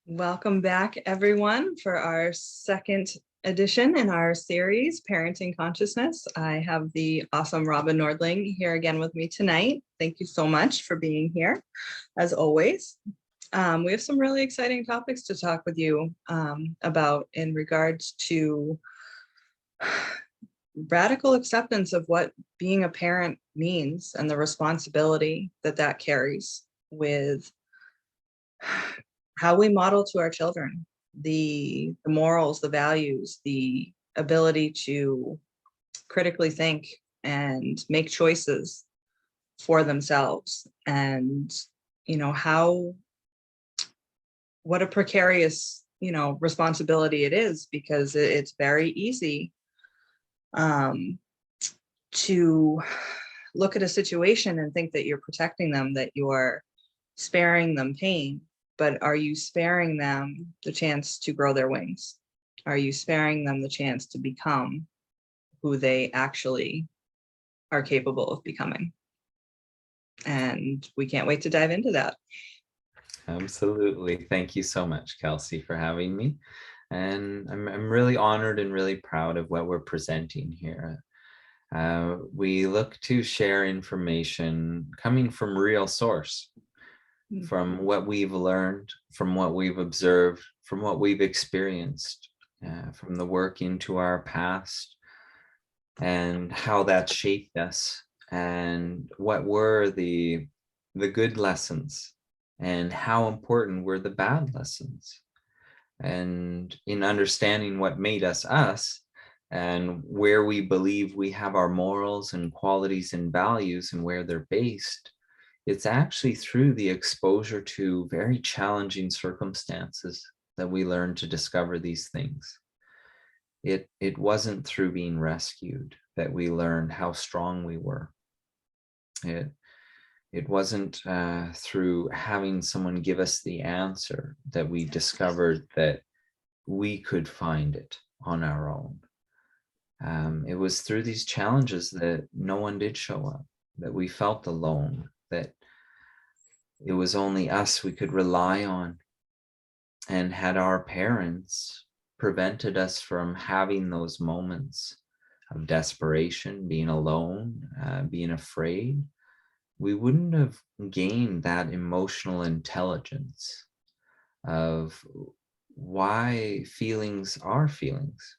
Welcome back, everyone, for our second edition in our series, Parenting Consciousness. I have the awesome Robin Nordling here again with me tonight. Thank you so much for being here, as always. We have some really exciting topics to talk with you about in regards to radical acceptance of what being a parent means and the responsibility that that carries with how we model to our children, the morals, the values, the ability to critically think and make choices for themselves, and what a precarious responsibility it is, because it's very easy to look at a situation and think that you're protecting them, that you're sparing them pain. But are you sparing them the chance to grow their wings? Are you sparing them the chance to become who they actually are capable of becoming? And we can't wait to dive into that. Absolutely. Thank you so much, Kelsey, for having me. And I'm really honored and really proud of what we're presenting here. We look to share information coming from real source, from what we've learned, from what we've observed, from what we've experienced, from the work into our past, and how that shaped us, and what were the good lessons, and how important were the bad lessons. And in understanding what made us us, and where we believe we have our morals and qualities and values and where they're based, it's actually through the exposure to very challenging circumstances that we learn to discover these things. It wasn't through being rescued that we learned how strong we were. It wasn't through having someone give us the answer that we discovered that we could find it on our own. It was through these challenges that no one did show up, that we felt alone, that it was only us we could rely on. And had our parents prevented us from having those moments of desperation, being alone, being afraid, we wouldn't have gained that emotional intelligence of why feelings are feelings,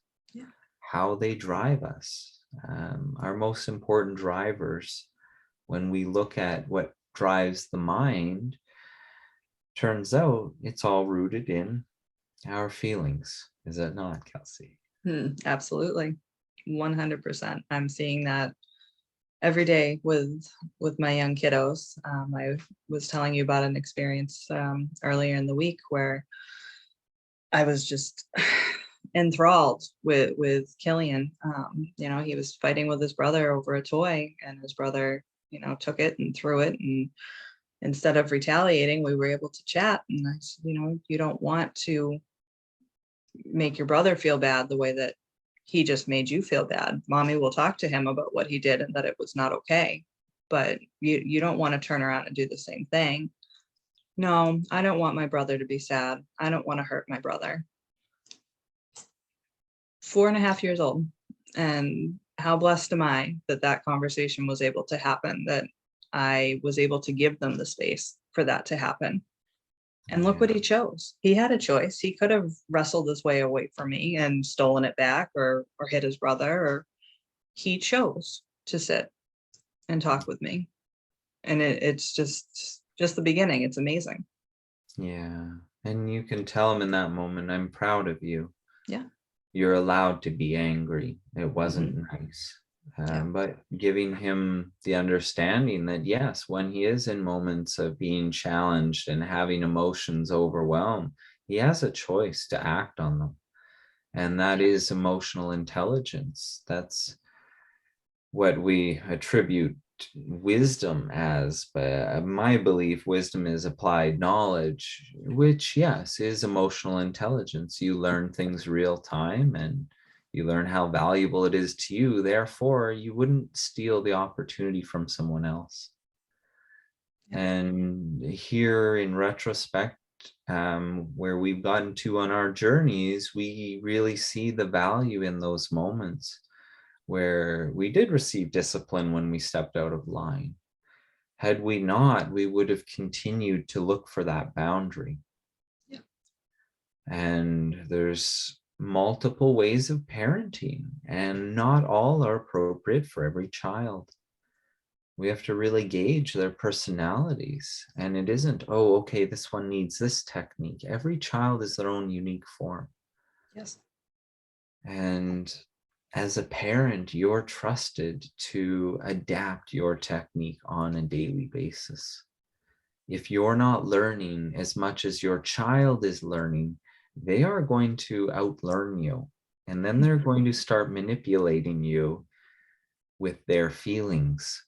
how they drive us. Our most important drivers, when we look at what drives the mind, turns out it's all rooted in our feelings. Is that not, Kelsey? Absolutely. 100%. I'm seeing that every day with my young kiddos. I was telling you about an experience earlier in the week where I was just enthralled with Killian. He was fighting with his brother over a toy, and his brother took it and threw it, and instead of retaliating, we were able to chat. And I said, you don't want to make your brother feel bad the way that he just made you feel bad. Mommy will talk to him about what he did and that it was not okay. But you don't want to turn around and do the same thing. No, I don't want my brother to be sad. I don't want to hurt my brother. 4.5 years old. And how blessed am I that that conversation was able to happen, that I was able to give them the space for that to happen. And look what he chose. He had a choice. He could have wrestled his way away from me and stolen it back, or hit his brother, or he chose to sit and talk with me. And it's just the beginning. It's amazing. Yeah. And you can tell him in that moment, I'm proud of you. Yeah. You're allowed to be angry. It wasn't nice. But giving him the understanding that, yes, when he is in moments of being challenged and having emotions overwhelmed, he has a choice to act on them. And that is emotional intelligence. That's what we attribute wisdom as. But my belief, wisdom is applied knowledge, which, yes, is emotional intelligence. You learn things real time, and you learn how valuable it is to you. Therefore, you wouldn't steal the opportunity from someone else. And here in retrospect, where we've gotten to on our journeys, we really see the value in those moments where we did receive discipline when we stepped out of line. Had we not, we would have continued to look for that boundary. Yeah. And there's multiple ways of parenting, and not all are appropriate for every child. We have to really gauge their personalities. And it isn't, oh, okay, this one needs this technique. Every child is their own unique form. Yes. And as a parent, you're trusted to adapt your technique on a daily basis. If you're not learning as much as your child is learning, they are going to outlearn you. And then they're going to start manipulating you with their feelings.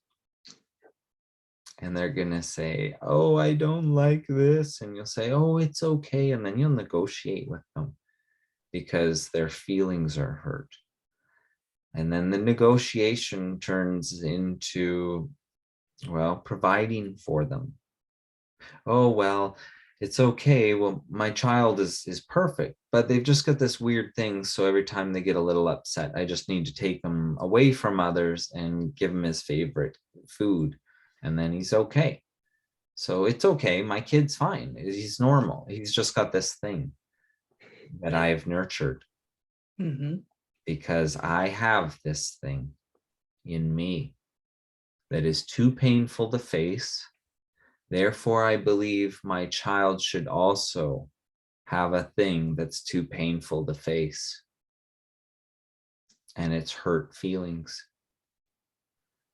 And they're going to say, oh, I don't like this. And you'll say, oh, it's okay. And then you'll negotiate with them because their feelings are hurt. And then the negotiation turns into, well, providing for them. Oh, well, it's okay. Well, my child is perfect, but they've just got this weird thing. So every time they get a little upset, I just need to take them away from others and give him his favorite food. And then he's okay. So it's okay. My kid's fine. He's normal. He's just got this thing that I've nurtured because I have this thing in me that is too painful to face. Therefore, I believe my child should also have a thing that's too painful to face. And it's hurt feelings.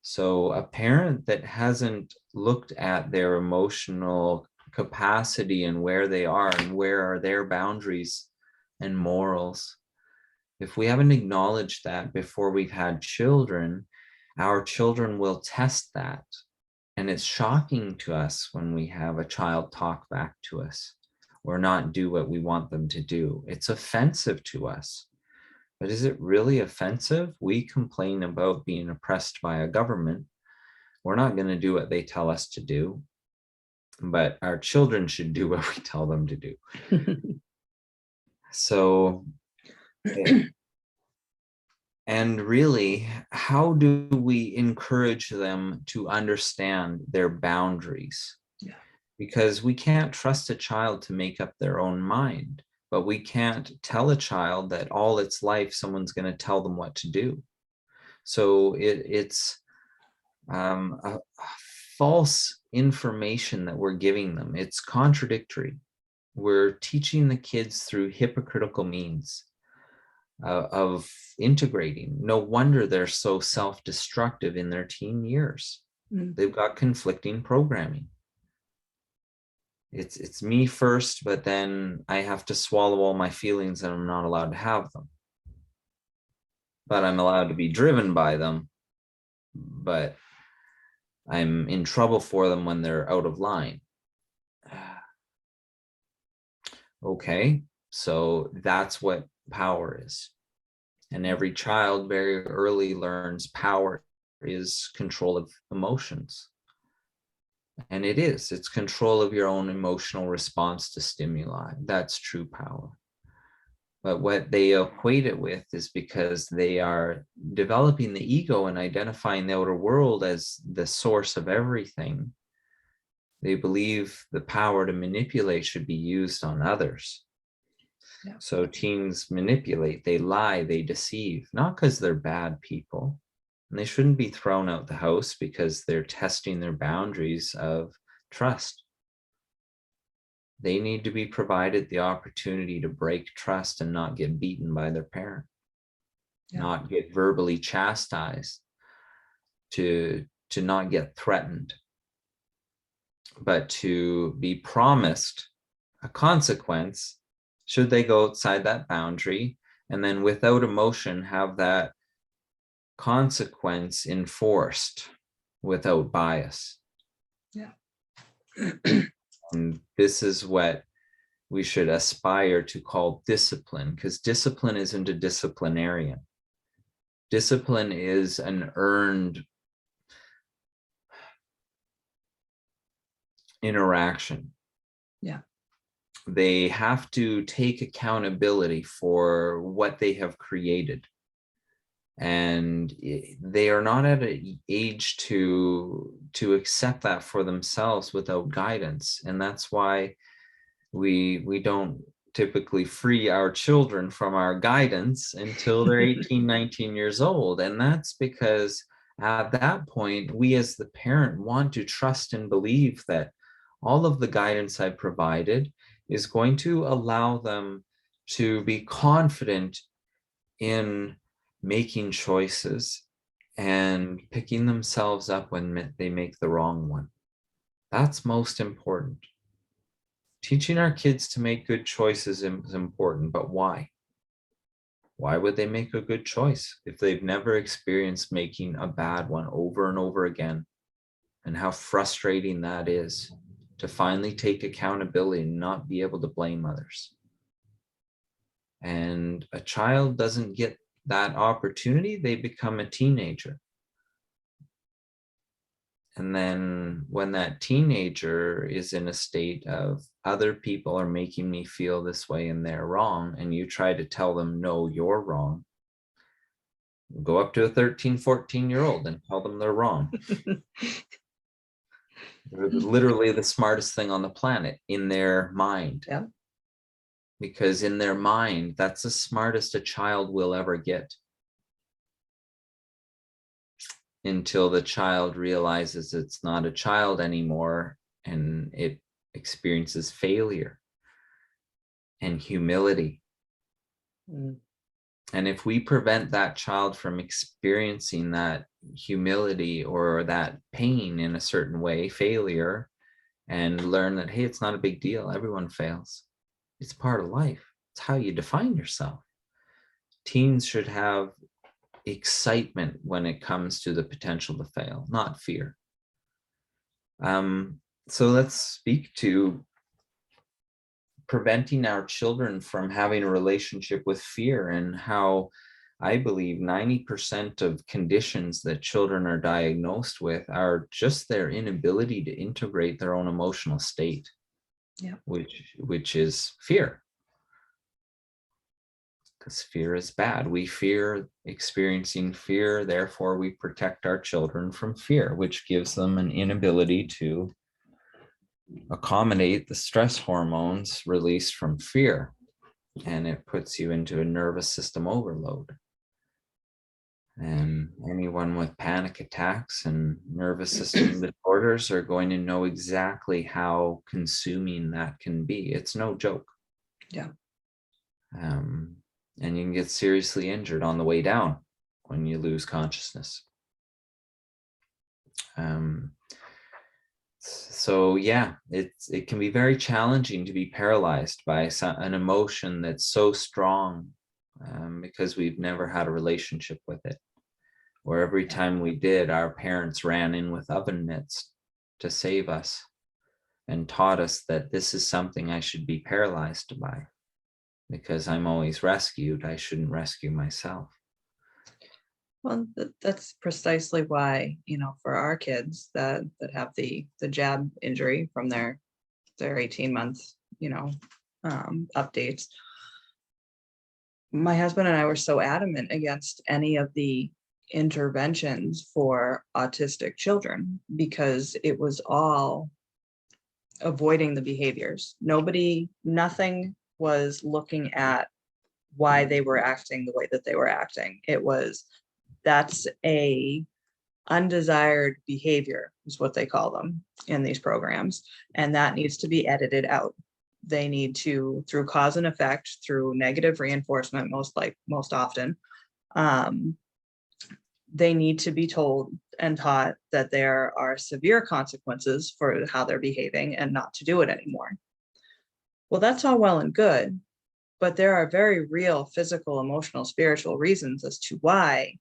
So a parent that hasn't looked at their emotional capacity and where they are and where are their boundaries and morals, if we haven't acknowledged that before we've had children, our children will test that. And it's shocking to us when we have a child talk back to us or not do what we want them to do. It's offensive to us. But is it really offensive? We complain about being oppressed by a government. We're not going to do what they tell us to do, but our children should do what we tell them to do. So, and really, how do we encourage them to understand their boundaries? Yeah. Because we can't trust a child to make up their own mind. But we can't tell a child that all its life someone's going to tell them what to do. So it's a false information that we're giving them. It's contradictory. We're teaching the kids through hypocritical means of integrating. No wonder they're so self-destructive in their teen years. They've got conflicting programming. It's me first, but then I have to swallow all my feelings and I'm not allowed to have them. But I'm allowed to be driven by them, but I'm in trouble for them when they're out of line. Okay, so that's what power is. And every child very early learns power is control of emotions. And it's control of your own emotional response to stimuli. That's true power. But what they equate it with is because they are developing the ego and identifying the outer world as the source of everything. They believe the power to manipulate should be used on others. Yeah. So teens manipulate, they lie, they deceive, not because they're bad people. And they shouldn't be thrown out the house because they're testing their boundaries of trust. They need to be provided the opportunity to break trust and not get beaten by their parent, not get verbally chastised, to not get threatened, but to be promised a consequence should they go outside that boundary, and then without emotion have that consequence enforced without bias. Yeah. And this is what we should aspire to call discipline, because discipline isn't a disciplinarian. Discipline is an earned interaction. Yeah. They have to take accountability for what they have created. And they are not at an age to accept that for themselves without guidance. And that's why we don't typically free our children from our guidance until they're 18, 19 years old. And that's because at that point, we as the parent want to trust and believe that all of the guidance I provided is going to allow them to be confident in making choices and picking themselves up when they make the wrong one. That's most important. Teaching our kids to make good choices is important, but why? Why would they make a good choice if they've never experienced making a bad one over and over again? And how frustrating that is to finally take accountability and not be able to blame others. And a child doesn't get that opportunity, they become a teenager. And then when that teenager is in a state of other people are making me feel this way and they're wrong, and you try to tell them, no, you're wrong. Go up to a 13, 14-year-old and tell them they're wrong. They're literally the smartest thing on the planet in their mind. Yeah. Because in their mind, that's the smartest a child will ever get. Until the child realizes it's not a child anymore and it experiences failure and humility. Mm. And if we prevent that child from experiencing that humility or that pain in a certain way, failure, and learn that, hey, it's not a big deal. Everyone fails. It's part of life. It's how you define yourself. Teens should have excitement when it comes to the potential to fail, not fear. So let's speak to preventing our children from having a relationship with fear, and how I believe 90% of conditions that children are diagnosed with are just their inability to integrate their own emotional state, Yeah. which is fear. Because fear is bad. We fear experiencing fear, therefore we protect our children from fear, which gives them an inability to accommodate the stress hormones released from fear. And it puts you into a nervous system overload. And anyone with panic attacks and nervous system disorders are going to know exactly how consuming that can be. It's no joke. Yeah. And you can get seriously injured on the way down when you lose consciousness. So yeah, it can be very challenging to be paralyzed by an emotion that's so strong, because we've never had a relationship with it. Or every time we did, our parents ran in with oven mitts to save us and taught us that this is something I should be paralyzed by. Because I'm always rescued, I shouldn't rescue myself. Well, that's precisely why, for our kids that have the jab injury from their 18 months, updates. My husband and I were so adamant against any of the interventions for autistic children because it was all avoiding the behaviors. Nothing was looking at why they were acting the way that they were acting. It was, that's a undesired behavior is what they call them in these programs. And that needs to be edited out. They need to, through cause and effect, through negative reinforcement, most often, they need to be told and taught that there are severe consequences for how they're behaving and not to do it anymore. Well, that's all well and good, but there are very real physical, emotional, spiritual reasons as to why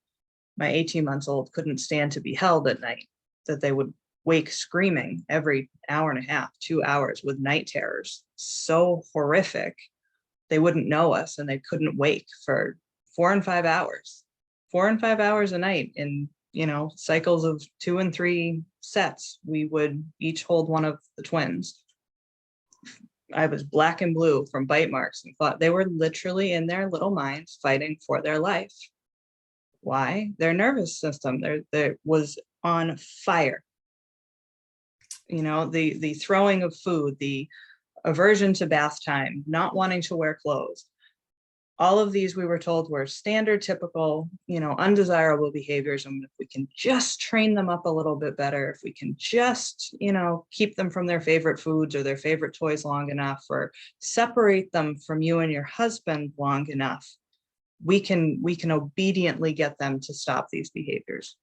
my 18 months old couldn't stand to be held at night, that they would wake screaming every hour and a half, 2 hours with night terrors, so horrific, they wouldn't know us and they couldn't wake for 4 and 5 hours. 4 and 5 hours a night in, cycles of 2 and 3 sets, we would each hold one of the twins. I was black and blue from bite marks and thought they were literally in their little minds fighting for their life. Why? Their nervous system there was on fire. You know, the throwing of food, the aversion to bath time, not wanting to wear clothes. All of these we were told were standard, typical, you know, undesirable behaviors. And if we can just train them up a little bit better, if we can just, you know, keep them from their favorite foods or their favorite toys long enough, or separate them from you and your husband long enough, we can obediently get them to stop these behaviors.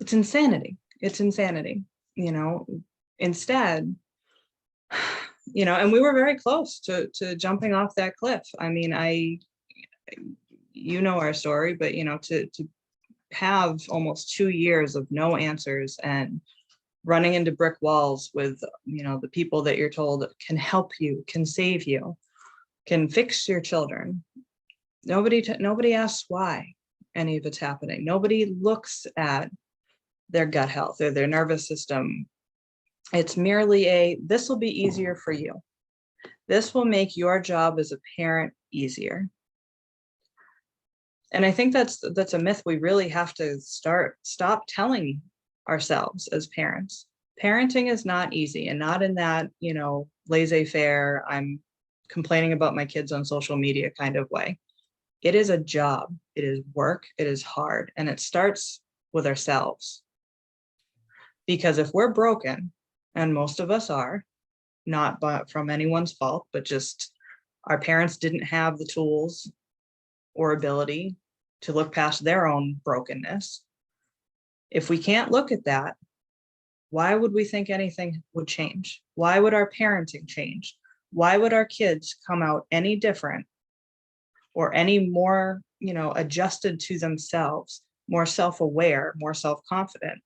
It's insanity. It's insanity, you know. Instead, you know, and we were very close to jumping off that cliff. I mean, you know our story, but you know, to have almost 2 years of no answers and running into brick walls with, you know, the people that you're told can help you, can save you, can fix your children. Nobody asks why any of it's happening. Nobody looks at their gut health or their nervous system. It's merely this will be easier for you. This will make your job as a parent easier. And I think that's a myth we really have to stop telling ourselves as parents. Parenting is not easy, and not in that, you know, laissez-faire, I'm complaining about my kids on social media kind of way. It is a job, it is work, it is hard, and it starts with ourselves. Because if we're broken, and most of us are, not from anyone's fault, but just our parents didn't have the tools or ability to look past their own brokenness. If we can't look at that, why would we think anything would change? Why would our parenting change? Why would our kids come out any different or any more, you know, adjusted to themselves, more self-aware, more self-confident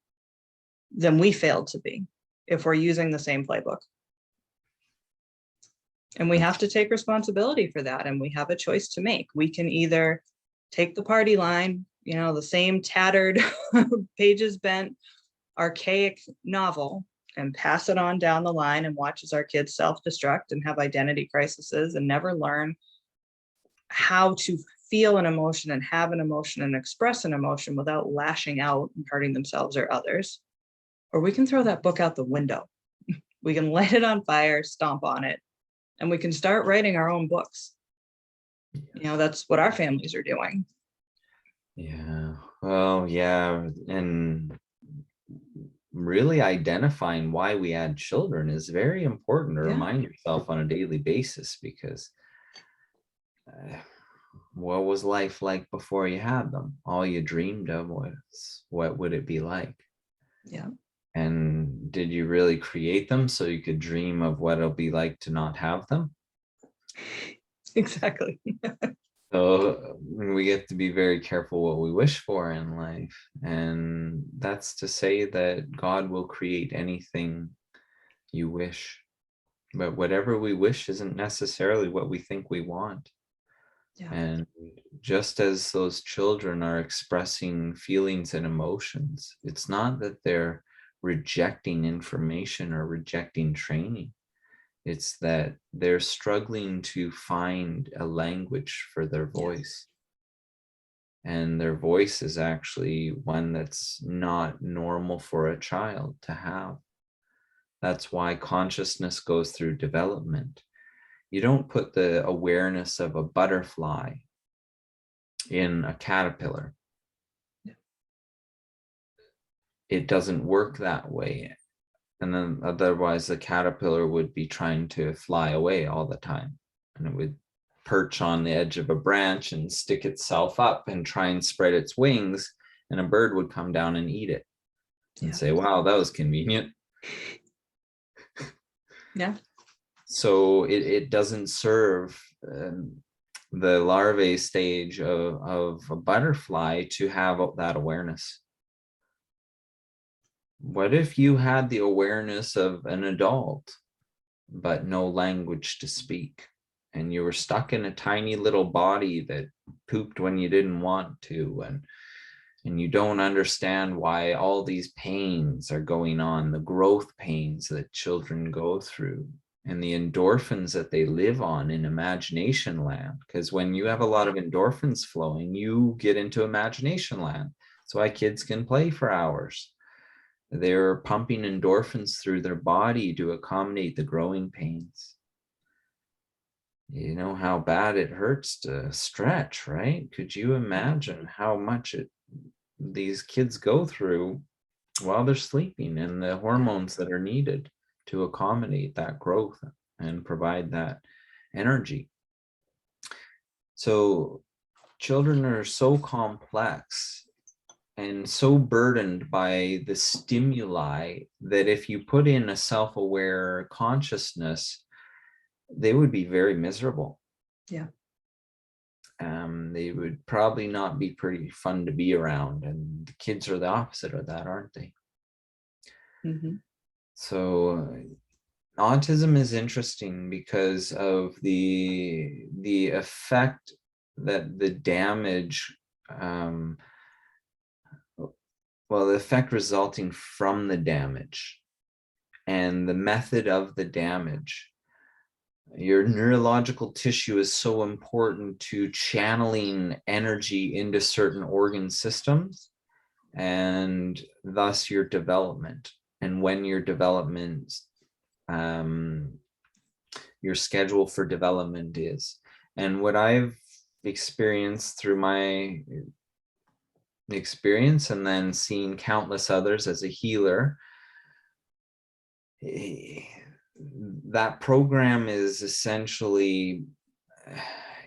than we failed to be if we're using the same playbook? And we have to take responsibility for that. And we have a choice to make. We can either take the party line, you know, the same tattered, pages bent, archaic novel, and pass it on down the line and watch as our kids self-destruct and have identity crises and never learn how to feel an emotion and have an emotion and express an emotion without lashing out and hurting themselves or others. Or we can throw that book out the window. We can light it on fire, stomp on it, and we can start writing our own books. You know, that's what our families are doing. Yeah. Well, yeah. And really identifying why we had children is very important to remind yourself on a daily basis, because what was life like before you had them? All you dreamed of was, what would it be like? Yeah. And did you really create them so you could dream of what it'll be like to not have them? Exactly. So we have to be very careful what we wish for in life. And that's to say that God will create anything you wish. But whatever we wish isn't necessarily what we think we want. Yeah. And just as those children are expressing feelings and emotions, it's not that they're rejecting information or rejecting training. It's that they're struggling to find a language for their voice. And their voice is actually one that's not normal for a child to have. That's why consciousness goes through development. You don't put the awareness of a butterfly in a caterpillar. It doesn't work that way. And then otherwise the caterpillar would be trying to fly away all the time. And it would perch on the edge of a branch and stick itself up and try and spread its wings. And a bird would come down and eat it and say, wow, that was convenient. Yeah. So it doesn't serve the larvae stage of a butterfly to have that awareness. What if you had the awareness of an adult, but no language to speak, and you were stuck in a tiny little body that pooped when you didn't want to, and and you don't understand why all these pains are going on, the growth pains that children go through, and the endorphins that they live on in imagination land. Because when you have a lot of endorphins flowing, you get into imagination land. That's why kids can play for hours. They're pumping endorphins through their body to accommodate the growing pains. You know how bad it hurts to stretch, right? Could you imagine how much these kids go through while they're sleeping, and the hormones that are needed to accommodate that growth and provide that energy? So children are so complex and so burdened by the stimuli that if you put in a self-aware consciousness, they would be very miserable. Yeah. They would probably not be pretty fun to be around, and the kids are the opposite of that, aren't they? Mm-hmm. So autism is interesting because of the effect that the damage, well, the effect resulting from the damage and the method of the damage. Your neurological tissue is so important to channeling energy into certain organ systems, and thus your development, and when your development, your schedule for development is. And what I've experienced through my experience, and then seeing countless others as a healer, that program is essentially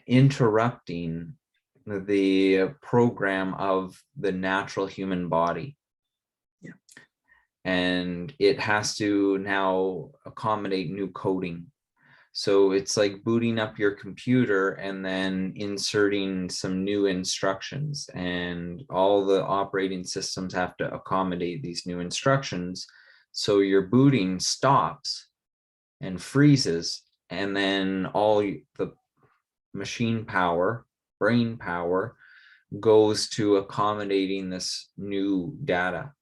interrupting the program of the natural human body. Yeah. And it has to now accommodate new coding. So it's like booting up your computer and then inserting some new instructions, and all the operating systems have to accommodate these new instructions. So your booting stops and freezes, and then all the machine power, brain power, goes to accommodating this new data.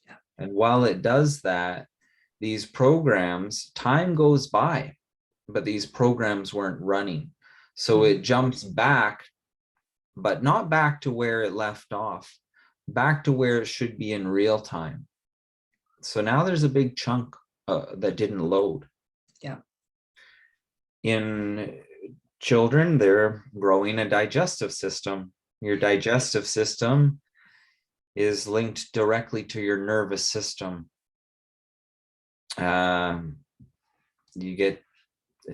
Yeah. And while it does that, these programs, time goes by, but these programs weren't running. So it jumps back, but not back to where it left off, back to where it should be in real time. So now there's a big chunk that didn't load. Yeah. In children, they're growing a digestive system. Your digestive system is linked directly to your nervous system. You get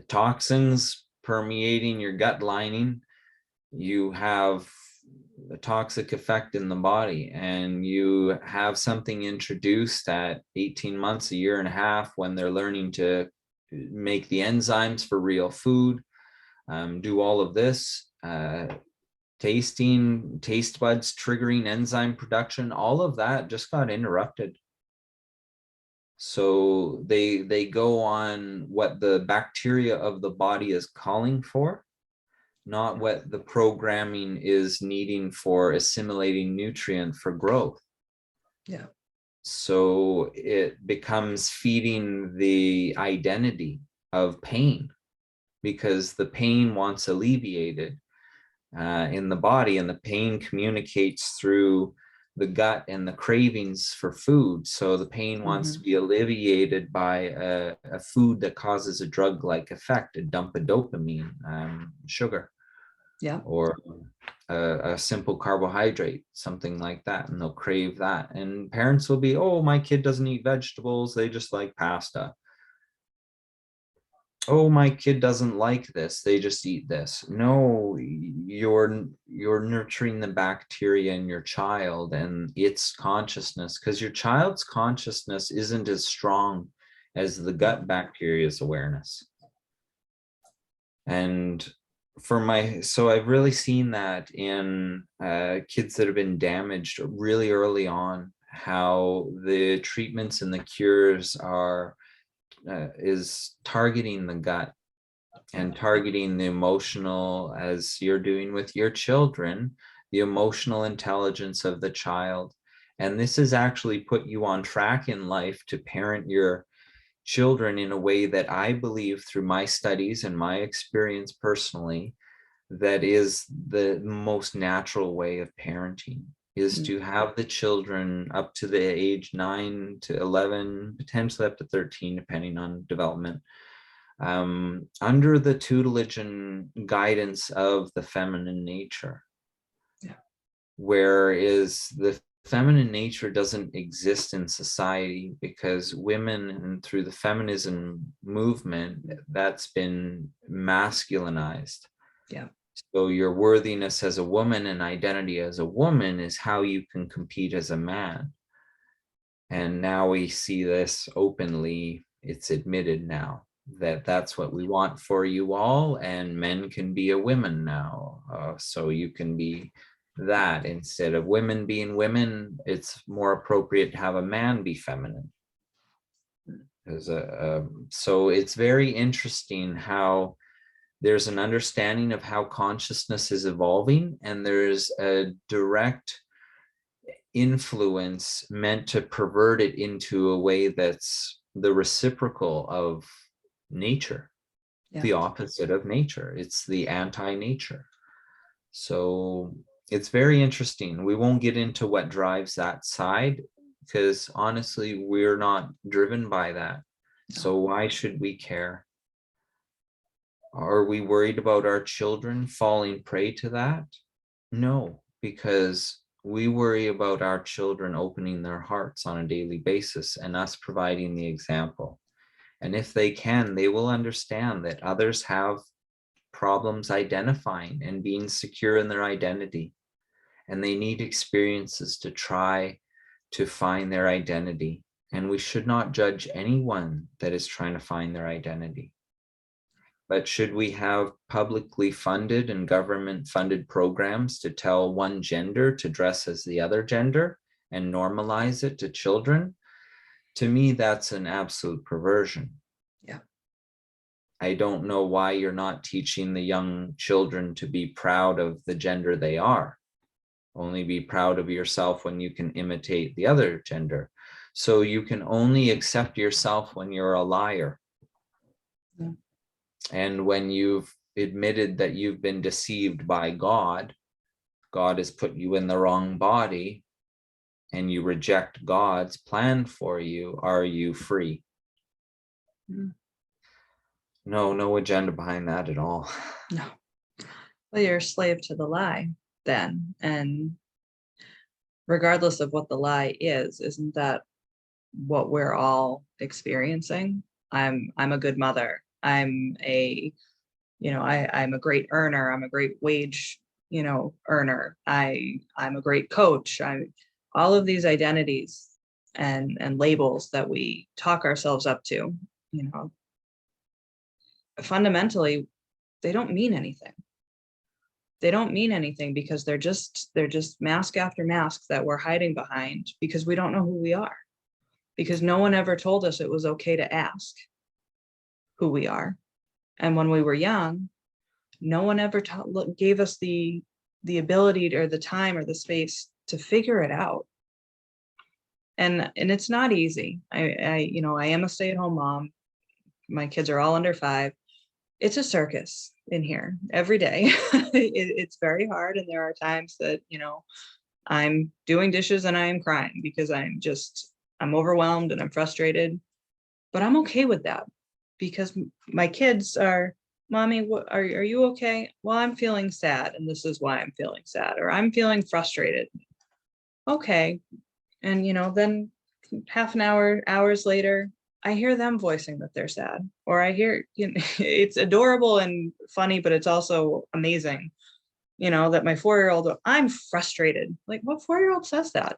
toxins permeating your gut lining. You have a toxic effect in the body, and you have something introduced at 18 months, a year and a half, when they're learning to make the enzymes for real food, do all of this, tasting, taste buds triggering enzyme production. All of that just got interrupted. So they go on what the bacteria of the body is calling for, not what the programming is needing for assimilating nutrient for growth. Yeah. So it becomes feeding the identity of pain, because the pain wants alleviated in the body, and the pain communicates through the gut and the cravings for food. So the pain wants to be alleviated by a food that causes a drug-like effect, a dump of dopamine, sugar. Yeah. Or a simple carbohydrate, something like that, and they'll crave that. And parents will be, oh, my kid doesn't eat vegetables, they just like pasta. Oh, my kid doesn't like this, they just eat this. No, you're nurturing the bacteria in your child and its consciousness, because your child's consciousness isn't as strong as the gut bacteria's awareness. And so I've really seen that in kids that have been damaged really early on, how the treatments and the cures is targeting the gut and targeting the emotional, as you're doing with your children, the emotional intelligence of the child. And this has actually put you on track in life to parent your children in a way that I believe, through my studies and my experience personally, that is the most natural way of parenting, is to have the children up to the age 9 to 11, potentially up to 13, depending on development, under the tutelage and guidance of the feminine nature. Yeah. Whereas the feminine nature doesn't exist in society, because women, and through the feminism movement, that's been masculinized. Yeah. So your worthiness as a woman and identity as a woman is how you can compete as a man. And now we see this openly. It's admitted now that that's what we want for you all, and men can be a women now. So you can be that. Instead of women being women, it's more appropriate to have a man be feminine. So it's very interesting how there's an understanding of how consciousness is evolving, and there's a direct influence meant to pervert it into a way that's the reciprocal of nature, the opposite of nature. It's the anti-nature. So it's very interesting. We won't get into what drives that side, because honestly, we're not driven by that. So why should we care? Are we worried about our children falling prey to that? No, because we worry about our children opening their hearts on a daily basis and us providing the example. And if they can, they will understand that others have problems identifying and being secure in their identity. And they need experiences to try to find their identity. And we should not judge anyone that is trying to find their identity. But should we have publicly funded and government funded programs to tell one gender to dress as the other gender and normalize it to children? To me, that's an absolute perversion. Yeah. I don't know why you're not teaching the young children to be proud of the gender they are. Only be proud of yourself when you can imitate the other gender. So you can only accept yourself when you're a liar. Yeah. And when you've admitted that you've been deceived by God, God has put you in the wrong body, and you reject God's plan for you, are you free? No agenda behind that at all. No. Well, you're a slave to the lie then. And regardless of what the lie is, isn't that what we're all experiencing? I'm a good mother. I'm a great earner. I'm a great wage, earner. I'm a great coach. All of these identities and labels that we talk ourselves up to, fundamentally, they don't mean anything. They don't mean anything because they're just mask after mask that we're hiding behind, because we don't know who we are, because no one ever told us it was okay to ask who we are. And when we were young, no one ever gave us the ability or the time or the space to figure it out. And it's not easy. I am a stay-at-home mom. My kids are all under 5. It's a circus in here every day. It's very hard. And there are times that, I'm doing dishes and I am crying because I'm overwhelmed and I'm frustrated, but I'm okay with that, because my kids are, Mommy, are you okay? Well, I'm feeling sad, and this is why I'm feeling sad, or I'm feeling frustrated. Okay. And, then half an hours later, I hear them voicing that they're sad, or I hear, it's adorable and funny, but it's also amazing, that my 4-year-old, I'm frustrated. Like, what 4-year-old says that?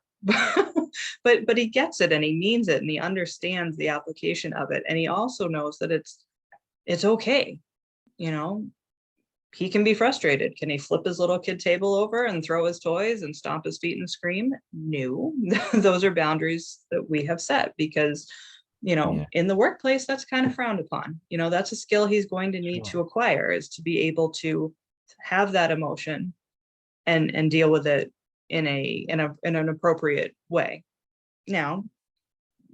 but he gets it and he means it and he understands the application of it. And he also knows that it's okay. He can be frustrated. Can he flip his little kid table over and throw his toys and stomp his feet and scream? No. Those are boundaries that we have set, because in the workplace, that's kind of frowned upon. That's a skill he's going to need to acquire, is to be able to have that emotion and deal with it in an appropriate way. Now,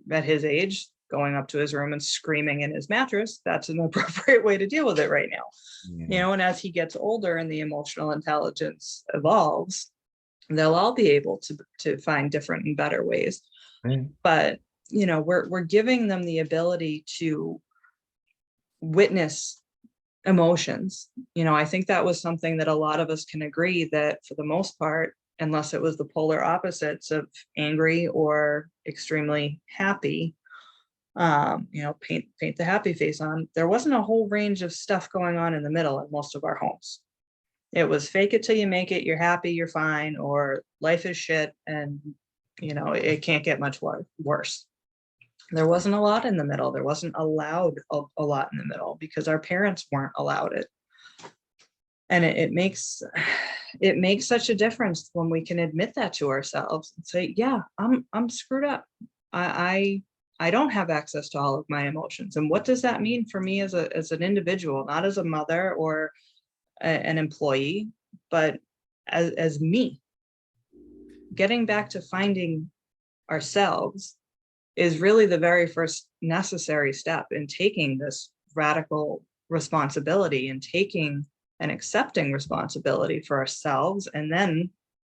at his age, going up to his room and screaming in his mattress, that's an appropriate way to deal with it right now. Yeah. And as he gets older and the emotional intelligence evolves, they'll all be able to find different and better ways. Right. But we're giving them the ability to witness emotions. I think that was something that a lot of us can agree that for the most part, unless it was the polar opposites of angry or extremely happy, paint the happy face on, there wasn't a whole range of stuff going on in the middle in most of our homes. It was fake it till you make it, you're happy, you're fine, or life is shit and it can't get much worse. There wasn't a lot in the middle. There wasn't allowed a lot in the middle because our parents weren't allowed it. And it makes such a difference when we can admit that to ourselves and say, yeah, I'm screwed up. I don't have access to all of my emotions. And what does that mean for me as an individual, not as a mother or an employee, but as me? Getting back to finding ourselves is really the very first necessary step in taking this radical responsibility and taking and accepting responsibility for ourselves, and then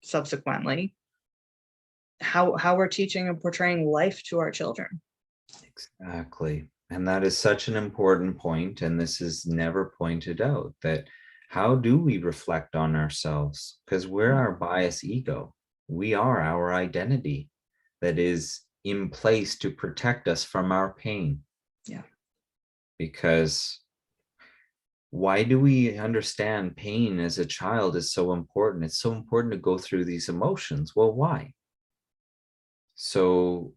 subsequently how we're teaching and portraying life to our children. Exactly. And that is such an important point, and this is never pointed out, that how do we reflect on ourselves? Because we're our bias ego. We are our identity that is in place to protect us from our pain. Yeah. Because why do we understand pain as a child is so important? It's so important to go through these emotions. Well, why? So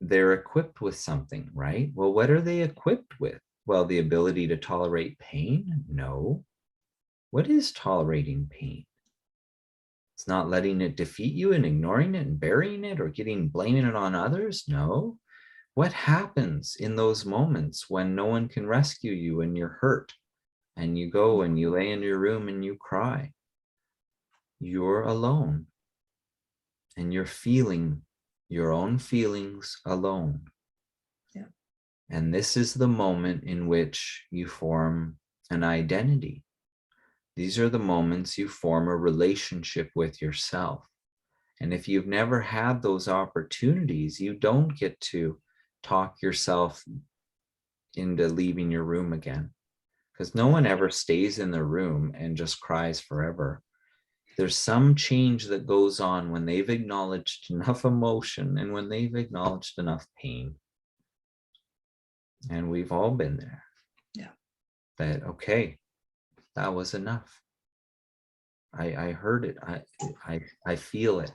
they're equipped with something, right? Well, what are they equipped with? Well, the ability to tolerate pain? No. What is tolerating pain? It's not letting it defeat you and ignoring it and burying it or blaming it on others. No. What happens in those moments when no one can rescue you and you're hurt and you go and you lay in your room and you cry? You're alone and you're feeling your own feelings alone. Yeah. And this is the moment in which you form an identity. These are the moments you form a relationship with yourself. And if you've never had those opportunities, you don't get to talk yourself into leaving your room again, because no one ever stays in the room and just cries forever. There's some change that goes on when they've acknowledged enough emotion and when they've acknowledged enough pain. And we've all been there. Yeah. That, okay, that was enough. I heard it. I feel it.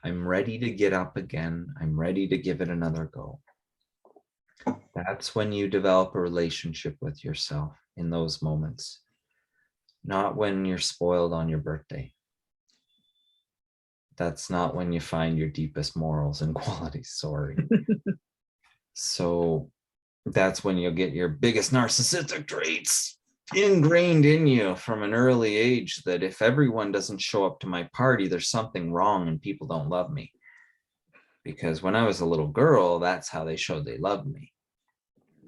I'm ready to get up again. I'm ready to give it another go. That's when you develop a relationship with yourself, in those moments, not when you're spoiled on your birthday. That's not when you find your deepest morals and qualities. Sorry. So that's when you'll get your biggest narcissistic traits ingrained in you from an early age, that if everyone doesn't show up to my party, there's something wrong and people don't love me. Because when I was a little girl, that's how they showed they loved me.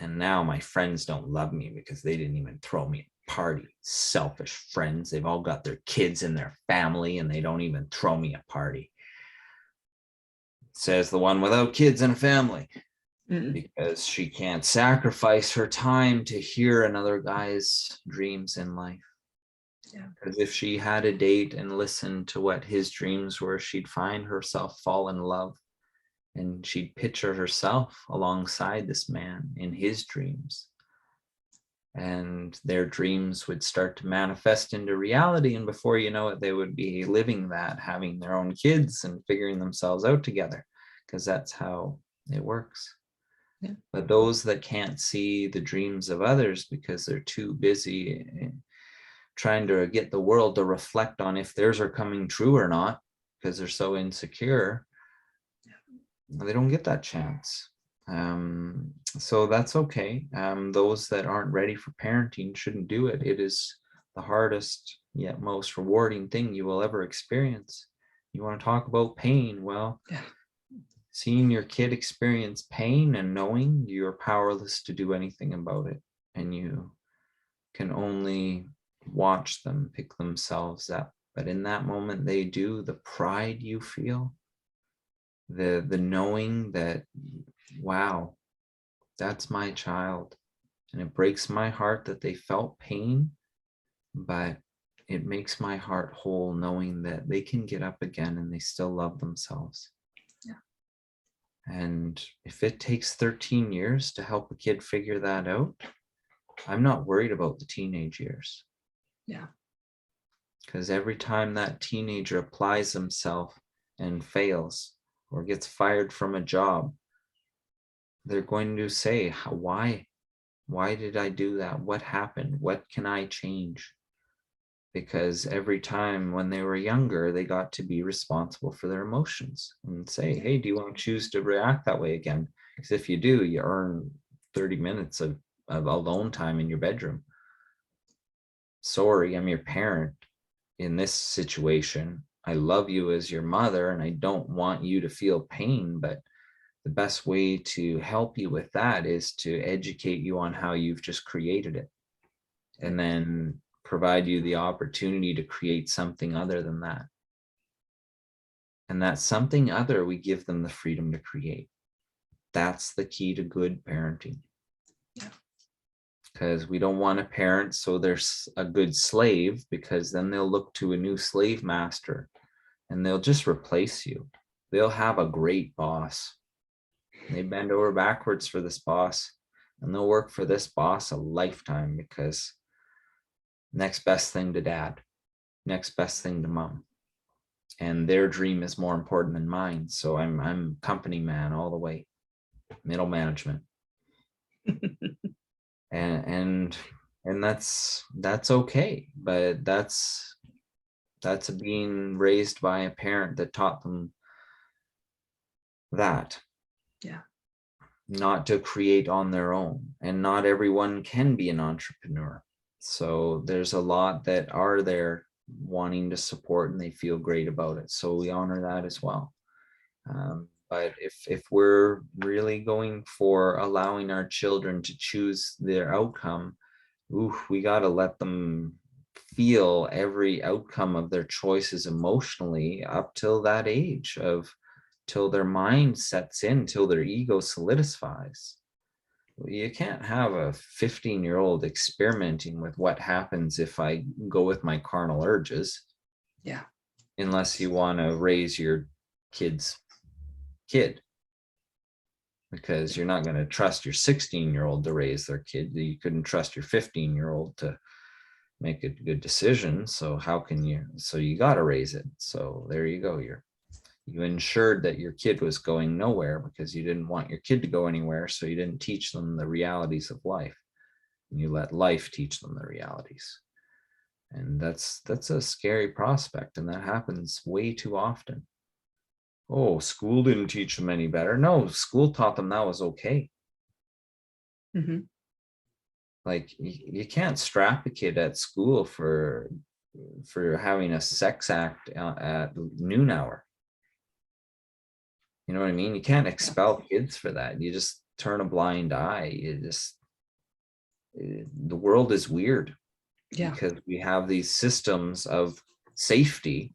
And now my friends don't love me because they didn't even throw me a party. Selfish friends. They've all got their kids and their family and they don't even throw me a party. Says the one without kids and a family. Because she can't sacrifice her time to hear another guy's dreams in life. Yeah. Because if she had a date and listened to what his dreams were, she'd find herself fall in love. And she'd picture herself alongside this man in his dreams. And their dreams would start to manifest into reality. And before you know it, they would be living that, having their own kids and figuring themselves out together, because that's how it works. Yeah. But those that can't see the dreams of others because they're too busy trying to get the world to reflect on if theirs are coming true or not, because they're so insecure, they don't get that chance. So that's okay. Those that aren't ready for parenting shouldn't do it. It is the hardest yet most rewarding thing you will ever experience. You want to talk about pain? Well, Yeah. Seeing your kid experience pain and knowing you're powerless to do anything about it, and you can only watch them pick themselves up. But in that moment they do, the pride you feel, the knowing that, wow, that's my child. And it breaks my heart that they felt pain, but it makes my heart whole knowing that they can get up again and they still love themselves. Yeah. And if it takes 13 years to help a kid figure that out, I'm not worried about the teenage years. Yeah. Because every time that teenager applies himself and fails or gets fired from a job, they're going to say, why? Why did I do that? What happened? What can I change? Because every time when they were younger, they got to be responsible for their emotions and say, hey, do you want to choose to react that way again? Because if you do, you earn 30 minutes of alone time in your bedroom. Sorry, I'm your parent in this situation. I love you as your mother and I don't want you to feel pain, but the best way to help you with that is to educate you on how you've just created it, and then provide you the opportunity to create something other than that. And that something other, we give them the freedom to create. That's the key to good parenting. Yeah. Because we don't want a parent so there's a good slave, because then they'll look to a new slave master and they'll just replace you. They'll have a great boss. They bend over backwards for this boss, and they'll work for this boss a lifetime, because next best thing to dad, next best thing to mom, and their dream is more important than mine. So I'm company man all the way, middle management. and that's okay, but that's being raised by a parent that taught them that. Yeah. Not to create on their own, and not everyone can be an entrepreneur. So there's a lot that are there wanting to support and they feel great about it. So we honor that as well. But if we're really going for allowing our children to choose their outcome, we got to let them feel every outcome of their choices emotionally up till that age of, till their mind sets in, till their ego solidifies. You can't have a 15-year-old experimenting with what happens if I go with my carnal urges. Yeah. Unless you want to raise your kid's kid, because you're not going to trust your 16-year-old to raise their kid. You couldn't trust your 15-year-old to make a good decision. So how can you? So you got to raise it. So there you go. You ensured that your kid was going nowhere because you didn't want your kid to go anywhere. So you didn't teach them the realities of life. And you let life teach them the realities. And that's a scary prospect. And that happens way too often. Oh, school didn't teach them any better. No, school taught them that was okay. Mm-hmm. Like you can't strap a kid at school for having a sex act at noon hour. You know what I mean? You can't expel kids for that. You just turn a blind eye. The world is weird. Yeah. Because we have these systems of safety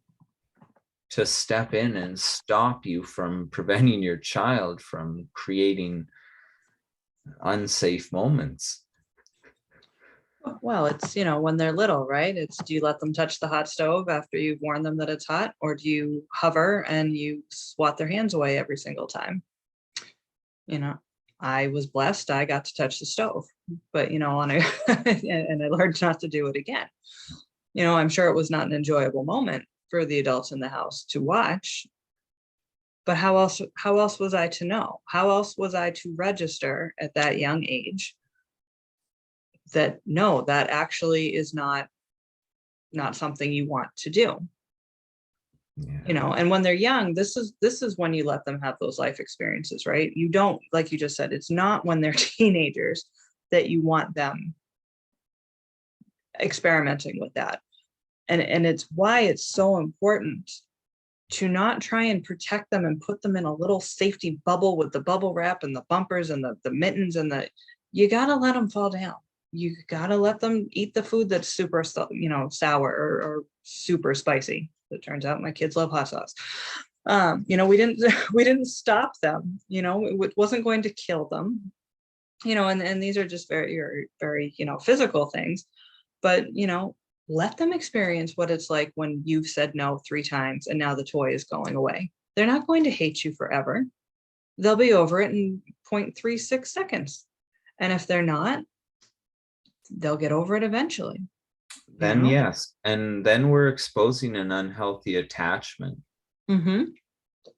to step in and stop you from preventing your child from creating unsafe moments. Well, it's, when they're little, right? It's, do you let them touch the hot stove after you've warned them that it's hot, or do you hover and you swat their hands away every single time? I was blessed. I got to touch the stove, but, and I learned not to do it again. I'm sure it was not an enjoyable moment for the adults in the house to watch, but how else was I to know? How else was I to register at that young age that no, that actually is not something you want to do? Yeah. And when they're young, this is when you let them have those life experiences, right? You don't, like you just said, it's not when they're teenagers that you want them experimenting with that. And it's why it's so important to not try and protect them and put them in a little safety bubble with the bubble wrap and the bumpers and the mittens and you got to let them fall down. You got to let them eat the food that's super, sour or super spicy. It turns out my kids love hot sauce. We didn't stop them, it wasn't going to kill them, and these are just very, very, physical things, but, let them experience what it's like when you've said no 3 times and now the toy is going away. They're not going to hate you forever. They'll be over it in 0.36 seconds. And if they're not, they'll get over it eventually. Then yes. And then we're exposing an unhealthy attachment. Mm-hmm.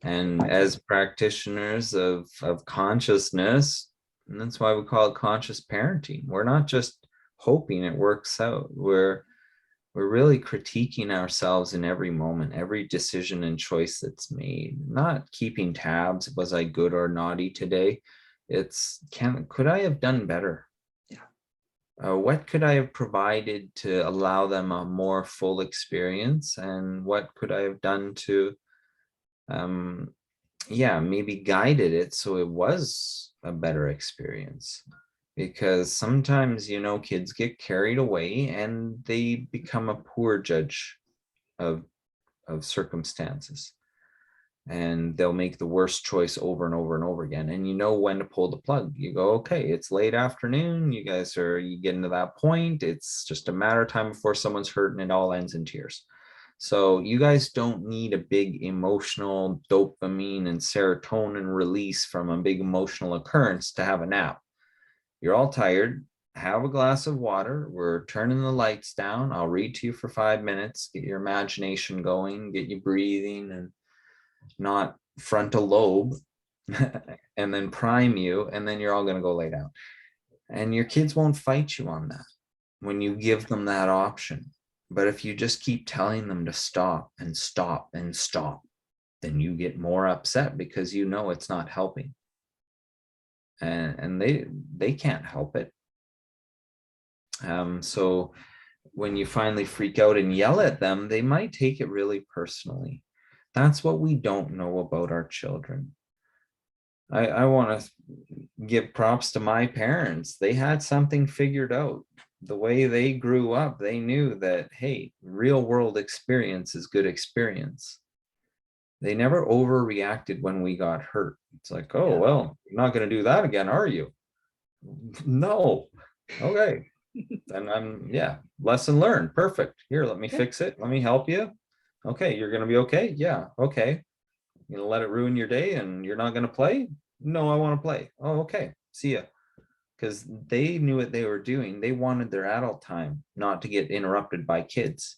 And as practitioners of consciousness, and that's why we call it conscious parenting. We're not just hoping it works out. We're really critiquing ourselves in every moment, every decision and choice that's made, not keeping tabs. Was I good or naughty today? Could I have done better? Yeah. What could I have provided to allow them a more full experience? And what could I have done to, maybe guided it so it was a better experience? Because sometimes, kids get carried away and they become a poor judge of circumstances. And they'll make the worst choice over and over and over again. And you know when to pull the plug. You go, okay, it's late afternoon. You get into that point. It's just a matter of time before someone's hurt and it all ends in tears. So you guys don't need a big emotional dopamine and serotonin release from a big emotional occurrence to have a nap. You're all tired, have a glass of water. We're turning the lights down. I'll read to you for 5 minutes, get your imagination going, get you breathing and not frontal lobe, and then prime you, and then you're all going to go lay down. And your kids won't fight you on that when you give them that option. But if you just keep telling them to stop and stop and stop, then you get more upset because it's not helping. And they can't help it. So when you finally freak out and yell at them, they might take it really personally. That's what we don't know about our children. I want to give props to my parents. They had something figured out. The way they grew up, they knew that, hey, real world experience is good experience. They never overreacted when we got hurt. It's like, oh, well, you're not going to do that again, are you? No. Okay. And lesson learned. Perfect. Here, let me fix it. Let me help you. Okay, you're going to be okay? Yeah, okay. You're going to let it ruin your day and you're not going to play? No, I want to play. Oh, okay. See ya. Because they knew what they were doing. They wanted their adult time not to get interrupted by kids.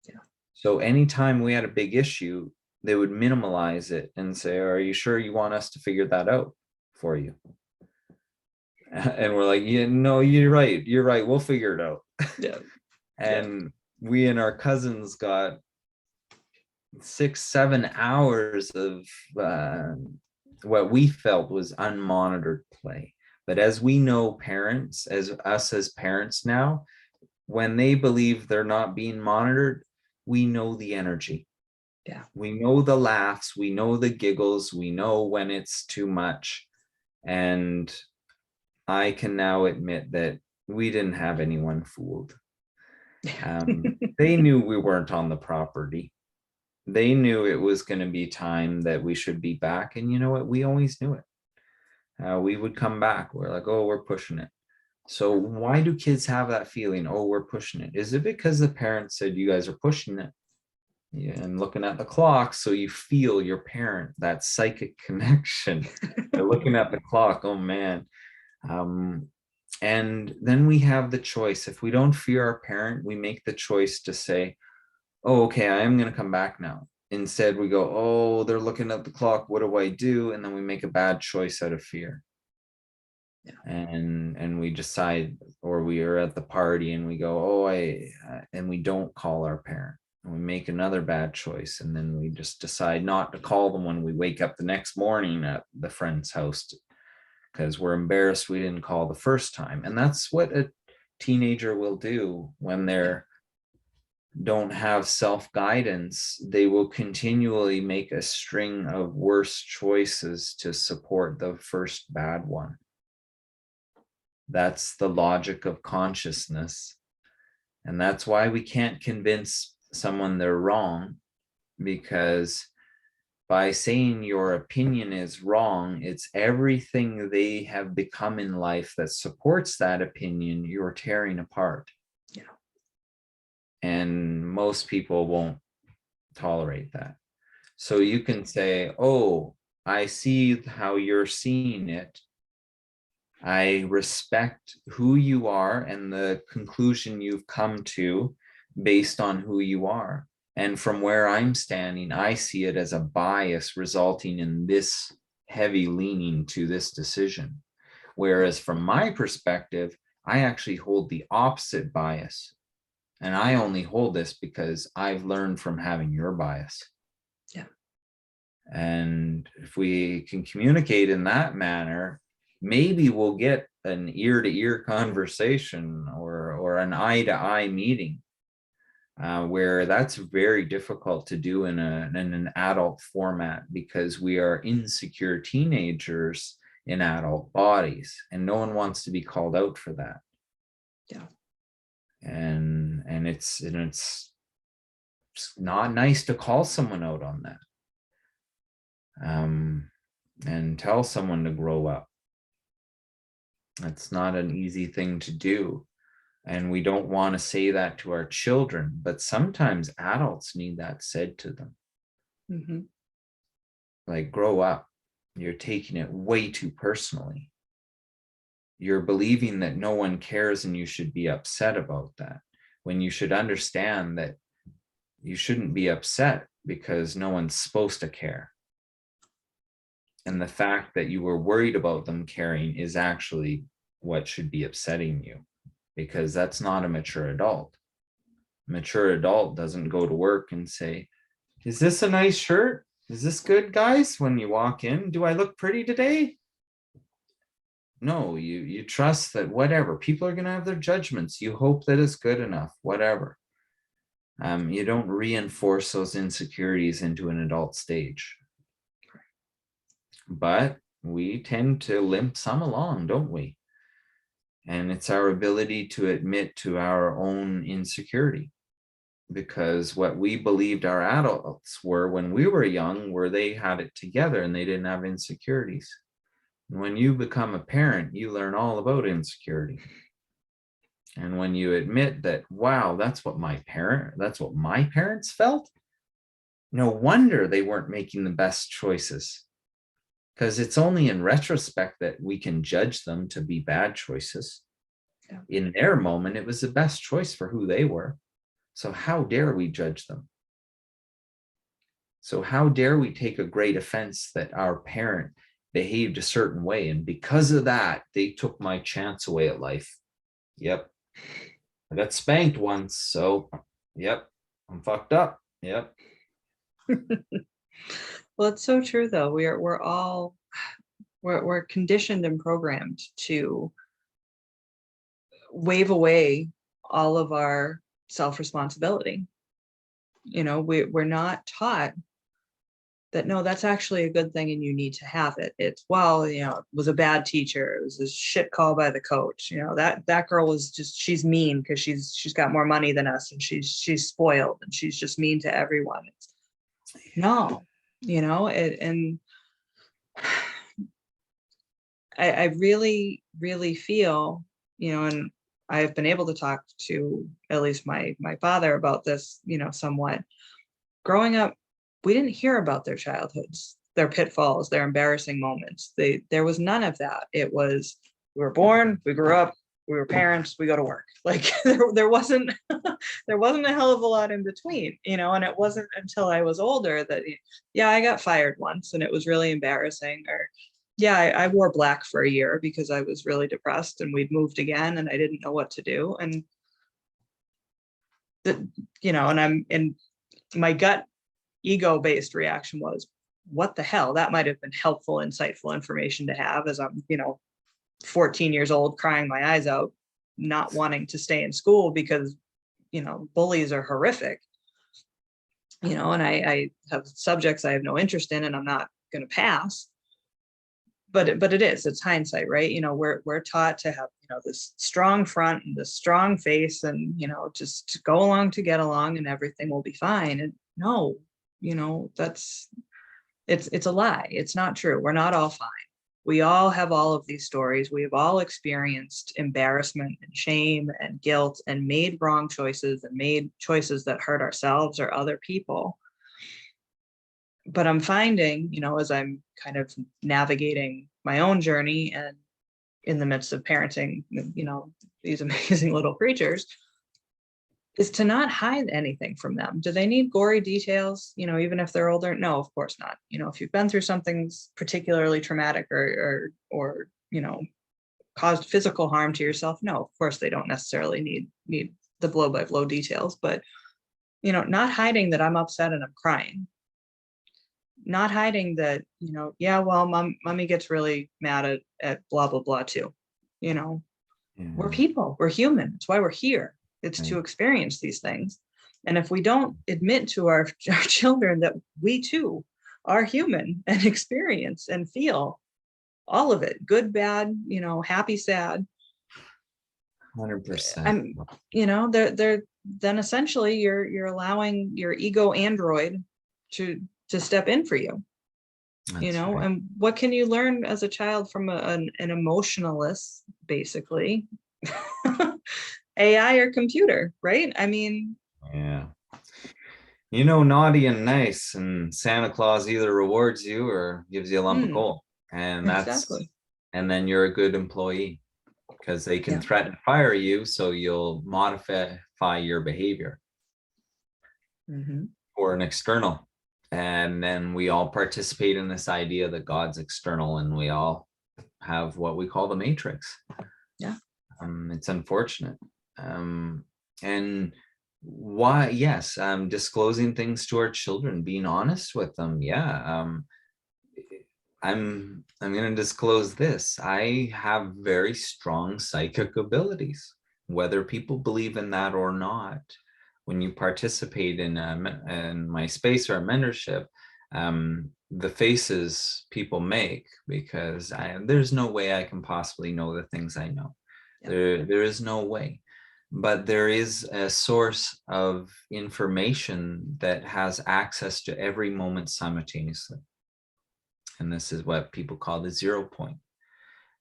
Yeah. So anytime we had a big issue, they would minimalize it and say, are you sure you want us to figure that out for you? And we're like, no, you're right. You're right. We'll figure it out. Yeah. And we and our cousins got 6-7 hours of what we felt was unmonitored play. But as we know, parents, as parents now, when they believe they're not being monitored, we know the energy. Yeah. We know the laughs, we know the giggles, we know when it's too much. And I can now admit that we didn't have anyone fooled. They knew we weren't on the property. They knew it was going to be time that we should be back. And you know what? We always knew it. We would come back. We're like, oh, we're pushing it. So why do kids have that feeling? Oh, we're pushing it. Is it because the parents said you guys are pushing it? Yeah, and looking at the clock, so you feel your parent, that psychic connection. They're looking at the clock. Oh man. And then we have the choice. If we don't fear our parent, we make the choice to say, oh, okay, I am going to come back now. Instead, we go, oh, they're looking at the clock. What do I do? And then we make a bad choice out of fear. Yeah. And we decide, or we are at the party and we go, and we don't call our parent. And we make another bad choice. And then we just decide not to call them when we wake up the next morning at the friend's house because we're embarrassed we didn't call the first time. And that's what teenager will do when they're don't have self-guidance. They will continually make a string of worse choices to support the first bad one. That's the logic of consciousness. And that's why we can't convince someone they're wrong, because by saying your opinion is wrong, it's everything they have become in life that supports that opinion you're tearing apart. Yeah. And most people won't tolerate that. So you can say, oh, I see how you're seeing it. I respect who you are and the conclusion you've come to based on who you are. And from where I'm standing, I see it as a bias resulting in this heavy leaning to this decision. Whereas from my perspective, I actually hold the opposite bias. And I only hold this because I've learned from having your bias. Yeah. And if we can communicate in that manner, maybe we'll get an ear-to-ear conversation or an eye-to-eye meeting, where that's very difficult to do in an adult format, because we are insecure teenagers in adult bodies, and no one wants to be called out for that. Yeah. And it's not nice to call someone out on that, and tell someone to grow up. It's not an easy thing to do. And we don't want to say that to our children, but sometimes adults need that said to them. Mm-hmm. Like, grow up. You're taking it way too personally. You're believing that no one cares and you should be upset about that, when you should understand that you shouldn't be upset because no one's supposed to care. And the fact that you were worried about them caring is actually what should be upsetting you, because that's not a mature adult. A mature adult doesn't go to work and say, is this a nice shirt? Is this good, guys? When you walk in, do I look pretty today? No, you trust that whatever, people are going to have their judgments. You hope that it's good enough, whatever. You don't reinforce those insecurities into an adult stage. But we tend to limp some along, don't we? And it's our ability to admit to our own insecurity, because what we believed our adults were when we were young, where they had it together and they didn't have insecurities. And when you become a parent, you learn all about insecurity. And when you admit that, wow, that's what my parents felt, no wonder they weren't making the best choices. Because it's only in retrospect that we can judge them to be bad choices. Yeah. In their moment, it was the best choice for who they were. So how dare we judge them? So how dare we take a great offense that our parent behaved a certain way, and because of that, they took my chance away at life. Yep. I got spanked once, so yep, I'm fucked up. Yep. Well, it's so true though. We're all conditioned and programmed to wave away all of our self-responsibility. We're not taught that, no, that's actually a good thing and you need to have it. It's, well, it was a bad teacher. It was a shit call by the coach. That girl was just, she's mean because she's got more money than us, and she's spoiled and she's just mean to everyone. And I really, really feel, and I've been able to talk to at least my father about this, somewhat. Growing up, we didn't hear about their childhoods, their pitfalls, their embarrassing moments. There was none of that. It was, we were born, we grew up, we were parents, we go to work. Like there wasn't there wasn't a hell of a lot in between, and it wasn't until I was older that, yeah, I got fired once and it was really embarrassing. Or yeah, I wore black for a year because I was really depressed and we'd moved again and I didn't know what to do. And and my gut ego-based reaction was, what the hell? That might have been helpful, insightful information to have as I'm, 14 years old, crying my eyes out. not wanting to stay in school because, bullies are horrific, and I have subjects I have no interest in and I'm not going to pass. But it's hindsight, right? We're taught to have, this strong front and this strong face and, just go along to get along and everything will be fine. And no, it's a lie. It's not true. We're not all fine. We all have all of these stories. We've all experienced embarrassment and shame and guilt and made wrong choices and made choices that hurt ourselves or other people. But I'm finding, as I'm kind of navigating my own journey and in the midst of parenting, these amazing little creatures, is to not hide anything from them. Do they need gory details, even if they're older? No, of course not. If you've been through something particularly traumatic or caused physical harm to yourself, no, of course they don't necessarily need the blow by blow details, but not hiding that I'm upset and I'm crying. Not hiding that, yeah, well, mommy gets really mad at blah, blah, blah too. We're people, we're human. It's why we're here. It's to experience these things. And if we don't admit to our children that we too are human and experience and feel all of it, good, bad, happy, sad. 100%. They're then essentially you're allowing your ego android to step in for you. That's right. And what can you learn as a child from an emotionalist, basically? AI or computer, right? I mean, Yeah. Naughty and nice, and Santa Claus either rewards you or gives you a lump of coal. And exactly. and then you're a good employee because they can threaten to fire you, so you'll modify your behavior for an external. And then we all participate in this idea that God's external, and we all have what we call the matrix. Yeah. It's unfortunate. And why, yes, disclosing things to our children, being honest with them. Yeah. I'm going to disclose this. I have very strong psychic abilities, whether people believe in that or not. When you participate in my space or a mentorship, the faces people make, because there's no way I can possibly know the things I know. There is no way. But there is a source of information that has access to every moment simultaneously. And this is what people call the 0 point.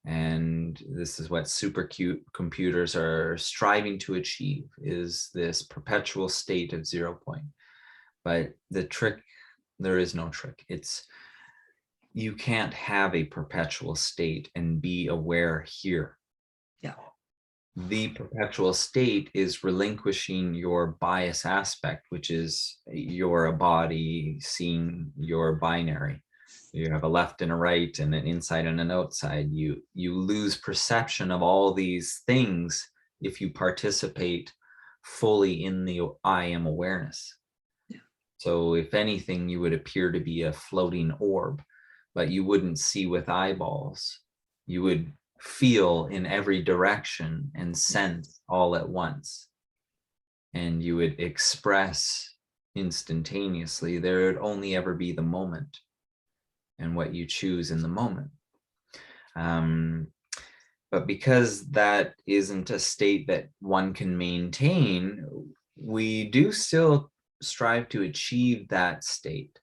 And this is what super cute computers are striving to achieve, is this perpetual state of 0 point. But the trick, there is no trick. You can't have a perpetual state and be aware here. Yeah. The perpetual state is relinquishing your bias aspect, which is you're a body seeing your binary. You have a left and a right and an inside and an outside. You lose perception of all these things if you participate fully in the I am awareness. Yeah. So if anything, you would appear to be a floating orb, but you wouldn't see with eyeballs. You would feel in every direction and sense all at once. And you would express instantaneously. There would only ever be the moment and what you choose in the moment. But because that isn't a state that one can maintain, we do still strive to achieve that state.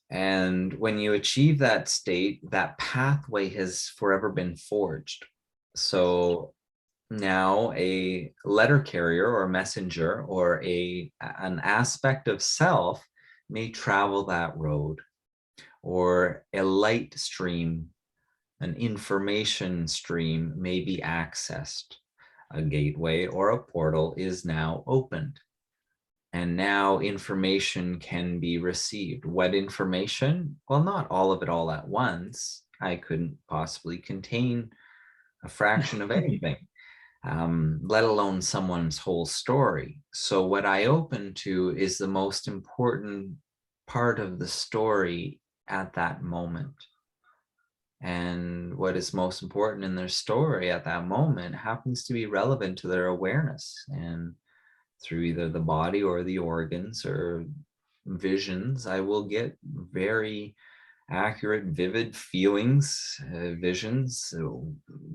And when you achieve that state, that pathway has forever been forged. So now a letter carrier or messenger or an aspect of self may travel that road, or a light stream, an information stream may be accessed. A gateway or a portal is now opened. And now information can be received. What information? Well, not all of it all at once. I couldn't possibly contain a fraction of anything, let alone someone's whole story. So what I open to is the most important part of the story at that moment. And what is most important in their story at that moment happens to be relevant to their awareness. And through either the body or the organs or visions, I will get very accurate, vivid feelings, visions,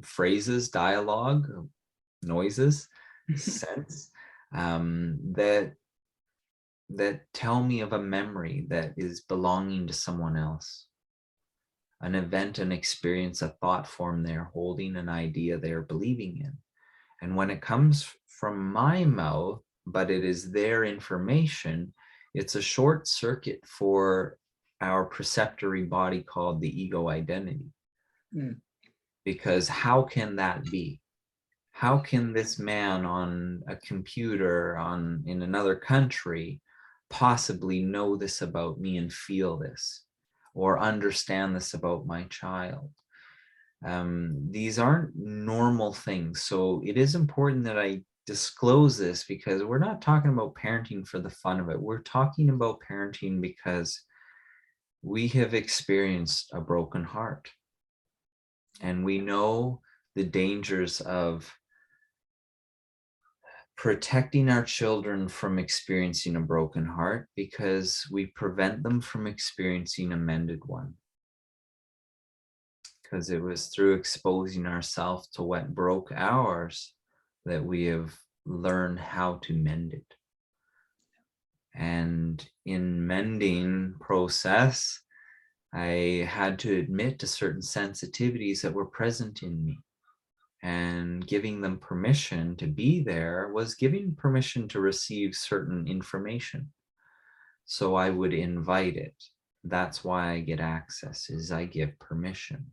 phrases, dialogue, noises, scents, that tell me of a memory that is belonging to someone else, an event, an experience, a thought form they're holding, an idea they're believing in. And when it comes from my mouth, but it is their information, it's a short circuit for our perceptory body called the ego identity. Because how can that be? How can this man on a computer in another country possibly know this about me and feel this or understand this about my child? These aren't normal things. So it is important that I disclose this, because we're not talking about parenting for the fun of it. We're talking about parenting because we have experienced a broken heart. And we know the dangers of protecting our children from experiencing a broken heart, because we prevent them from experiencing a mended one. Because it was through exposing ourselves to what broke ours that we have learned how to mend it. And in mending process, I had to admit to certain sensitivities that were present in me. And giving them permission to be there was giving permission to receive certain information. So I would invite it. That's why I get access, is I give permission.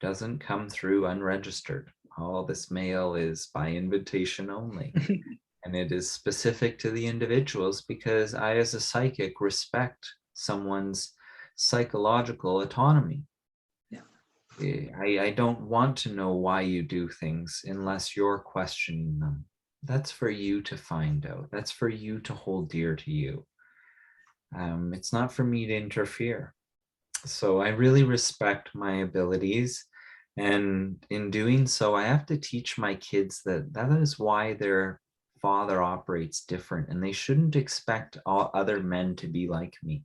Doesn't come through unregistered. All this mail is by invitation only. And it is specific to the individuals, because I, as a psychic, respect someone's psychological autonomy. I don't want to know why you do things unless you're questioning them. That's for you to find out. That's for you to hold dear to you. It's not for me to interfere. So I really respect my abilities. And in doing so, I have to teach my kids that that is why their father operates different, and they shouldn't expect all other men to be like me.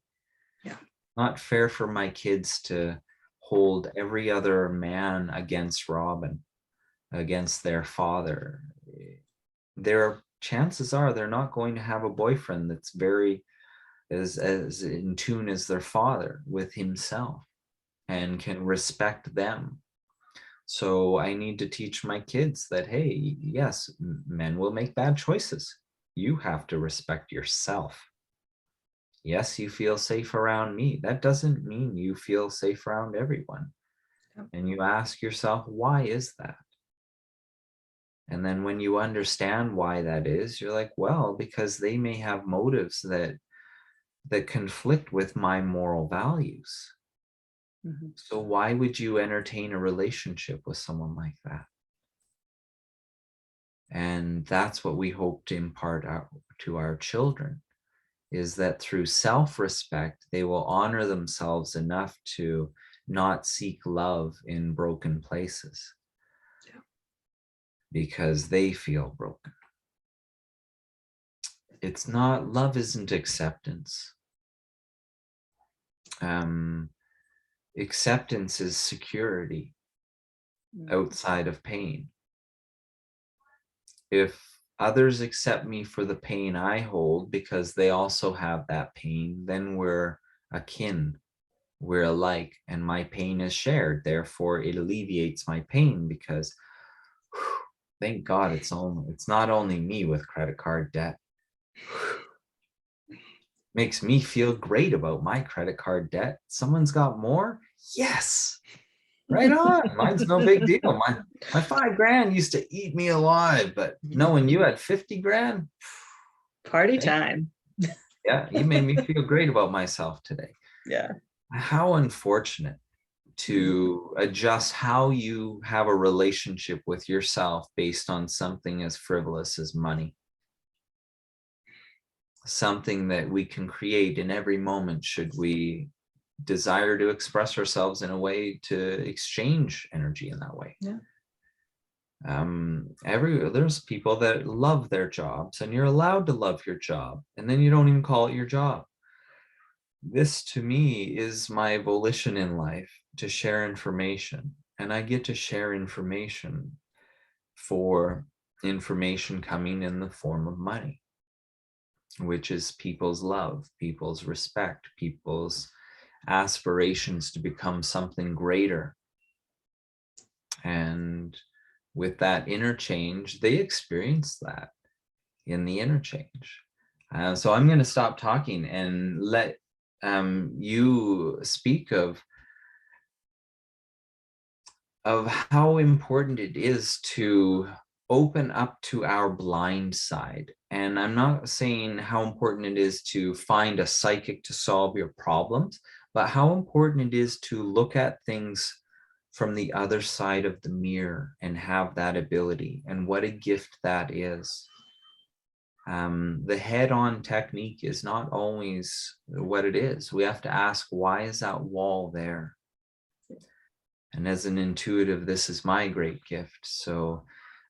Not fair for my kids to hold every other man against Robin, against their father. Their chances are they're not going to have a boyfriend that's very as in tune as their father with himself and can respect them. So I need to teach my kids that, hey, yes, men will make bad choices. You have to respect yourself. Yes, you feel safe around me. That doesn't mean you feel safe around everyone. And you ask yourself, why is that? And then when you understand why that is, you're like, well, because they may have motives that conflict with my moral values. So why would you entertain a relationship with someone like that? And that's what we hope to impart to our children, is that through self-respect, they will honor themselves enough to not seek love in broken places because they feel broken. It's not, love isn't acceptance. Acceptance is security outside of pain. If others accept me for the pain I hold because they also have that pain, then we're akin, we're alike, and my pain is shared. Therefore, it alleviates my pain because thank God it's not only me with credit card debt. Makes me feel great about my credit card debt. Someone's got more? Yes. Right on. Mine's no big deal. My $5,000 used to eat me alive, but knowing you had 50 grand, party time. Yeah, you made me feel great about myself today. Yeah. How unfortunate to adjust how you have a relationship with yourself based on something as frivolous as money. Something that we can create in every moment should we desire to express ourselves in a way to exchange energy in that way. Yeah. There's people that love their jobs, and you're allowed to love your job, and then you don't even call it your job. This to me is my volition in life, to share information, and I get to share information for information coming in the form of money, which is people's love, people's respect, people's aspirations to become something greater. And with that interchange, they experience that in the interchange. So I'm going to stop talking and let you speak of how important it is to open up to our blind side. And I'm not saying how important it is to find a psychic to solve your problems, but how important it is to look at things from the other side of the mirror and have that ability, and what a gift that is. The head-on technique is not always what it is. We have to ask, why is that wall there? And as an intuitive, this is my great gift. So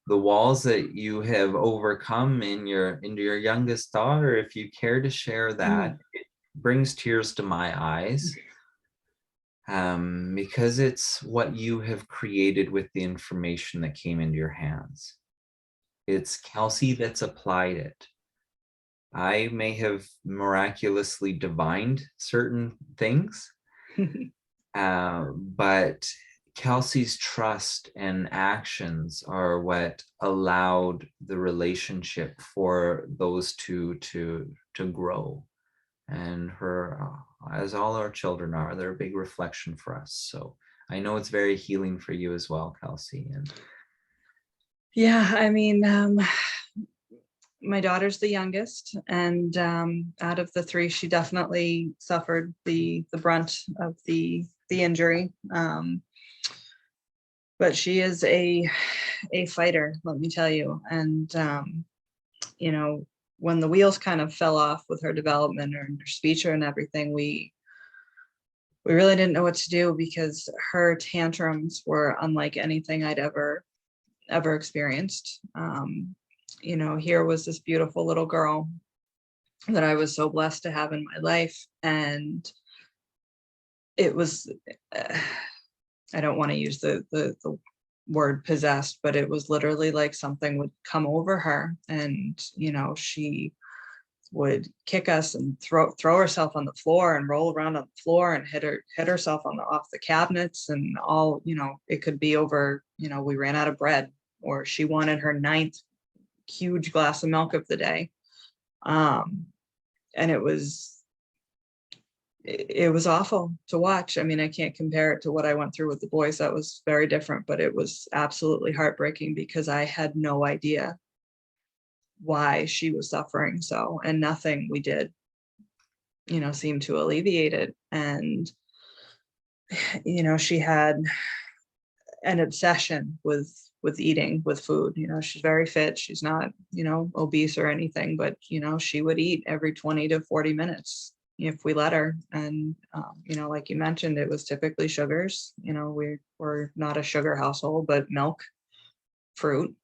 the walls that you have overcome in your youngest daughter, if you care to share that, it brings tears to my eyes, because it's what you have created with the information that came into your hands. It's Kelsey that's applied it. I may have miraculously divined certain things, but Kelsey's trust and actions are what allowed the relationship for those two to grow. And her, as all our children are, they're a big reflection for us. So I know it's very healing for you as well, Kelsey. And yeah, I mean, my daughter's the youngest, and out of the three, she definitely suffered the brunt of the injury. But she is a fighter, let me tell you. And you know, when the wheels kind of fell off with her development or her speech and everything, we really didn't know what to do, because her tantrums were unlike anything I'd ever experienced. You know, here was this beautiful little girl that I was so blessed to have in my life, and it was, I don't want to use the word possessed, but it was literally like something would come over her, and you know, she would kick us and throw herself on the floor and roll around on the floor and hit herself off the cabinets, and all, you know, it could be over, you know, we ran out of bread, or she wanted her 9th huge glass of milk of the day. And it was awful to watch. I mean, I can't compare it to what I went through with the boys. That was very different, but it was absolutely heartbreaking, because I had no idea why she was suffering so, and nothing we did, you know, seemed to alleviate it. And you know, she had an obsession with eating, with food. You know, she's very fit, she's not, you know, obese or anything, but you know, she would eat every 20 to 40 minutes if we let her. And you know, like you mentioned, it was typically sugars. You know, we're not a sugar household, but milk, fruit,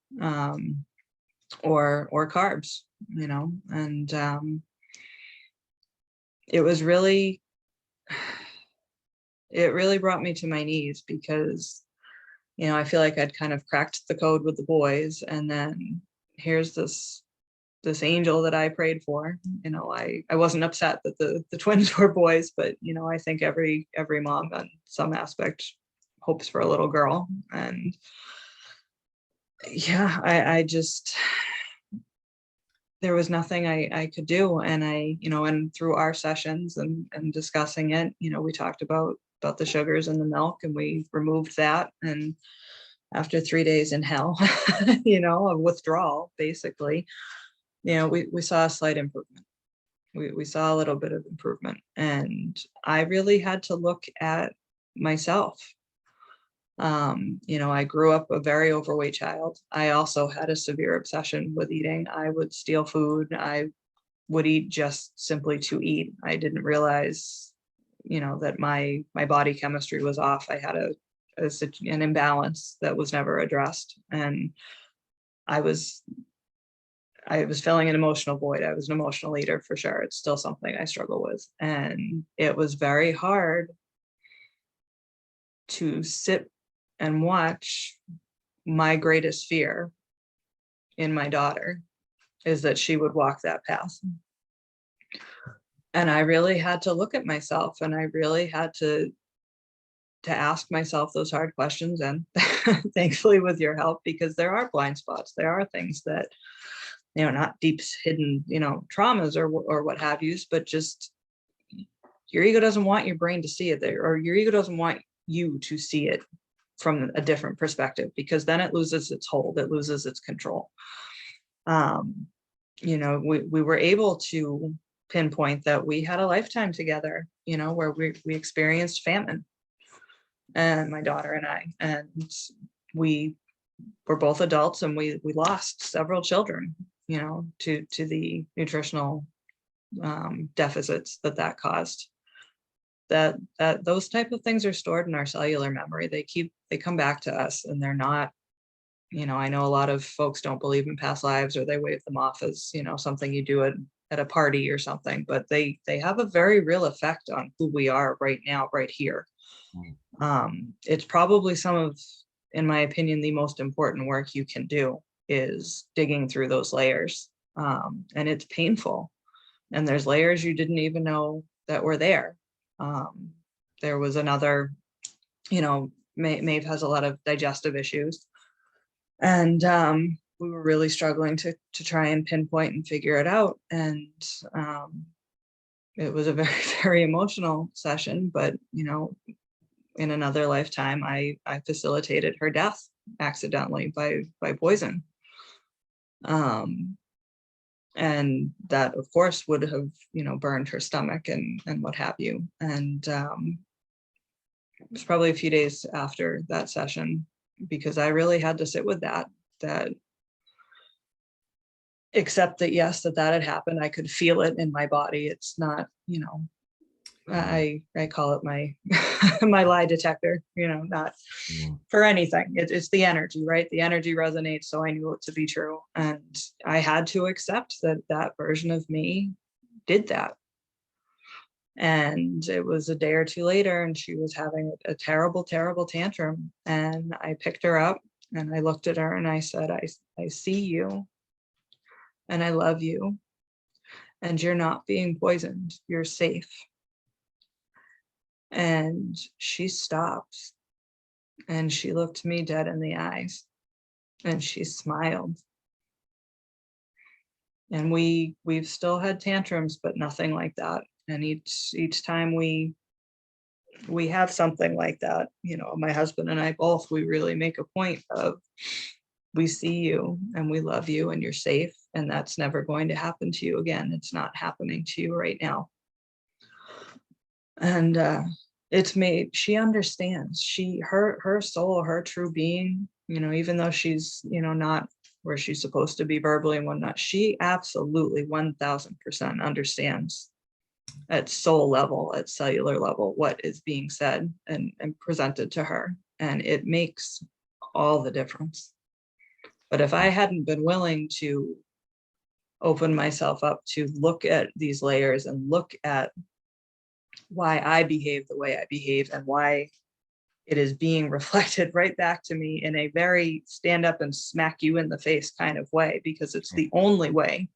or carbs, you know. And it was really, it really brought me to my knees, because you know, I feel like I'd kind of cracked the code with the boys, and then here's this angel that I prayed for. You know, I wasn't upset that the twins were boys, but you know, I think every mom on some aspect hopes for a little girl. And yeah, I just, there was nothing I could do. And you know, and through our sessions and discussing it, you know, we talked about the sugars in the milk, and we removed that. And after 3 days in hell, you know, of withdrawal, basically, you know, we saw a slight improvement. We saw a little bit of improvement. And I really had to look at myself. You know, I grew up a very overweight child. I also had a severe obsession with eating. I would steal food. I would eat just simply to eat. I didn't realize that my body chemistry was off. I had an imbalance that was never addressed, and I was filling an emotional void. I was an emotional eater for sure. It's still something I struggle with, and it was very hard to sit and watch my greatest fear in my daughter is that she would walk that path. And I really had to look at myself, and I really had to ask myself those hard questions, and thankfully with your help, because there are blind spots. There are things that, not deep hidden, traumas or what have you, but just your ego doesn't want your brain to see it there, or your ego doesn't want you to see it from a different perspective, because then it loses its hold, it loses its control. We were able to pinpoint that we had a lifetime together, where we experienced famine, and my daughter and I, and we were both adults, and we lost several children, to the nutritional deficits that caused. That those type of things are stored in our cellular memory. They come back to us, and they're not, I know a lot of folks don't believe in past lives, or they wave them off as, something you do at a party or something, but they have a very real effect on who we are right now, right here. It's probably some of, in my opinion, the most important work you can do is digging through those layers. And it's painful. And there's layers you didn't even know that were there. There was another, Maeve has a lot of digestive issues. And we were really struggling to try and pinpoint and figure it out. And it was a very, very emotional session, but, in another lifetime, I facilitated her death accidentally by poison. And that, of course, would have, burned her stomach and what have you. And it was probably a few days after that session, because I really had to sit with that accept that, yes, that had happened. I could feel it in my body. It's not, I call it my my lie detector, not for anything. It's the energy, right? The energy resonates, so I knew it to be true. And I had to accept that version of me did that. And it was a day or two later, and she was having a terrible, terrible tantrum. And I picked her up, and I looked at her, and I said, I see you, and I love you, and you're not being poisoned. You're safe. And she stopped, and she looked me dead in the eyes, and she smiled. And we've still had tantrums, but nothing like that. And each time we have something like that, my husband and I both, we really make a point of, we see you and we love you and you're safe, and that's never going to happen to you again. It's not happening to you right now. And she understands, her soul, her true being, even though she's, not where she's supposed to be verbally and whatnot, she absolutely 1000% understands at soul level, at cellular level, what is being said and presented to her. And it makes all the difference. But if I hadn't been willing to open myself up to look at these layers and look at why I behave the way I behave, and why it is being reflected right back to me in a very stand up and smack you in the face kind of way, because it's the only way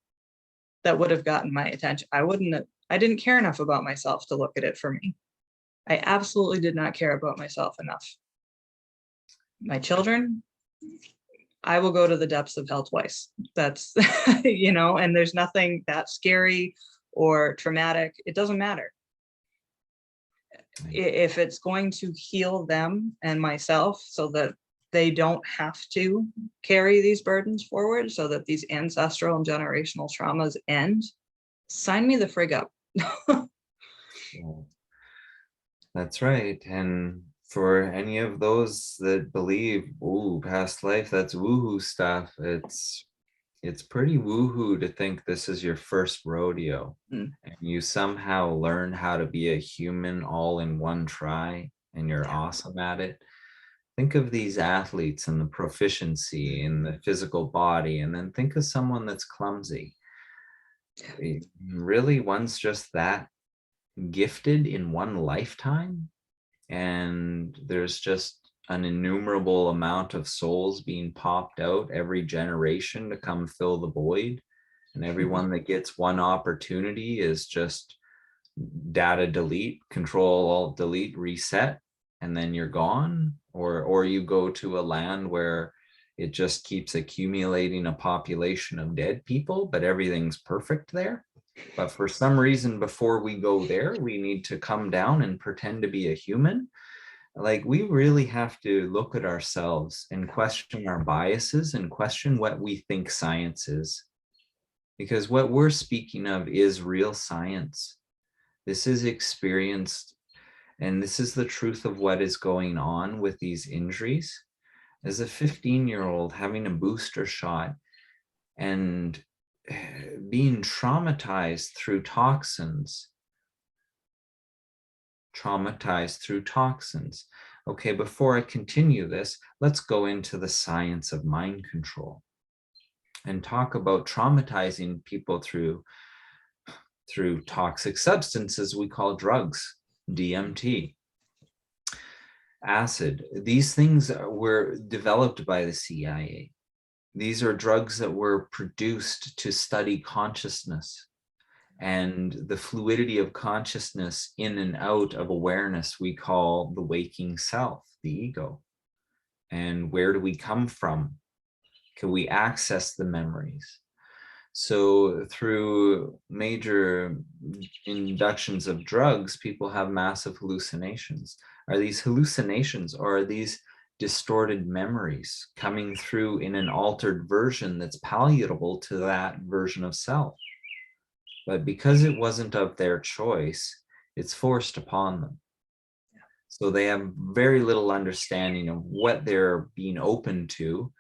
that would have gotten my attention. I didn't care enough about myself to look at it for me. I absolutely did not care about myself enough. My children, I will go to the depths of hell twice. That's, and there's nothing that scary or traumatic. It doesn't matter. If it's going to heal them and myself so that they don't have to carry these burdens forward, so that these ancestral and generational traumas end, sign me the frig up. That's right. And for any of those that believe, ooh, past life, that's woohoo stuff, it's it's pretty woohoo to think this is your first rodeo Mm, and you somehow learn how to be a human all in one try and you're yeah. awesome at it. Think of these athletes and the proficiency in the physical body, and then think of someone that's clumsy. Really, one's just that gifted in one lifetime, and there's just an innumerable amount of souls being popped out every generation to come fill the void. And everyone that gets one opportunity is just data delete, control alt delete, reset, and then you're gone. Or you go to a land where it just keeps accumulating a population of dead people, but everything's perfect there. But for some reason, before we go there, we need to come down and pretend to be a human. Like, we really have to look at ourselves and question our biases and question what we think science is. Because what we're speaking of is real science. This is experienced, and this is the truth of what is going on with these injuries. As a 15-year-old having a booster shot and being traumatized through toxins. Okay, before I continue this, let's go into the science of mind control and talk about traumatizing people through toxic substances we call drugs, DMT, acid. These things were developed by the CIA. These are drugs that were produced to study consciousness and the fluidity of consciousness in and out of awareness we call the waking self, the ego. And where do we come from? Can we access the memories? So through major inductions of drugs, people have massive hallucinations. Are these hallucinations, or are these distorted memories coming through in an altered version that's palatable to that version of self? But because it wasn't of their choice, it's forced upon them. So they have very little understanding of what they're being open to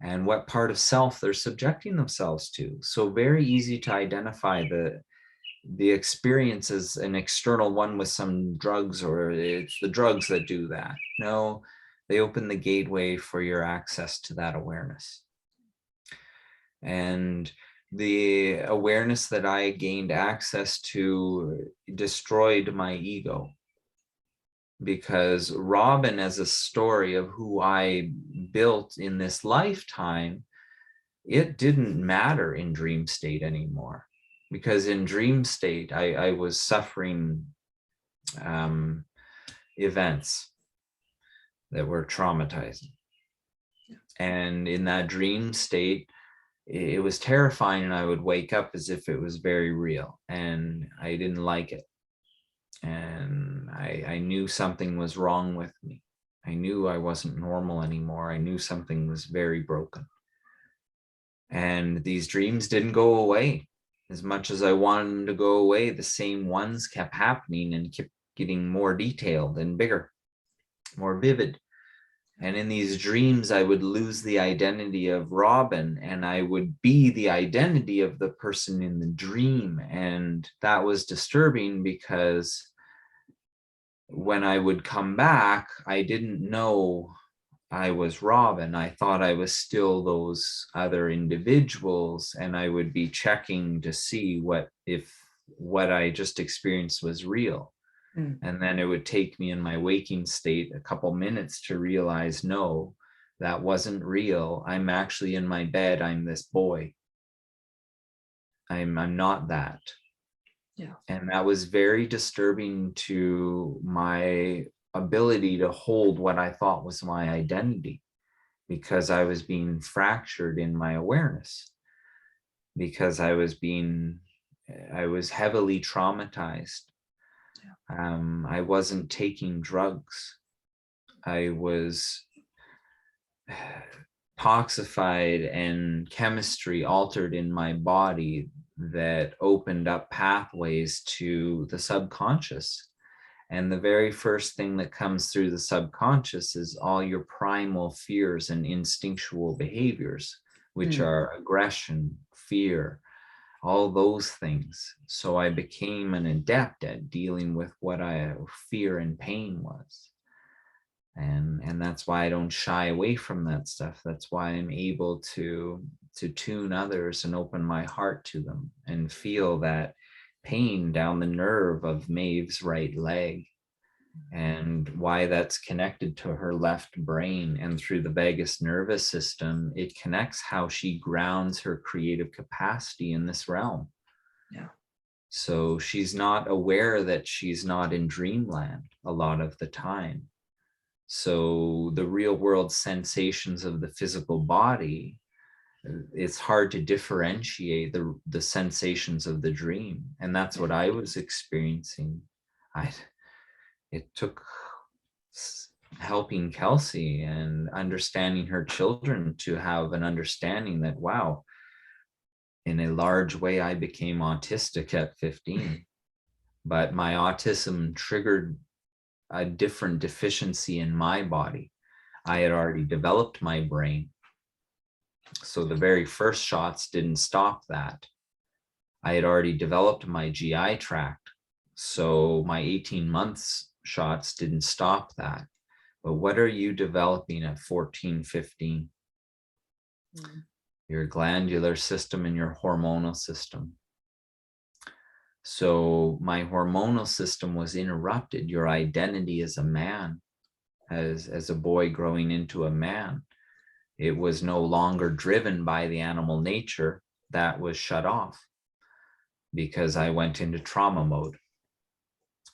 and what part of self they're subjecting themselves to. So very easy to identify the experience as an external one with some drugs, or it's the drugs that do that. No, they open the gateway for your access to that awareness. And the awareness that I gained access to destroyed my ego, because Robin, as a story of who I built in this lifetime, it didn't matter in dream state anymore. Because in dream state, I was suffering events that were traumatizing. And in that dream state, it was terrifying, and I would wake up as if it was very real, and I didn't like it. And I knew something was wrong with me. I knew I wasn't normal anymore. I knew something was very broken. And these dreams didn't go away. As much as I wanted them to go away, the same ones kept happening and kept getting more detailed and bigger, more vivid. And in these dreams, I would lose the identity of Robin, and I would be the identity of the person in the dream. And that was disturbing, because when I would come back, I didn't know I was Robin. I thought I was still those other individuals, and I would be checking to see if what I just experienced was real. And then it would take me in my waking state a couple minutes to realize, no, that wasn't real. I'm actually in my bed. I'm this boy. I'm not that. Yeah. And that was very disturbing to my ability to hold what I thought was my identity, because I was being fractured in my awareness, because I was heavily traumatized. I wasn't taking drugs. I was toxified and chemistry altered in my body that opened up pathways to the subconscious. And the very first thing that comes through the subconscious is all your primal fears and instinctual behaviors, which are aggression, fear, all those things. So I became an adept at dealing with what fear and pain was. And that's why I don't shy away from that stuff. That's why I'm able to tune others and open my heart to them and feel that pain down the nerve of Maeve's right leg, and why that's connected to her left brain, and through the vagus nervous system, it connects how she grounds her creative capacity in this realm. Yeah. So she's not aware that she's not in dreamland a lot of the time. So the real world sensations of the physical body, it's hard to differentiate the sensations of the dream. And that's what I was experiencing. It took helping Kelsey and understanding her children to have an understanding that, wow, in a large way, I became autistic at 15, but my autism triggered a different deficiency in my body. I had already developed my brain. So the very first shots didn't stop that. I had already developed my GI tract. So my 18 months shots didn't stop that. But what are you developing at 14, 15? Your glandular system and your hormonal system. So my hormonal system was interrupted. Your identity as a man, as a boy growing into a man, it was no longer driven by the animal nature. That was shut off because I went into trauma mode.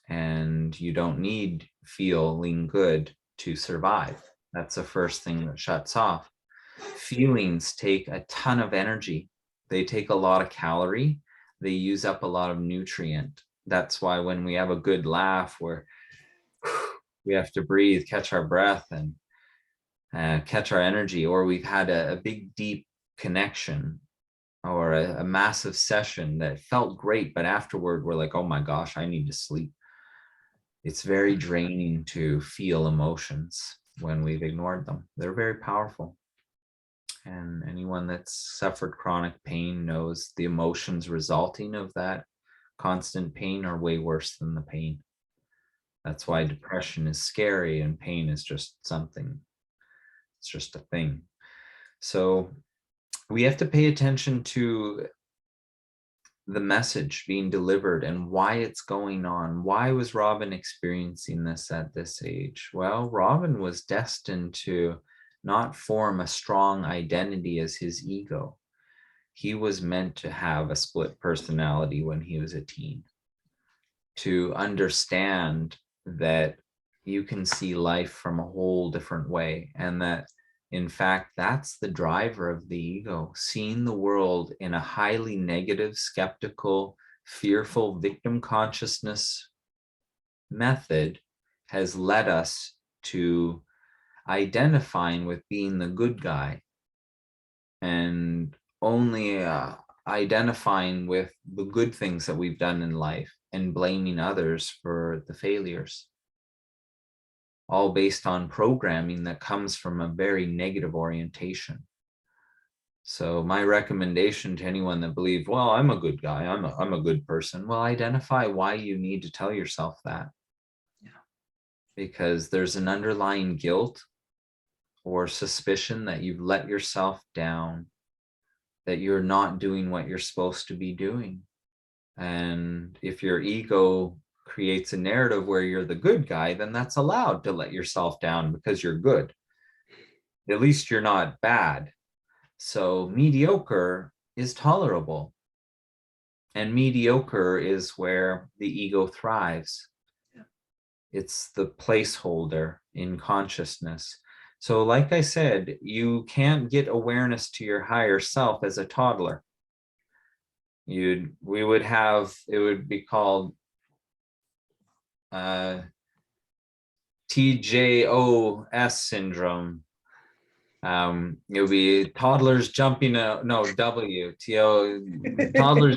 And you don't need feeling good to survive. That's the first thing that shuts off. Feelings take a ton of energy. They take a lot of calorie. They use up a lot of nutrient. That's why when we have a good laugh, where we have to breathe, catch our breath, and catch our energy, or we've had a big, deep connection or a massive session that felt great, but afterward we're like, oh my gosh, I need to sleep. It's very draining to feel emotions when we've ignored them. They're very powerful. And anyone that's suffered chronic pain knows the emotions resulting of that constant pain are way worse than the pain. That's why depression is scary and pain is just something. It's just a thing. So we have to pay attention to the message being delivered and why it's going on. Why was Robin experiencing this at this age? Well, Robin was destined to not form a strong identity as his ego. He was meant to have a split personality when he was a teen, to understand that you can see life from a whole different way, and that in fact, that's the driver of the ego, seeing the world in a highly negative, skeptical, fearful victim consciousness method has led us to identifying with being the good guy and only identifying with the good things that we've done in life and blaming others for the failures. All based on programming that comes from a very negative orientation. So my recommendation to anyone that believes, well, I'm a good guy, I'm a good person, well, identify why you need to tell yourself that. Yeah. Because there's an underlying guilt or suspicion that you've let yourself down, that you're not doing what you're supposed to be doing. And if your ego creates a narrative where you're the good guy, then that's allowed to let yourself down because you're good. At least you're not bad. So mediocre is tolerable. And mediocre is where the ego thrives. Yeah. It's the placeholder in consciousness. So like I said, you can't get awareness to your higher self as a toddler. It would be called TJOS syndrome. It'll be toddlers jumping out, no, toddlers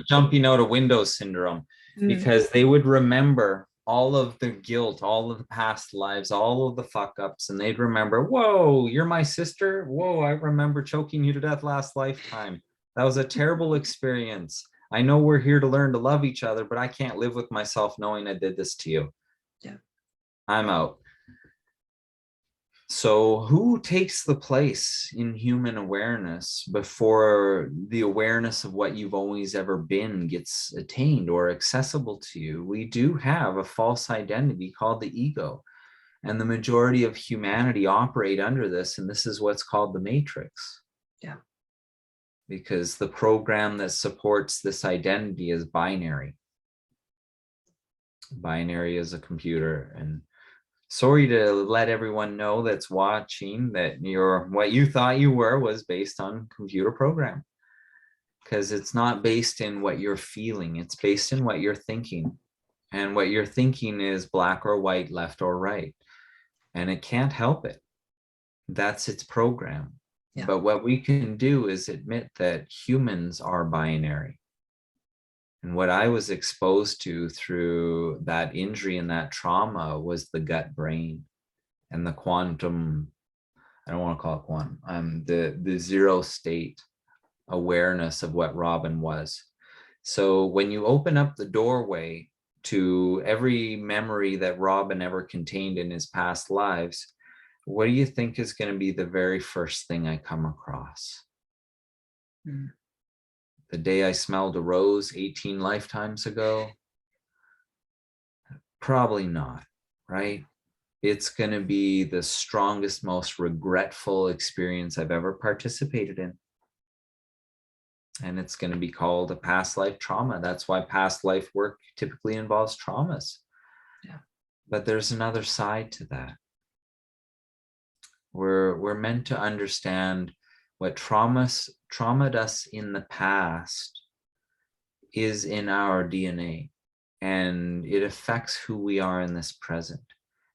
jumping out of windows syndrome, because they would remember all of the guilt, all of the past lives, all of the fuck ups, and they'd remember, whoa, you're my sister? Whoa, I remember choking you to death last lifetime. That was a terrible experience. I know we're here to learn to love each other, but I can't live with myself knowing I did this to you. Yeah. I'm out. So who takes the place in human awareness before the awareness of what you've always ever been gets attained or accessible to you? We do have a false identity called the ego, and the majority of humanity operate under this, and this is what's called the matrix. Yeah. Because the program that supports this identity is binary. Binary is a computer, and sorry to let everyone know that's watching that what you thought you were was based on computer program, because it's not based in what you're feeling, it's based in what you're thinking, and what you're thinking is black or white, left or right, and it can't help it. That's its program. Yeah. But what we can do is admit that humans are binary. And what I was exposed to through that injury and that trauma was the gut brain and the quantum, I don't want to call it quantum, the zero state awareness of what Robin was. So when you open up the doorway to every memory that Robin ever contained in his past lives, what do you think is going to be the very first thing I come across? The day I smelled a rose 18 lifetimes ago? Probably not, right? It's going to be the strongest, most regretful experience I've ever participated in. And it's going to be called a past life trauma. That's why past life work typically involves traumas. Yeah. But there's another side to that. We're meant to understand what traumatized us in the past is in our DNA, and it affects who we are in this present.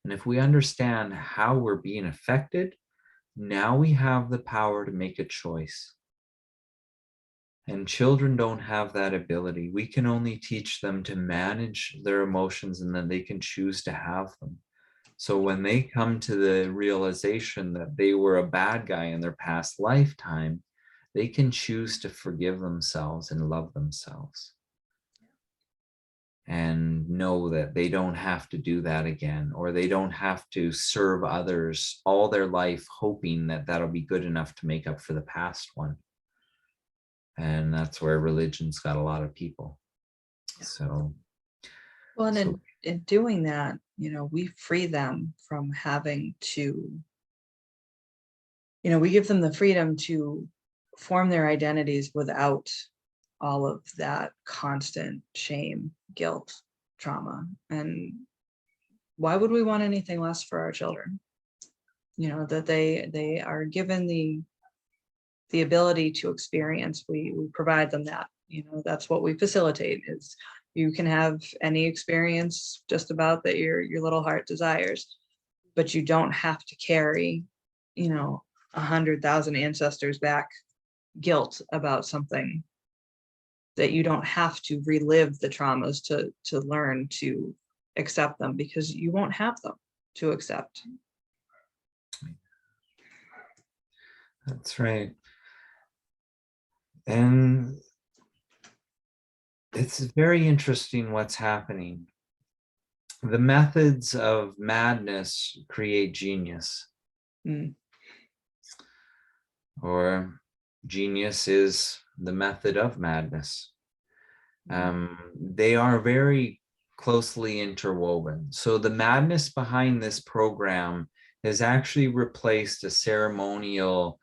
And if we understand how we're being affected, now we have the power to make a choice. And children don't have that ability. We can only teach them to manage their emotions, and then they can choose to have them. So when they come to the realization that they were a bad guy in their past lifetime, they can choose to forgive themselves and love themselves. And know that they don't have to do that again, or they don't have to serve others all their life hoping that that'll be good enough to make up for the past one. And that's where religion's got a lot of people. So, well, and in doing that, we free them from having to, we give them the freedom to form their identities without all of that constant shame, guilt, trauma. And why would we want anything less for our children? That they are given the ability to experience. We provide them that. That's what we facilitate, is you can have any experience just about that your little heart desires, but you don't have to carry 100,000 ancestors back guilt about something, that you don't have to relive the traumas to learn to accept them, because you won't have them to accept. That's right. And it's very interesting what's happening. The methods of madness create genius. Or genius is the method of madness. They are very closely interwoven. So the madness behind this program has actually replaced a ceremonial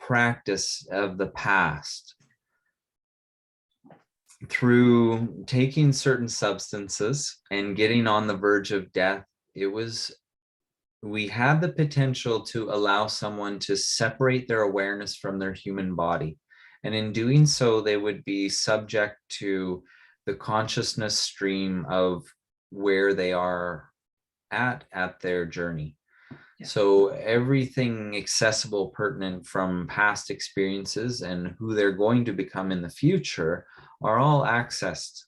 practice of the past through taking certain substances and getting on the verge of death. We had the potential to allow someone to separate their awareness from their human body. And in doing so, they would be subject to the consciousness stream of where they are at their journey. Yeah. So everything accessible, pertinent from past experiences and who they're going to become in the future are all accessed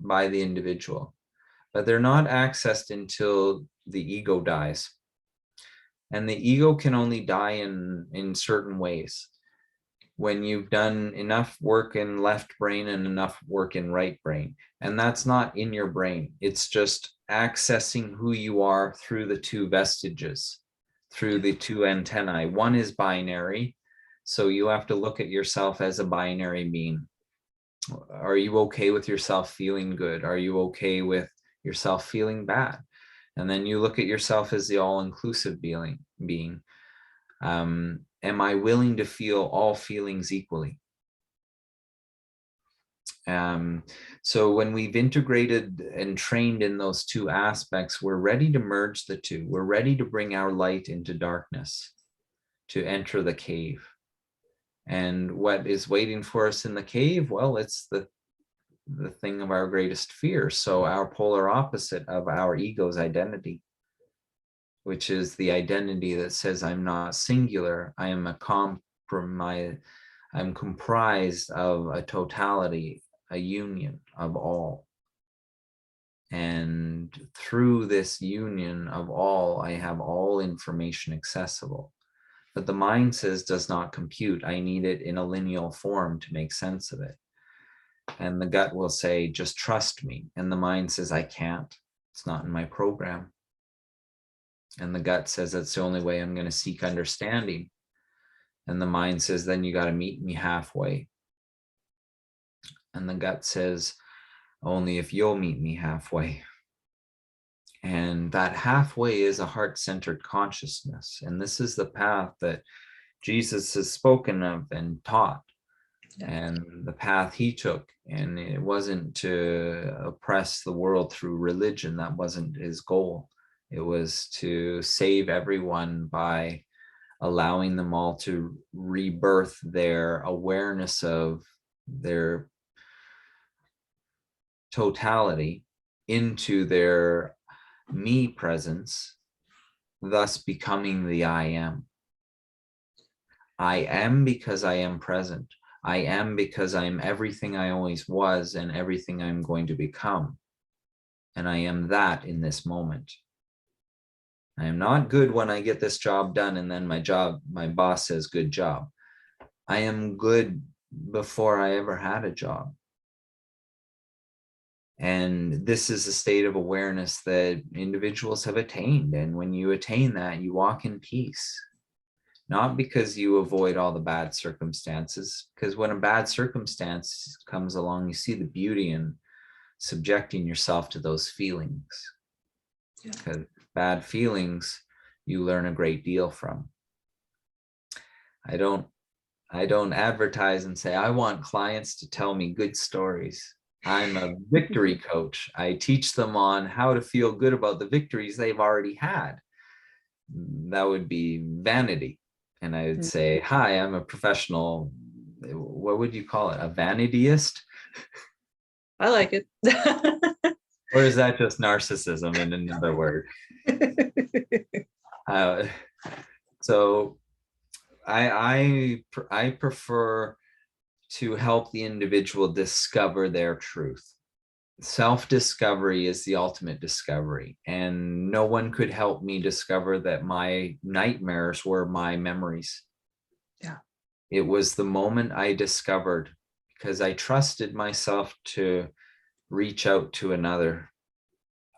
by the individual, but they're not accessed until the ego dies. And the ego can only die in certain ways. When you've done enough work in left brain and enough work in right brain. And that's not in your brain. It's just accessing who you are through the two vestiges, through the two antennae. One is binary. So you have to look at yourself as a binary being. Are you okay with yourself feeling good? Are you okay with yourself feeling bad? And then you look at yourself as the all-inclusive being. Am I willing to feel all feelings equally? So when we've integrated and trained in those two aspects, we're ready to merge the two. We're ready to bring our light into darkness, to enter the cave. And what is waiting for us in the cave? Well, it's the thing of our greatest fear. So our polar opposite of our ego's identity, which is the identity that says I'm not singular, I am a compromise, I'm comprised of a totality, a union of all. And through this union of all, I have all information accessible. But the mind says does not compute. I need it in a lineal form to make sense of it. And the gut will say, just trust me. And the mind says, I can't. It's not in my program. And the gut says, that's the only way I'm going to seek understanding. And the mind says, then you got to meet me halfway. And the gut says, only if you'll meet me halfway. And that halfway is a heart-centered consciousness. And this is the path that Jesus has spoken of and taught. And the path he took. And it wasn't to oppress the world through religion. That wasn't his goal. It was to save everyone by allowing them all to rebirth their awareness of their totality into their me presence, thus becoming the I am. I am because I am present. I am because I am everything I always was and everything I'm going to become. And I am that in this moment. I am not good when I get this job done and then my boss says, good job. I am good before I ever had a job. And this is a state of awareness that individuals have attained. And when you attain that, you walk in peace. Not because you avoid all the bad circumstances, because when a bad circumstance comes along, you see the beauty in subjecting yourself to those feelings. Because bad feelings, you learn a great deal from. I don't advertise and say, I want clients to tell me good stories. I'm a victory coach. I teach them on how to feel good about the victories they've already had. That would be vanity. And I would say, hi, I'm a professional, what would you call it? A vanityist? I like it. Or is that just narcissism in another word? So I prefer to help the individual discover their truth. Self-discovery is the ultimate discovery. And no one could help me discover that my nightmares were my memories. Yeah. It was the moment I discovered, because I trusted myself to reach out to another.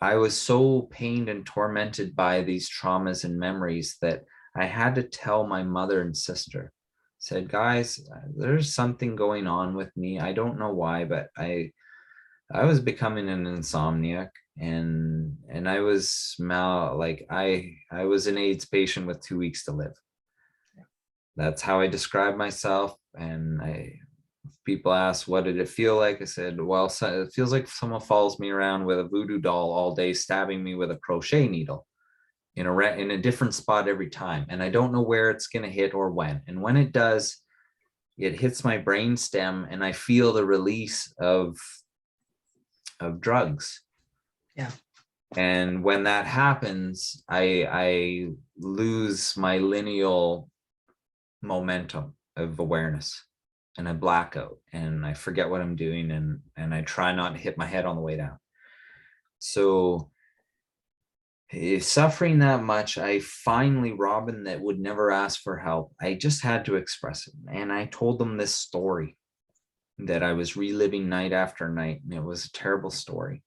I was so pained and tormented by these traumas and memories that I had to tell my mother and sister. Said, guys, there's something going on with me. I don't know why, but I was becoming an insomniac, and I was I was an AIDS patient with 2 weeks to live. That's how I describe myself. And people ask, what did it feel like? I said, well, it feels like someone follows me around with a voodoo doll all day, stabbing me with a crochet needle in a different spot every time. And I don't know where it's going to hit or when. And when it does, it hits my brain stem and I feel the release of drugs. Yeah. And when that happens, I lose my lineal momentum of awareness. and I black out and I forget what I'm doing, and I try not to hit my head on the way down. So suffering that much, I finally, Robin that would never ask for help, I just had to express it. And I told them this story that I was reliving night after night, and it was a terrible story.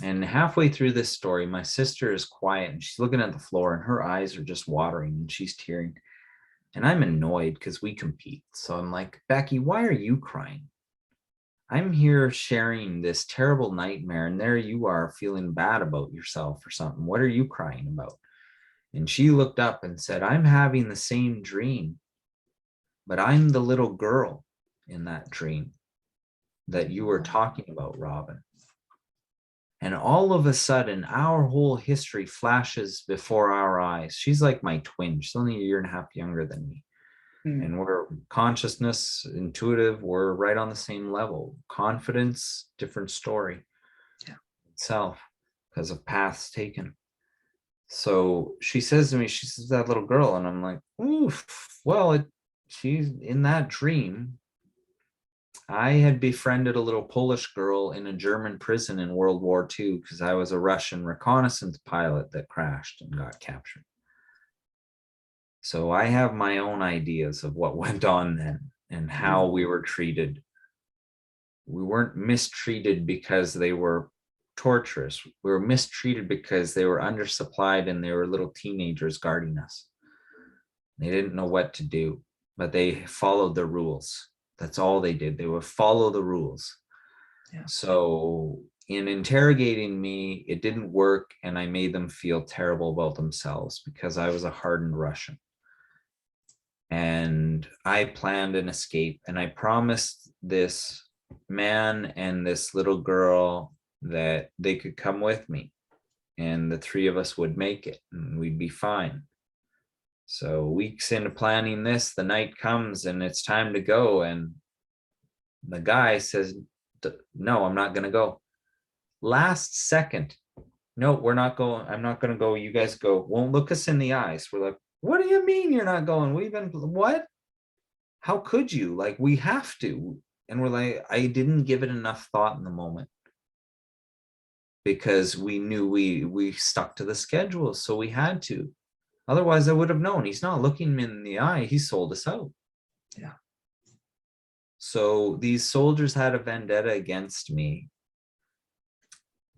And halfway through this story, my sister is quiet and she's looking at the floor and her eyes are just watering and she's tearing. And I'm annoyed because we compete. So I'm like, Becky, why are you crying? I'm here sharing this terrible nightmare, and there you are feeling bad about yourself or something. What are you crying about? And she looked up and said, I'm having the same dream, but I'm the little girl in that dream that you were talking about, Robin. And all of a sudden, our whole history flashes before our eyes. She's like my twin. She's only a year and a half younger than me. And we're consciousness, intuitive, we're right on the same level. Confidence, different story. Yeah. Itself, because of paths taken. So she says to me, she says, that little girl. And I'm like, oof, well, she's in that dream. I had befriended a little Polish girl in a German prison in World War II because I was a Russian reconnaissance pilot that crashed and got captured. So I have my own ideas of what went on then and how we were treated. We weren't mistreated because they were torturous. We were mistreated because they were undersupplied and they were little teenagers guarding us. They didn't know what to do, but they followed the rules. That's all they did. They would follow the rules. Yeah. So in interrogating me, it didn't work, and I made them feel terrible about themselves because I was a hardened Russian. And I planned an escape, and I promised this man and this little girl that they could come with me, and the three of us would make it and we'd be fine. So weeks into planning this, the night comes and it's time to go, and the guy says, no, I'm not going to go. Last second, no, we're not going. I'm not going to go. You guys go. Won't look us in the eyes. We're like, what do you mean you're not going? We've been, what? How could you? Like, we have to. And we're like, I didn't give it enough thought in the moment because we knew we stuck to the schedule. So we had to. Otherwise, I would have known. He's not looking me in the eye. He sold us out. Yeah. So these soldiers had a vendetta against me.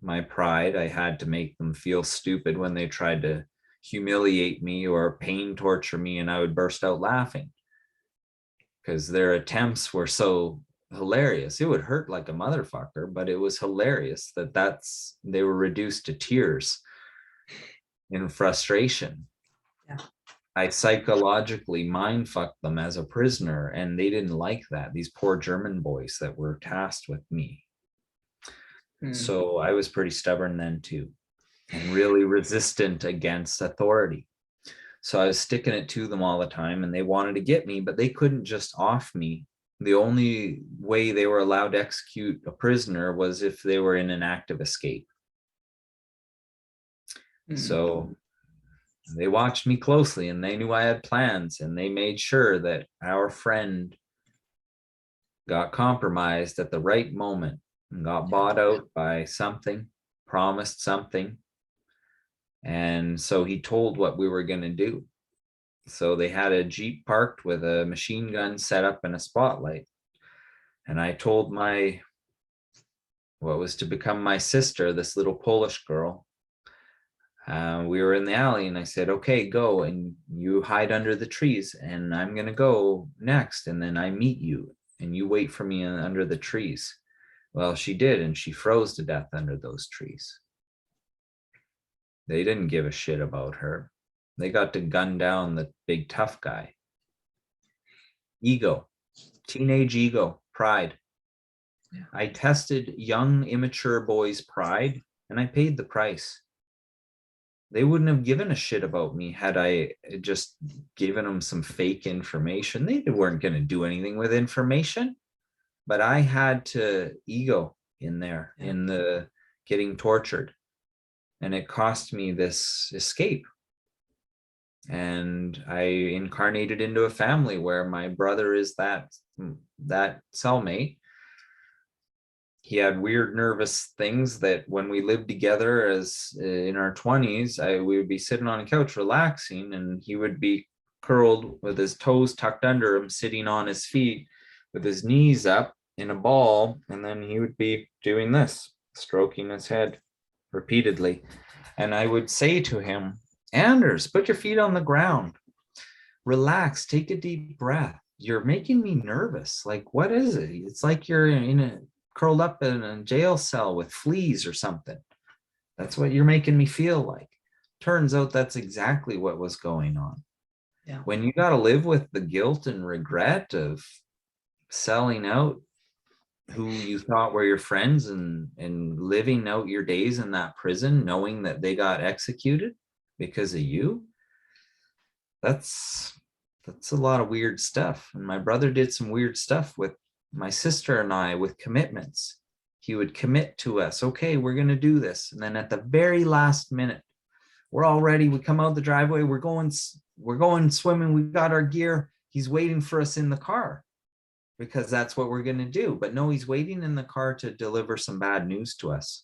My pride, I had to make them feel stupid when they tried to humiliate me or pain torture me, and I would burst out laughing because their attempts were so hilarious. It would hurt like a motherfucker, but it was hilarious that they were reduced to tears in frustration. Yeah. I psychologically mind fucked them as a prisoner, and they didn't like that. These poor German boys that were tasked with me. So I was pretty stubborn then too, and really resistant against authority. So I was sticking it to them all the time, and they wanted to get me, but they couldn't just off me. The only way they were allowed to execute a prisoner was if they were in an active escape. So they watched me closely, and they knew I had plans, and they made sure that our friend got compromised at the right moment and got bought out by something, promised something. And so he told what we were going to do. So they had a Jeep parked with a machine gun set up in a spotlight. And I told what was to become my sister, this little Polish girl, we were in the alley, and I said, okay, go, and you hide under the trees, and I'm going to go next. And then I meet you, and you wait for me under the trees. Well, she did, and she froze to death under those trees. They didn't give a shit about her. They got to gun down the big tough guy. Ego, teenage ego, pride. Yeah. I tested young, immature boys' pride, and I paid the price. They wouldn't have given a shit about me had I just given them some fake information. They weren't going to do anything with information, but I had to ego in there, in the getting tortured. And it cost me this escape. And I incarnated into a family where my brother is that cellmate. He had weird nervous things that when we lived together as in our 20s, we would be sitting on a couch relaxing, and he would be curled with his toes tucked under him, sitting on his feet with his knees up in a ball, and then he would be doing this, stroking his head repeatedly. And I would say to him, Anders, put your feet on the ground, relax, take a deep breath. You're making me nervous. Like, what is it? It's like you're curled up in a jail cell with fleas or something. That's what you're making me feel like. Turns out that's exactly what was going on. Yeah. When you got to live with the guilt and regret of selling out who you thought were your friends and living out your days in that prison, knowing that they got executed because of you, that's a lot of weird stuff. And my brother did some weird stuff with my sister and I with commitments. He would commit to us, okay, we're going to do this. And then at the very last minute, we're all ready. We come out the driveway. We're going swimming. We've got our gear. He's waiting for us in the car because that's what we're going to do. But no, he's waiting in the car to deliver some bad news to us.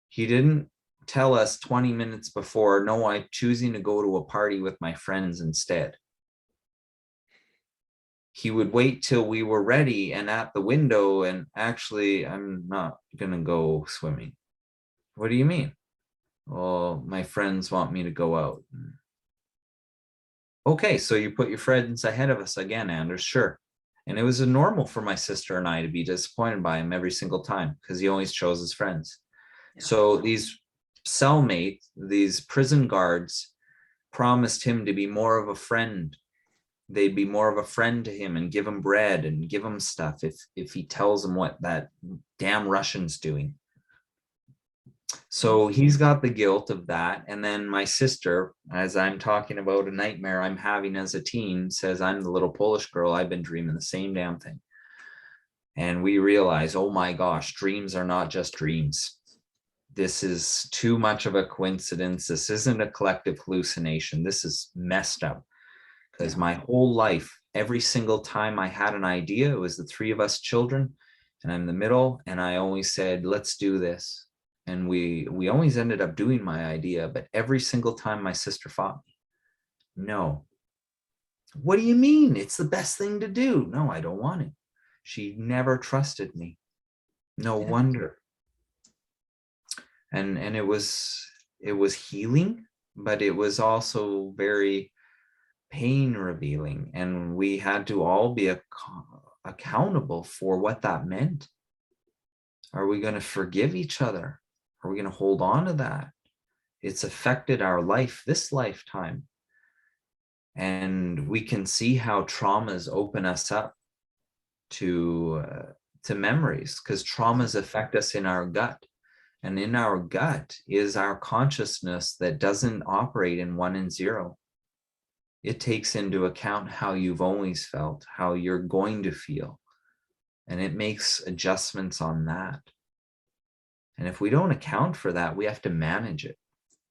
He didn't tell us 20 minutes before, no, I'm choosing to go to a party with my friends instead. He would wait till we were ready and at the window, and actually, I'm not going to go swimming. What do you mean? Well, my friends want me to go out. Okay, so you put your friends ahead of us again, Anders, sure. And it was normal for my sister and I to be disappointed by him every single time because he always chose his friends. Yeah. So these cellmates, these prison guards, promised him to be more of a friend. They'd be more of a friend to him and give him bread and give him stuff if he tells them what that damn Russian's doing. So he's got the guilt of that. And then my sister, as I'm talking about a nightmare I'm having as a teen, says, I'm the little Polish girl. I've been dreaming the same damn thing. And we realize, oh my gosh, dreams are not just dreams. This is too much of a coincidence. This isn't a collective hallucination. This is messed up. Because my whole life, every single time I had an idea, it was the three of us children, and I'm the middle, and I always said, let's do this. And we always ended up doing my idea, but every single time my sister fought me. No. What do you mean? It's the best thing to do. No, I don't want it. She never trusted me. No wonder. And it was healing, but it was also very pain revealing, and we had to all be accountable for what that meant. Are we going to forgive each other? Are we going to hold on to that? It's affected our life this lifetime. And we can see how traumas open us up to memories, because traumas affect us in our gut. And in our gut is our consciousness that doesn't operate in 1 and 0. It takes into account how you've always felt, how you're going to feel, and it makes adjustments on that. And if we don't account for that, we have to manage it.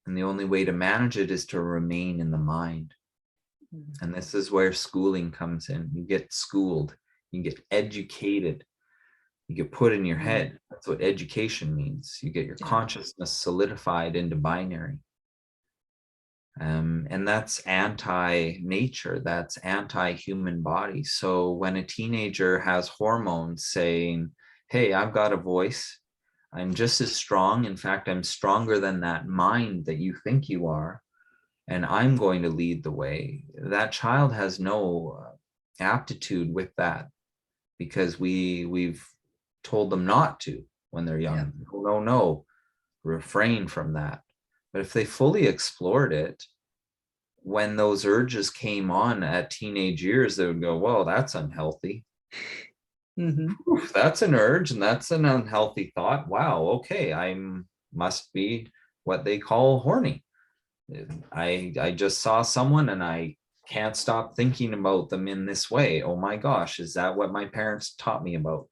And the only way to manage it is to remain in the mind. And this is where schooling comes in. You get schooled, you get educated, you get put in your head. That's what education means. You get your consciousness solidified into binary. And that's anti-nature, that's anti-human body. So when a teenager has hormones saying, hey, I've got a voice, I'm just as strong, in fact, I'm stronger than that mind that you think you are, and I'm going to lead the way, that child has no aptitude with that, because we've told them not to when they're young. No, refrain from that. But if they fully explored it, when those urges came on at teenage years, they would go, well, that's unhealthy. Oof, that's an urge, and that's an unhealthy thought. Wow, okay, I must be what they call horny. I just saw someone and I can't stop thinking about them in this way. Oh my gosh, is that what my parents taught me about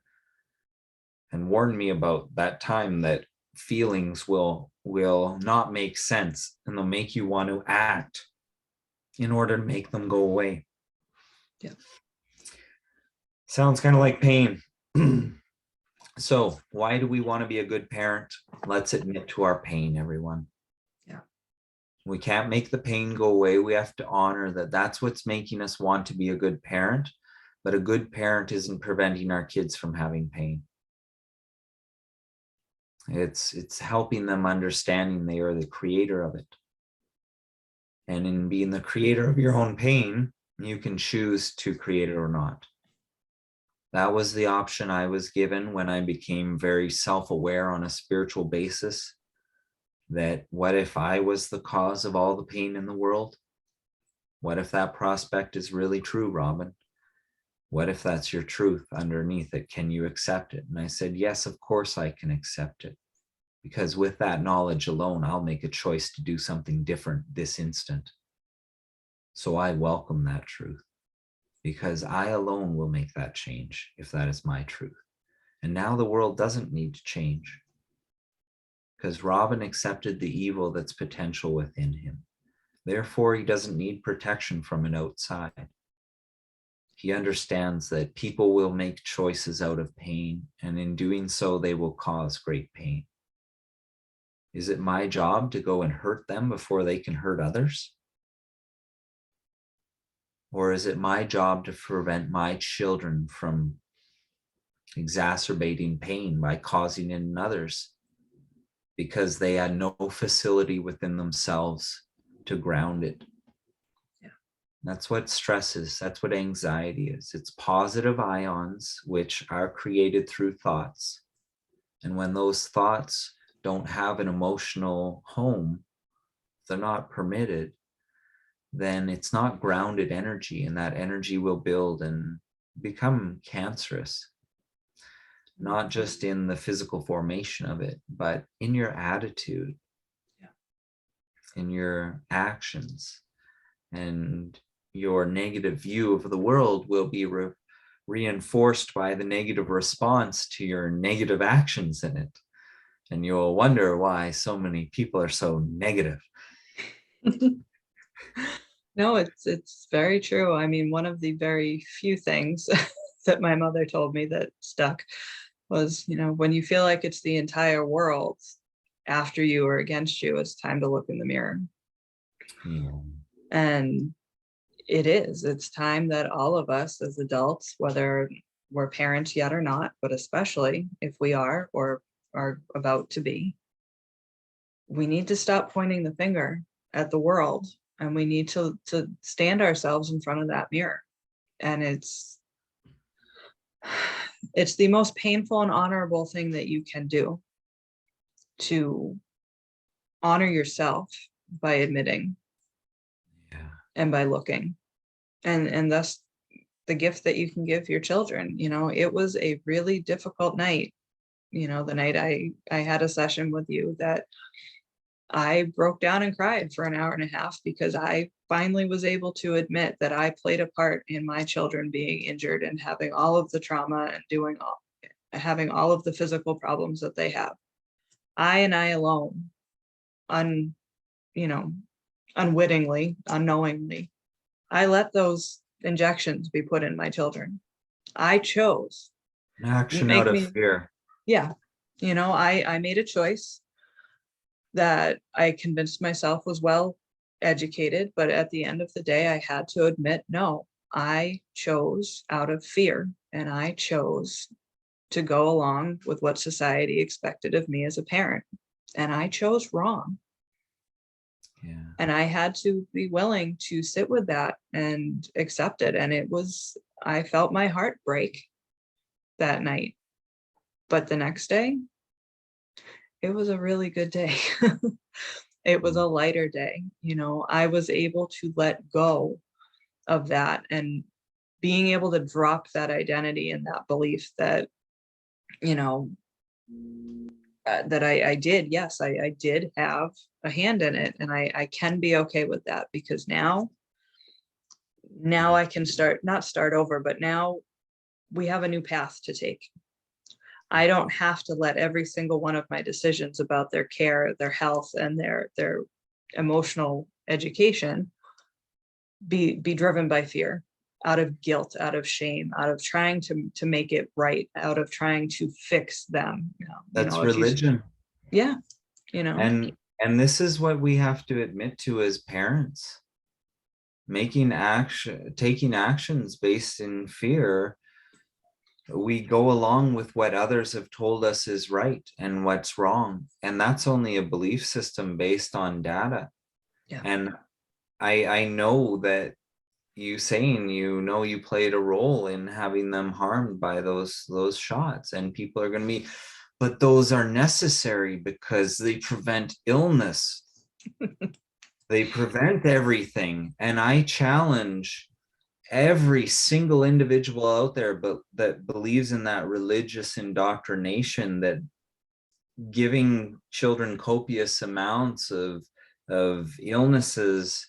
and warned me about that time, that feelings will not make sense and they'll make you want to act in order to make them go away. Yeah. Sounds kind of like pain. So why do we want to be a good parent? Let's admit to our pain, everyone. Yeah. We can't make the pain go away. We have to honor that that's what's making us want to be a good parent. But a good parent isn't preventing our kids from having pain. It's helping them understanding they are the creator of it. And in being the creator of your own pain, you can choose to create it or not. That was the option I was given when I became very self-aware on a spiritual basis, that what if I was the cause of all the pain in the world? What if that prospect is really true, Robin? What if that's your truth underneath it? Can you accept it? And I said, yes, of course I can accept it. Because with that knowledge alone, I'll make a choice to do something different this instant. So I welcome that truth, because I alone will make that change if that is my truth. And now the world doesn't need to change, because Robin accepted the evil that's potential within him. Therefore, he doesn't need protection from an outside. He understands that people will make choices out of pain, and in doing so, they will cause great pain. Is it my job to go and hurt them before they can hurt others? Or is it my job to prevent my children from exacerbating pain by causing it in others because they had no facility within themselves to ground it? Yeah. That's what stress is. That's what anxiety is. It's positive ions which are created through thoughts. And when those thoughts don't have an emotional home, they're not permitted, then it's not grounded energy, and that energy will build and become cancerous, not just in the physical formation of it, but in your attitude, in your actions, and your negative view of the world will be reinforced by the negative response to your negative actions in it. And you'll wonder why so many people are so negative. No, it's very true. I mean, one of the very few things that my mother told me that stuck was, when you feel like it's the entire world after you or against you, it's time to look in the mirror. Yeah. And it's time that all of us as adults, whether we're parents yet or not, but especially if we are or are about to be, we need to stop pointing the finger at the world, and we need to stand ourselves in front of that mirror. And it's the most painful and honorable thing that you can do, to honor yourself by admitting and by looking, and thus the gift that you can give your children. It was a really difficult night, the night I had a session with you, that I broke down and cried for an hour and a half, because I finally was able to admit that I played a part in my children being injured and having all of the trauma and having all of the physical problems that they have. I alone, unwittingly, unknowingly, I let those injections be put in my children. I chose. Action out of fear. Yeah. I made a choice that I convinced myself was well educated, but at the end of the day, I had to admit, no, I chose out of fear, and I chose to go along with what society expected of me as a parent. And I chose wrong. Yeah. And I had to be willing to sit with that and accept it. And I felt my heart break that night. But the next day, it was a really good day. It was a lighter day. I was able to let go of that, and being able to drop that identity and that belief that, that I did. Yes, I did have a hand in it, and I can be okay with that, because now I can not start over, but now we have a new path to take. I don't have to let every single one of my decisions about their care, their health, and their emotional education be driven by fear, out of guilt, out of shame, out of trying to make it right, out of trying to fix them. That's If you, religion. yeah, And this is what we have to admit to as parents. Taking actions based in fear, we go along with what others have told us is right and what's wrong. And that's only a belief system based on data. Yeah. And I know that you saying, you played a role in having them harmed by those shots, and people are going to be, but those are necessary because they prevent illness. They prevent everything. And I challenge every single individual out there that believes in that religious indoctrination, that giving children copious amounts of illnesses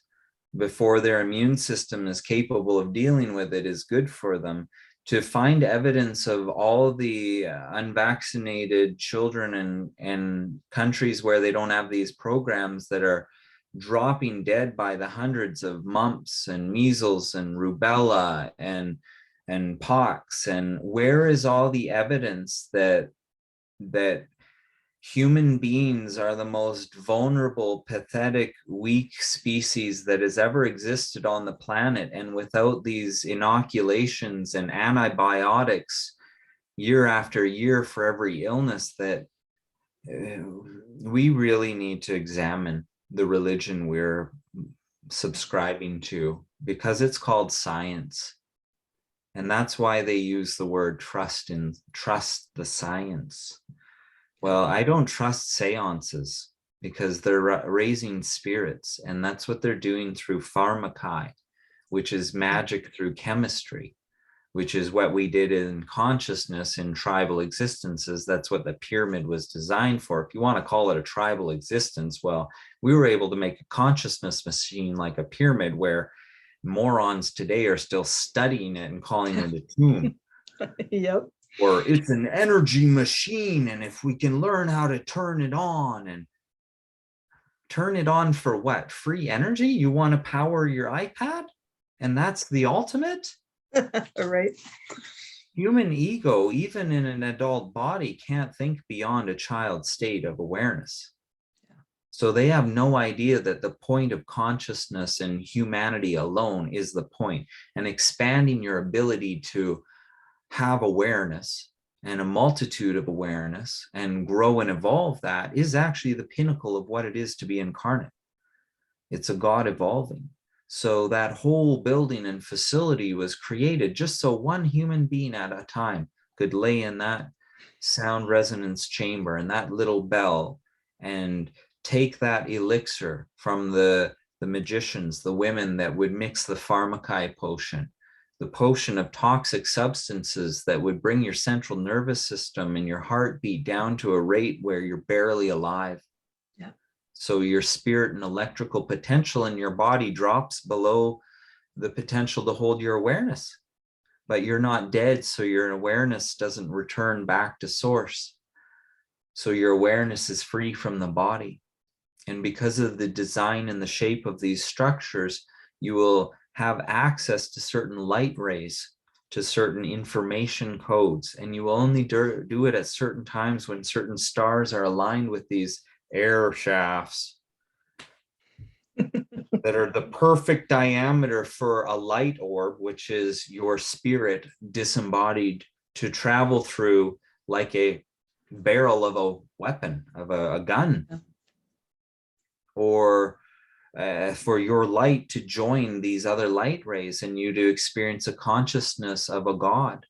before their immune system is capable of dealing with it is good for them. To find evidence of all the unvaccinated children in countries where they don't have these programs that are dropping dead by the hundreds of mumps and measles and rubella and pox, and where is all the evidence that human beings are the most vulnerable, pathetic, weak species that has ever existed on the planet, and without these inoculations and antibiotics year after year for every illness, that we really need to examine the religion we're subscribing to, because it's called science. And that's why they use the word trust the science. Well, I don't trust seances because they're raising spirits, and that's what they're doing through pharmaci, which is magic through chemistry, which is what we did in consciousness in tribal existences. That's what the pyramid was designed for. If you want to call it a tribal existence, well, we were able to make a consciousness machine like a pyramid, where morons today are still studying it and calling it a tomb. Yep. Or it's an energy machine, and if we can learn how to turn it on. And turn it on for what? Free energy? You want to power your iPad? And that's the ultimate? Right. Human ego, even in an adult body, can't think beyond a child's state of awareness. So they have no idea that the point of consciousness and humanity alone is the point. And expanding your ability to have awareness and a multitude of awareness and grow and evolve, that is actually the pinnacle of what it is to be incarnate. It's a God evolving. So that whole building and facility was created just so one human being at a time could lay in that sound resonance chamber and that little bell and take that elixir from the magicians, the women that would mix the pharmaci potion, the potion of toxic substances that would bring your central nervous system and your heartbeat down to a rate where you're barely alive. Yeah. So your spirit and electrical potential in your body drops below the potential to hold your awareness. But you're not dead, so your awareness doesn't return back to source. So your awareness is free from the body. And because of the design and the shape of these structures, you will have access to certain light rays, to certain information codes, and you will only do it at certain times when certain stars are aligned with these air shafts that are the perfect diameter for a light orb, which is your spirit disembodied, to travel through like a barrel of a weapon, of a gun. Yeah. Or for your light to join these other light rays and you to experience a consciousness of a God,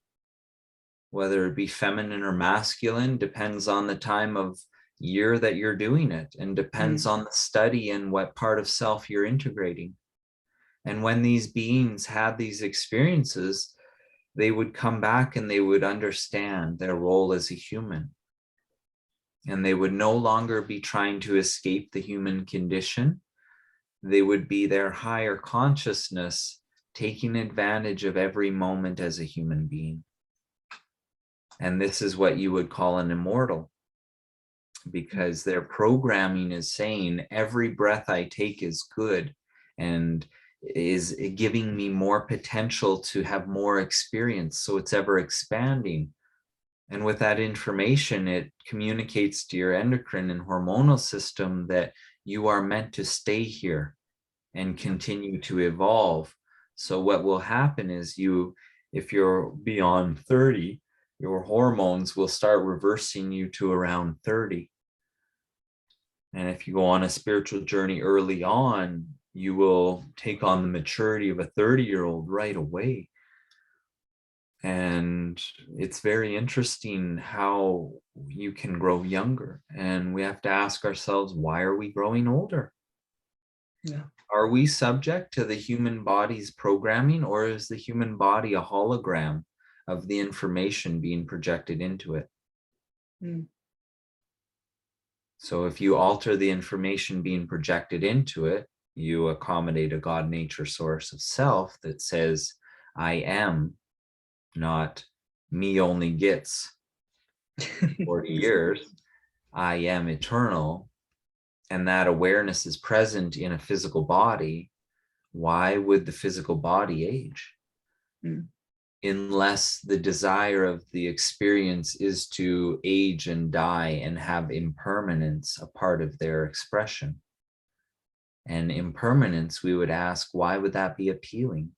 whether it be feminine or masculine, depends on the time of year that you're doing it, and depends on the study and what part of self you're integrating. And when these beings had these experiences, they would come back and they would understand their role as a human. And they would no longer be trying to escape the human condition. They would be their higher consciousness, taking advantage of every moment as a human being. And this is what you would call an immortal, because their programming is saying every breath I take is good. And is giving me more potential to have more experience. So it's ever expanding. And with that information, it communicates to your endocrine and hormonal system that you are meant to stay here and continue to evolve. So what will happen is if you're beyond 30, your hormones will start reversing you to around 30. And if you go on a spiritual journey early on, you will take on the maturity of a 30-year-old right away. And it's very interesting how you can grow younger. And we have to ask ourselves, why are we growing older? Yeah. Are we subject to the human body's programming, or is the human body a hologram of the information being projected into it? Mm. So if you alter the information being projected into it, you accommodate a God nature source of self that says, I am, not me only gets 40 years. I am eternal. And that awareness is present in a physical body. Why would the physical body age? Mm. Unless the desire of the experience is to age and die and have impermanence a part of their expression. And impermanence, we would ask, why would that be appealing?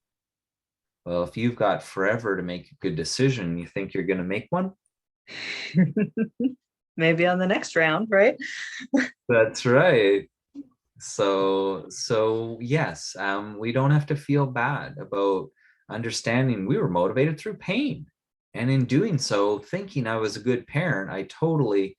Well, if you've got forever to make a good decision, you think you're going to make one? Maybe on the next round, right? That's right. So yes, we don't have to feel bad about understanding we were motivated through pain. And in doing so, thinking I was a good parent, I totally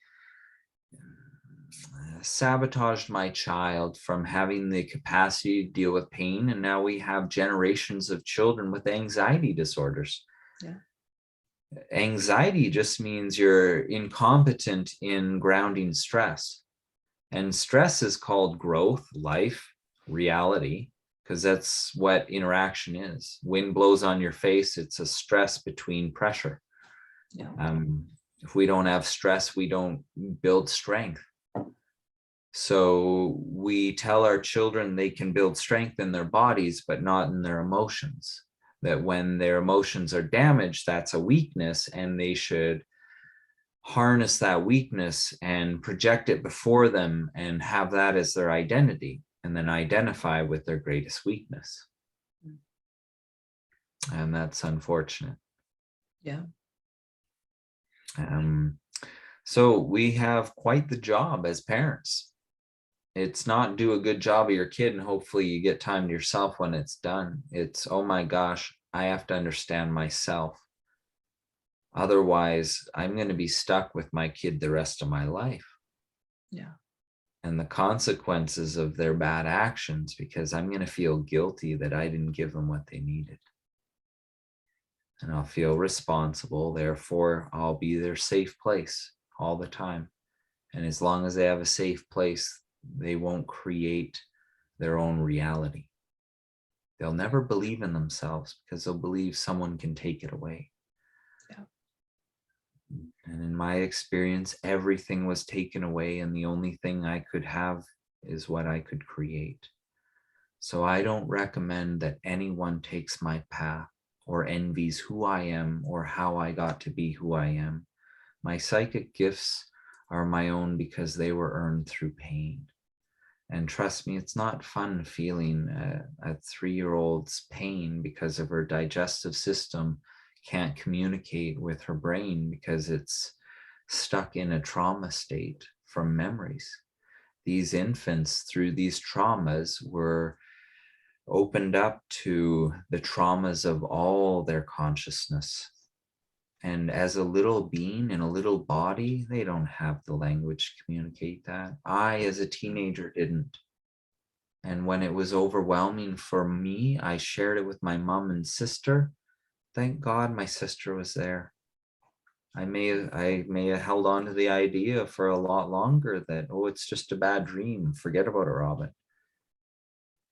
sabotaged my child from having the capacity to deal with pain. And now we have generations of children with anxiety disorders. Yeah. Anxiety just means you're incompetent in grounding stress. And stress is called growth, life, reality, because that's what interaction is. Wind blows on your face, it's a stress between pressure. Yeah. If we don't have stress, we don't build strength. So we tell our children they can build strength in their bodies, but not in their emotions. That when their emotions are damaged, that's a weakness, and they should harness that weakness and project it before them and have that as their identity, and then identify with their greatest weakness. And that's unfortunate. Yeah. So we have quite the job as parents. It's not do a good job of your kid and hopefully you get time to yourself when it's done. It's, oh my gosh, I have to understand myself. Otherwise, I'm going to be stuck with my kid the rest of my life. Yeah. And the consequences of their bad actions, because I'm going to feel guilty that I didn't give them what they needed. And I'll feel responsible. Therefore, I'll be their safe place all the time. And as long as they have a safe place, they won't create their own reality. They'll never believe in themselves because they'll believe someone can take it away. Yeah. And in my experience, everything was taken away, and the only thing I could have is what I could create. So I don't recommend that anyone takes my path or envies who I am or how I got to be who I am. My psychic gifts are my own because they were earned through pain. And trust me, it's not fun feeling a 3-year-old's pain because of her digestive system can't communicate with her brain because it's stuck in a trauma state from memories. These infants, through these traumas, were opened up to the traumas of all their consciousness. And as a little being in a little body, they don't have the language to communicate that. I, as a teenager, didn't. And when it was overwhelming for me, I shared it with my mom and sister. Thank God my sister was there. I may have held on to the idea for a lot longer that, oh, it's just a bad dream. Forget about it, Robin.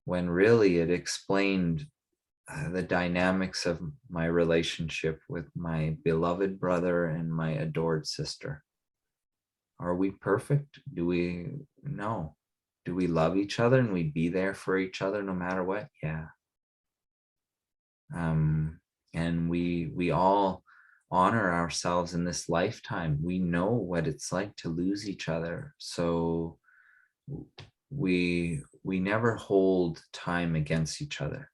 When really it explained the dynamics of my relationship with my beloved brother and my adored sister. Are we perfect? No. Do we love each other and we be there for each other no matter what? Yeah. And we all honor ourselves in this lifetime. We know what it's like to lose each other. So we never hold time against each other.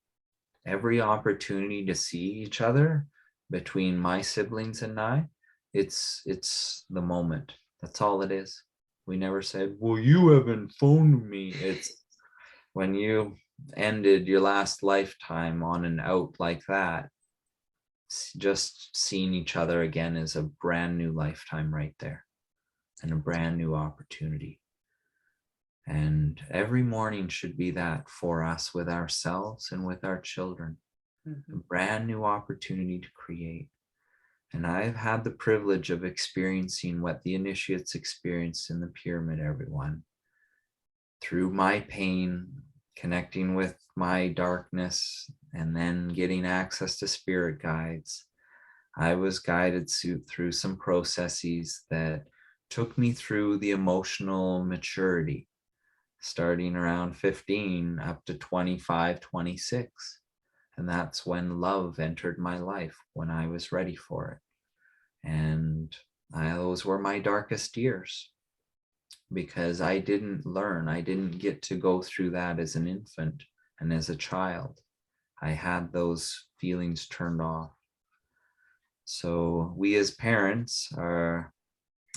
Every opportunity to see each other between my siblings and I, it's the moment. That's all it is. We never said, well, you haven't phoned me. It's when you ended your last lifetime on an out like that, just seeing each other again is a brand new lifetime right there, and a brand new opportunity. And every morning should be that for us, with ourselves and with our children. A brand new opportunity to create. And I've had the privilege of experiencing what the initiates experience in the pyramid, everyone. Through my pain, connecting with my darkness, and then getting access to spirit guides, I was guided through some processes that took me through the emotional maturity, starting around 15 up to 25, 26. And that's when love entered my life, when I was ready for it. And those were my darkest years, because I didn't learn. I didn't get to go through that as an infant and as a child. I had those feelings turned off. So we as parents are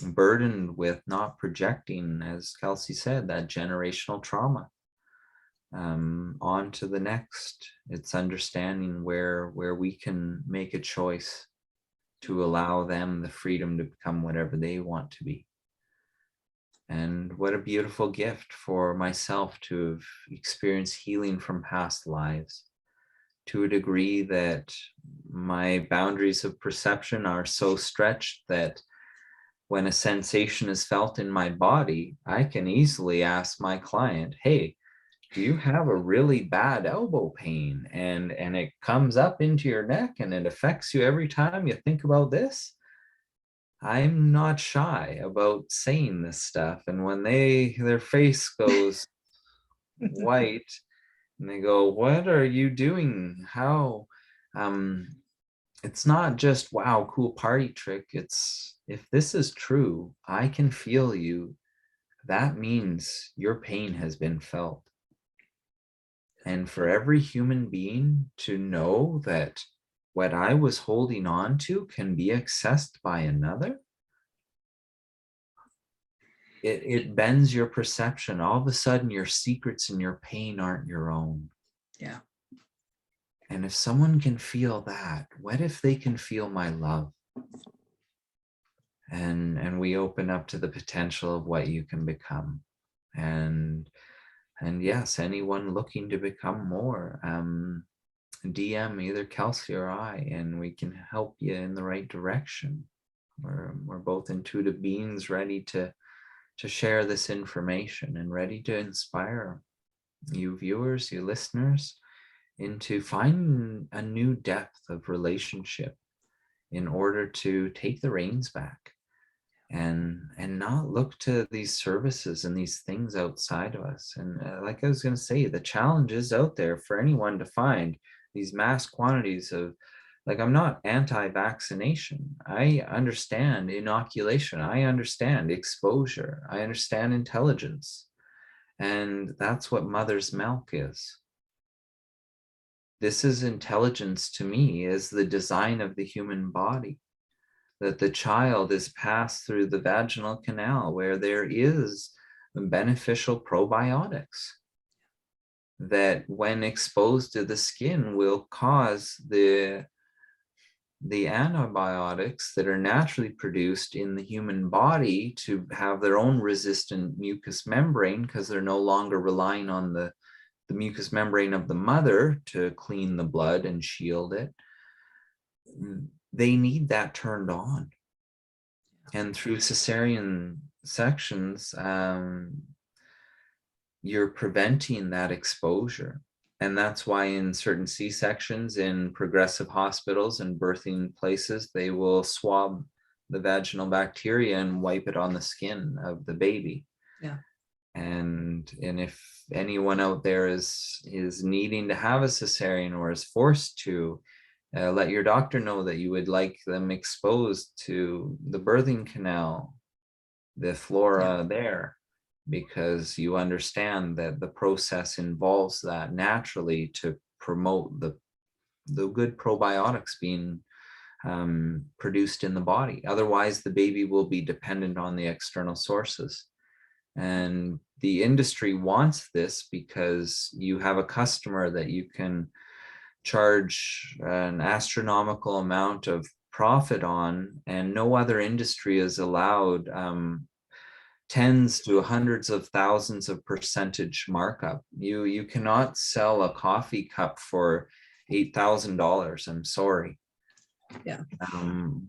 burdened with not projecting, as Kelsey said, that generational trauma on to the next. It's understanding where we can make a choice to allow them the freedom to become whatever they want to be. And what a beautiful gift for myself to have experienced healing from past lives, to a degree that my boundaries of perception are so stretched that when a sensation is felt in my body, I can easily ask my client, hey, do you have a really bad elbow pain? And it comes up into your neck and it affects you every time you think about this. I'm not shy about saying this stuff. And when their face goes white and they go, what are you doing? How? It's not just, wow, cool party trick. It's, if this is true, I can feel you. That means your pain has been felt. And for every human being to know that what I was holding on to can be accessed by another, it bends your perception. All of a sudden, your secrets and your pain aren't your own. Yeah. And if someone can feel that, what if they can feel my love? And we open up to the potential of what you can become. And yes, anyone looking to become more, DM either Kelsey or I, and we can help you in the right direction. We're both intuitive beings ready to share this information and ready to inspire you viewers, you listeners, into finding a new depth of relationship in order to take the reins back and not look to these services and these things outside of us. And like I was going to say, the challenge is out there for anyone to find these mass quantities of, like, I'm not anti-vaccination. I understand inoculation. I understand exposure. I understand intelligence. And that's what mother's milk is. This is intelligence to me, is the design of the human body. That the child is passed through the vaginal canal where there is beneficial probiotics that, when exposed to the skin, will cause the antibiotics that are naturally produced in the human body to have their own resistant mucous membrane, because they're no longer relying on the mucous membrane of the mother to clean the blood and shield it. They need that turned on. And through cesarean sections, you're preventing that exposure. And that's why in certain C-sections, in progressive hospitals and birthing places, they will swab the vaginal bacteria and wipe it on the skin of the baby. Yeah. And if anyone out there is needing to have a cesarean or is forced to, let your doctor know that you would like them exposed to the birthing canal, the flora there, because you understand that the process involves that naturally to promote the good probiotics being produced in the body. Otherwise, the baby will be dependent on the external sources. And the industry wants this because you have a customer that you can charge an astronomical amount of profit on, and no other industry is allowed tens to hundreds of thousands of percentage markup. You cannot sell a coffee cup for $8,000. I'm sorry. Yeah.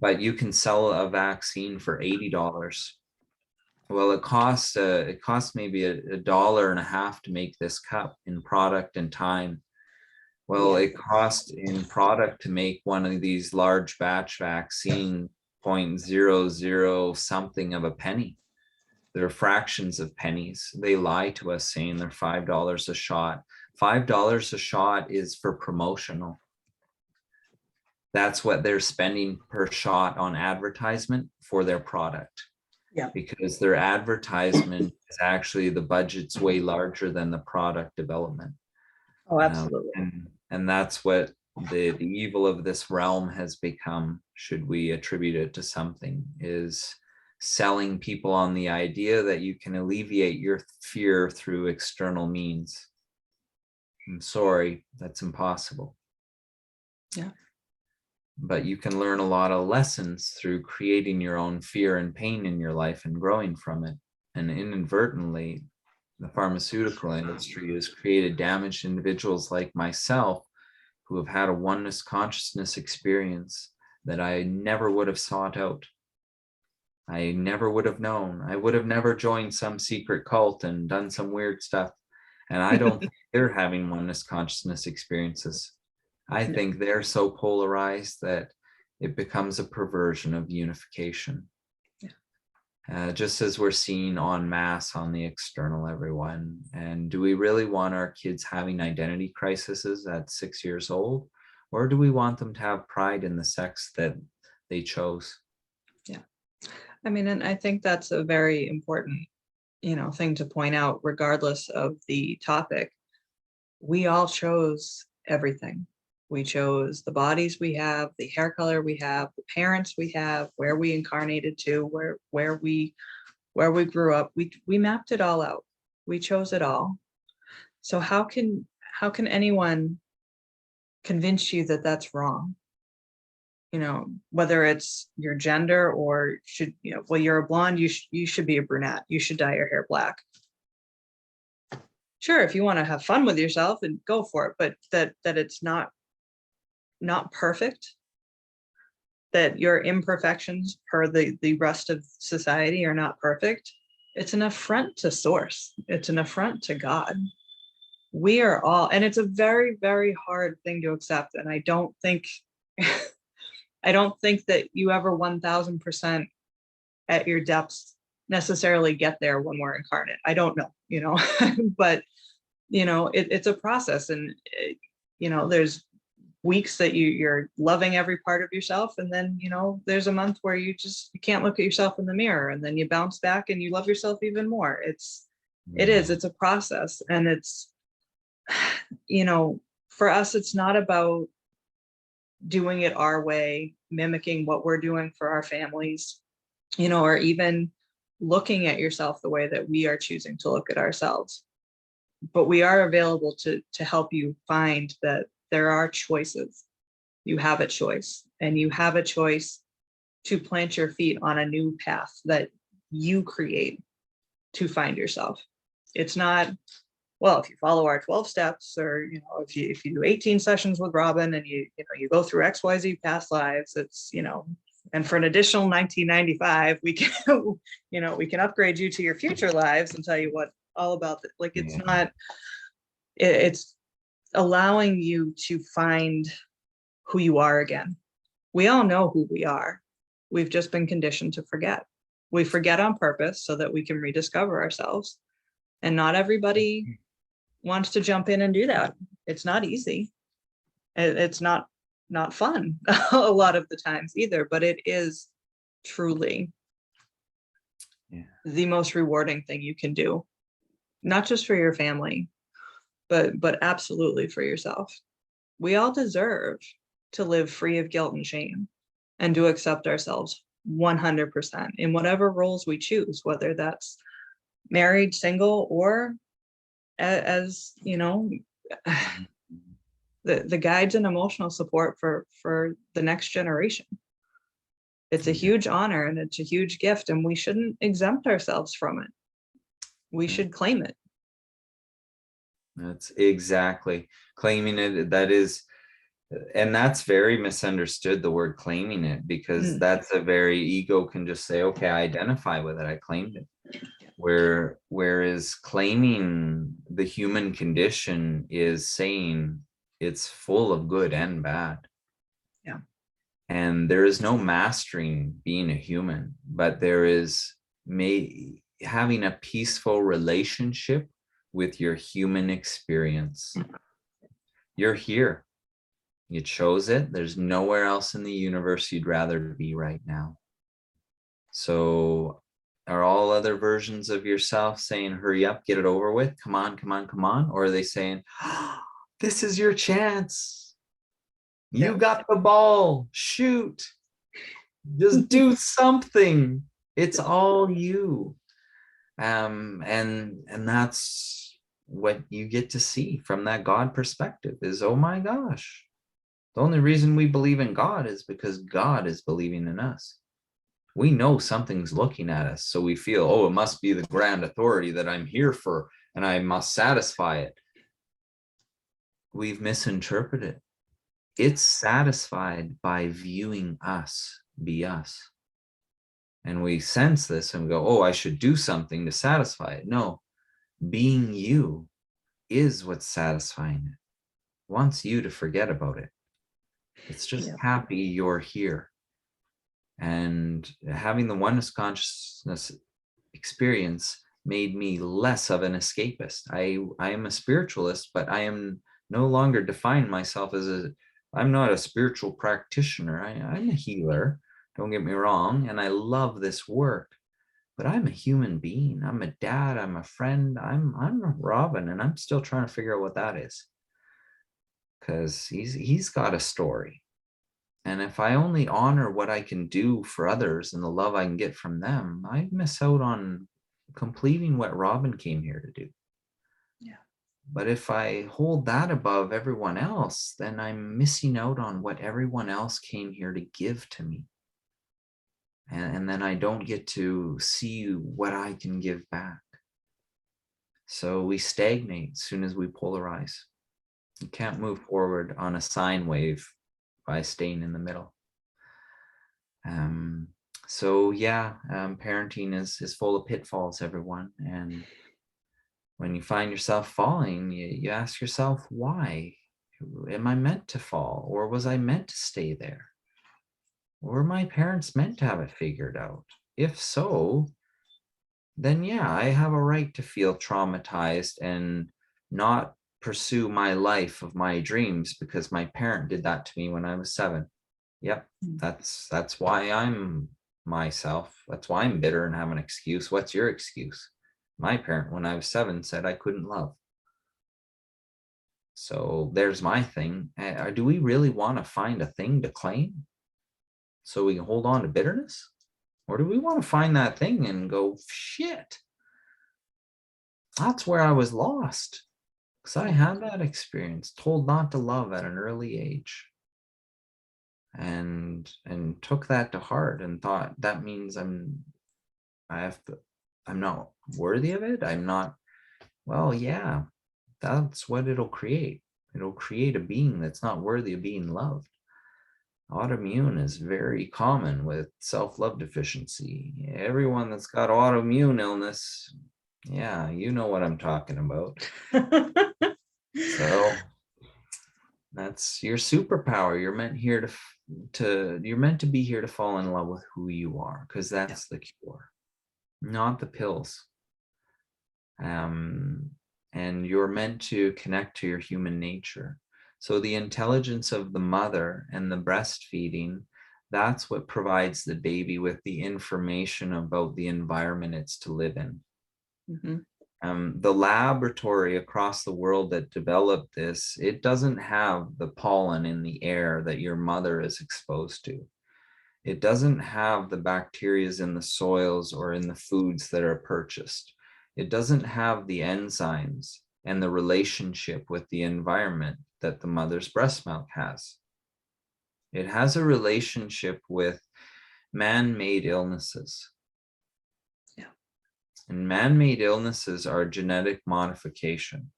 But you can sell a vaccine for $80. Well, it costs maybe $1.50 to make this cup in product and time. Well, it costs in product to make one of these large batch vaccine 0.00 something of a penny. They're fractions of pennies. They lie to us saying they're $5 a shot. $5 a shot is for promotional. That's what they're spending per shot on advertisement for their product. Yeah. Because their advertisement is actually, the budget's way larger than the product development. Oh, absolutely. And that's what the evil of this realm has become, should we attribute it to something, is selling people on the idea that you can alleviate your fear through external means. I'm sorry, that's impossible. Yeah. But you can learn a lot of lessons through creating your own fear and pain in your life and growing from it. And inadvertently, the pharmaceutical industry has created damaged individuals like myself who have had a oneness consciousness experience that I never would have sought out. I never would have known. I would have never joined some secret cult and done some weird stuff. And I don't think they're having oneness consciousness experiences. I think they're so polarized that it becomes a perversion of unification. Just as we're seeing en masse on the external, everyone. And do we really want our kids having identity crises at 6 years old? Or do we want them to have pride in the sex that they chose? Yeah. I mean, and I think that's a very important, thing to point out, regardless of the topic. We all chose everything. We chose the bodies we have, the hair color we have, the parents we have, where we incarnated to, where we grew up. We mapped it all out. We chose it all. So how can anyone convince you that that's wrong? Whether it's your gender or well, you're a blonde, you should be a brunette. You should dye your hair black. Sure, if you want to have fun with yourself, and go for it, but that it's not perfect, that your imperfections per the rest of society are not perfect. It's an affront to source. It's an affront to God. We are all, and it's a very, very hard thing to accept. And I don't think that you ever 1000% at your depths necessarily get there when we're incarnate. I don't know, but it's a process, and there's weeks that you're loving every part of yourself, and then there's a month where you can't look at yourself in the mirror, and then you bounce back and you love yourself even more. It's a process, and it's for us, it's not about doing it our way, mimicking what we're doing for our families, or even looking at yourself the way that we are choosing to look at ourselves. But we are available to help you find that there are choices. You have a choice, and you have a choice to plant your feet on a new path that you create to find yourself. It's not, well, if you follow our 12 steps, or if you do 18 sessions with Robin, and you go through XYZ past lives, it's and for an additional $19.95, we can upgrade you to your future lives and tell you what all about that. Like, it's not, it's allowing you to find who you are again. We all know who we are. We've just been conditioned to forget. We forget on purpose so that we can rediscover ourselves. And not everybody wants to jump in and do that. It's not easy. It's not fun a lot of the times either, but it is truly the most rewarding thing you can do, not just for your family, but absolutely for yourself. We all deserve to live free of guilt and shame and to accept ourselves 100% in whatever roles we choose, whether that's married, single, or as you know, the guides and emotional support for the next generation. It's a huge honor and it's a huge gift, and we shouldn't exempt ourselves from it. We should claim it. That's exactly claiming it. That is, and that's very misunderstood, the word claiming it, because that's a very ego can just say, okay, I identify with it, I claimed it. Whereas claiming the human condition is saying it's full of good and bad. Yeah. And there is no mastering being a human, but there is having a peaceful relationship with your human experience. You're here. You chose it. There's nowhere else in the universe you'd rather be right now. So are all other versions of yourself saying, hurry up, get it over with, come on, come on, come on? Or are they saying, oh, this is your chance. You got the ball, shoot, just do something. It's all you. And that's what you get to see from that God perspective is, oh my gosh, the only reason we believe in God is because God is believing in us. We know something's looking at us, so we feel, oh, it must be the grand authority that I'm here for, and I must satisfy it. We've misinterpreted. It's satisfied by viewing us be us. And we sense this and go, oh, I should do something to satisfy it. No, being you is what's satisfying it. It wants you to forget about it. It's just happy you're here. And having the oneness consciousness experience made me less of an escapist. I am a spiritualist, but I am no longer define myself as I'm not a spiritual practitioner. I'm a healer, don't get me wrong, and I love this work, but I'm a human being. I'm a dad, I'm a friend, I'm Robin, and I'm still trying to figure out what that is. Because he's got a story. And if I only honor what I can do for others and the love I can get from them, I miss out on completing what Robin came here to do. Yeah. But if I hold that above everyone else, then I'm missing out on what everyone else came here to give to me. And then I don't get to see what I can give back. So we stagnate as soon as we polarize. You can't move forward on a sine wave by staying in the middle. So yeah, parenting is full of pitfalls, everyone. And when you find yourself falling, you ask yourself, why? Am I meant to fall? Or was I meant to stay there? Were my parents meant to have it figured out? If so, then yeah, I have a right to feel traumatized and not pursue my life of my dreams because my parent did that to me when I was 7. Yep, that's why I'm myself. That's why I'm bitter and have an excuse. What's your excuse? My parent, when I was 7, said I couldn't love. So there's my thing. Do we really want to find a thing to claim so we can hold on to bitterness? Or do we want to find that thing and go, shit, that's where I was lost? Because I had that experience, told not to love at an early age. And took that to heart and thought that means I'm not worthy of it. I'm not, well, yeah, that's what it'll create. It'll create a being that's not worthy of being loved. Autoimmune is very common with self-love deficiency. Everyone that's got autoimmune illness, yeah, you know what I'm talking about. So that's your superpower. You're meant here you're meant to be here to fall in love with who you are, because that's the cure, not the pills. And you're meant to connect to your human nature. So the intelligence of the mother and the breastfeeding, that's what provides the baby with the information about the environment it's to live in. The laboratory across the world that developed this, it doesn't have the pollen in the air that your mother is exposed to. It doesn't have the bacteria in the soils or in the foods that are purchased. It doesn't have the enzymes and the relationship with the environment that the mother's breast milk has. It has a relationship with man-made illnesses. Yeah. And man-made illnesses are genetic modification.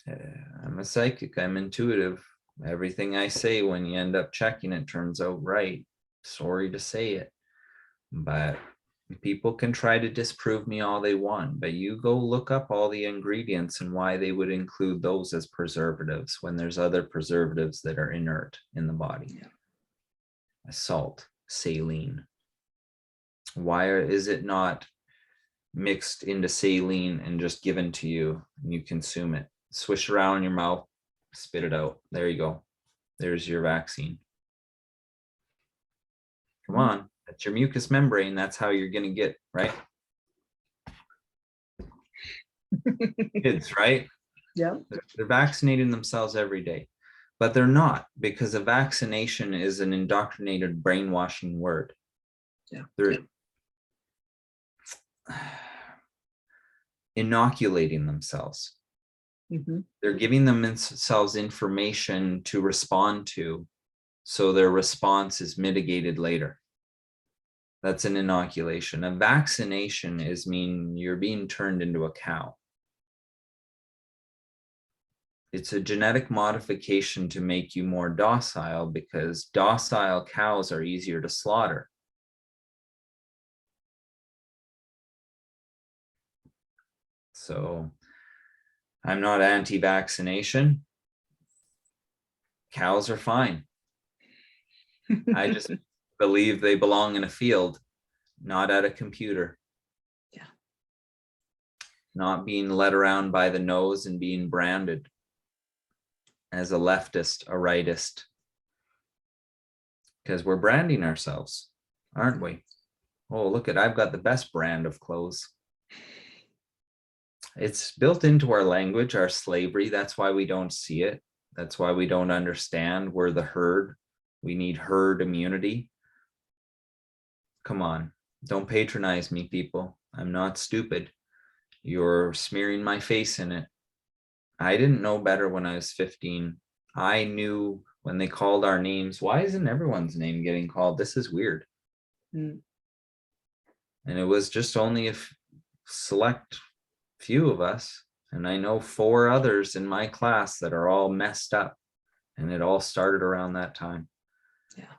I'm a psychic, I'm intuitive. Everything I say, when you end up checking it, turns out right. Sorry to say it, but people can try to disprove me all they want, but you go look up all the ingredients and why they would include those as preservatives when there's other preservatives that are inert in the body. Yeah. Salt, saline. Why is it not mixed into saline and just given to you and you consume it? Swish around in your mouth, spit it out. There you go. There's your vaccine. Come on, that's your mucous membrane. That's how you're going to get, right? Kids, right? Yeah. They're vaccinating themselves every day, but they're not, because a vaccination is an indoctrinated brainwashing word. Yeah. They're inoculating themselves. They're giving themselves information to respond to, so their response is mitigated later. That's an inoculation. A vaccination is mean you're being turned into a cow. It's a genetic modification to make you more docile, because docile cows are easier to slaughter. So I'm not anti-vaccination. Cows are fine. I just believe they belong in a field, not at a computer. Yeah. Not being led around by the nose and being branded as a leftist, a rightist. Because we're branding ourselves, aren't we? Oh, look at, I've got the best brand of clothes. It's built into our language, our slavery. That's why we don't see it. That's why we don't understand. We're the herd. We need herd immunity. Come on, don't patronize me, people. I'm not stupid. You're smearing my face in it. I didn't know better when I was 15. I knew when they called our names. Why isn't everyone's name getting called? This is weird. And it was just only a select few of us. And I know 4 others in my class that are all messed up. And it all started around that time. Yeah.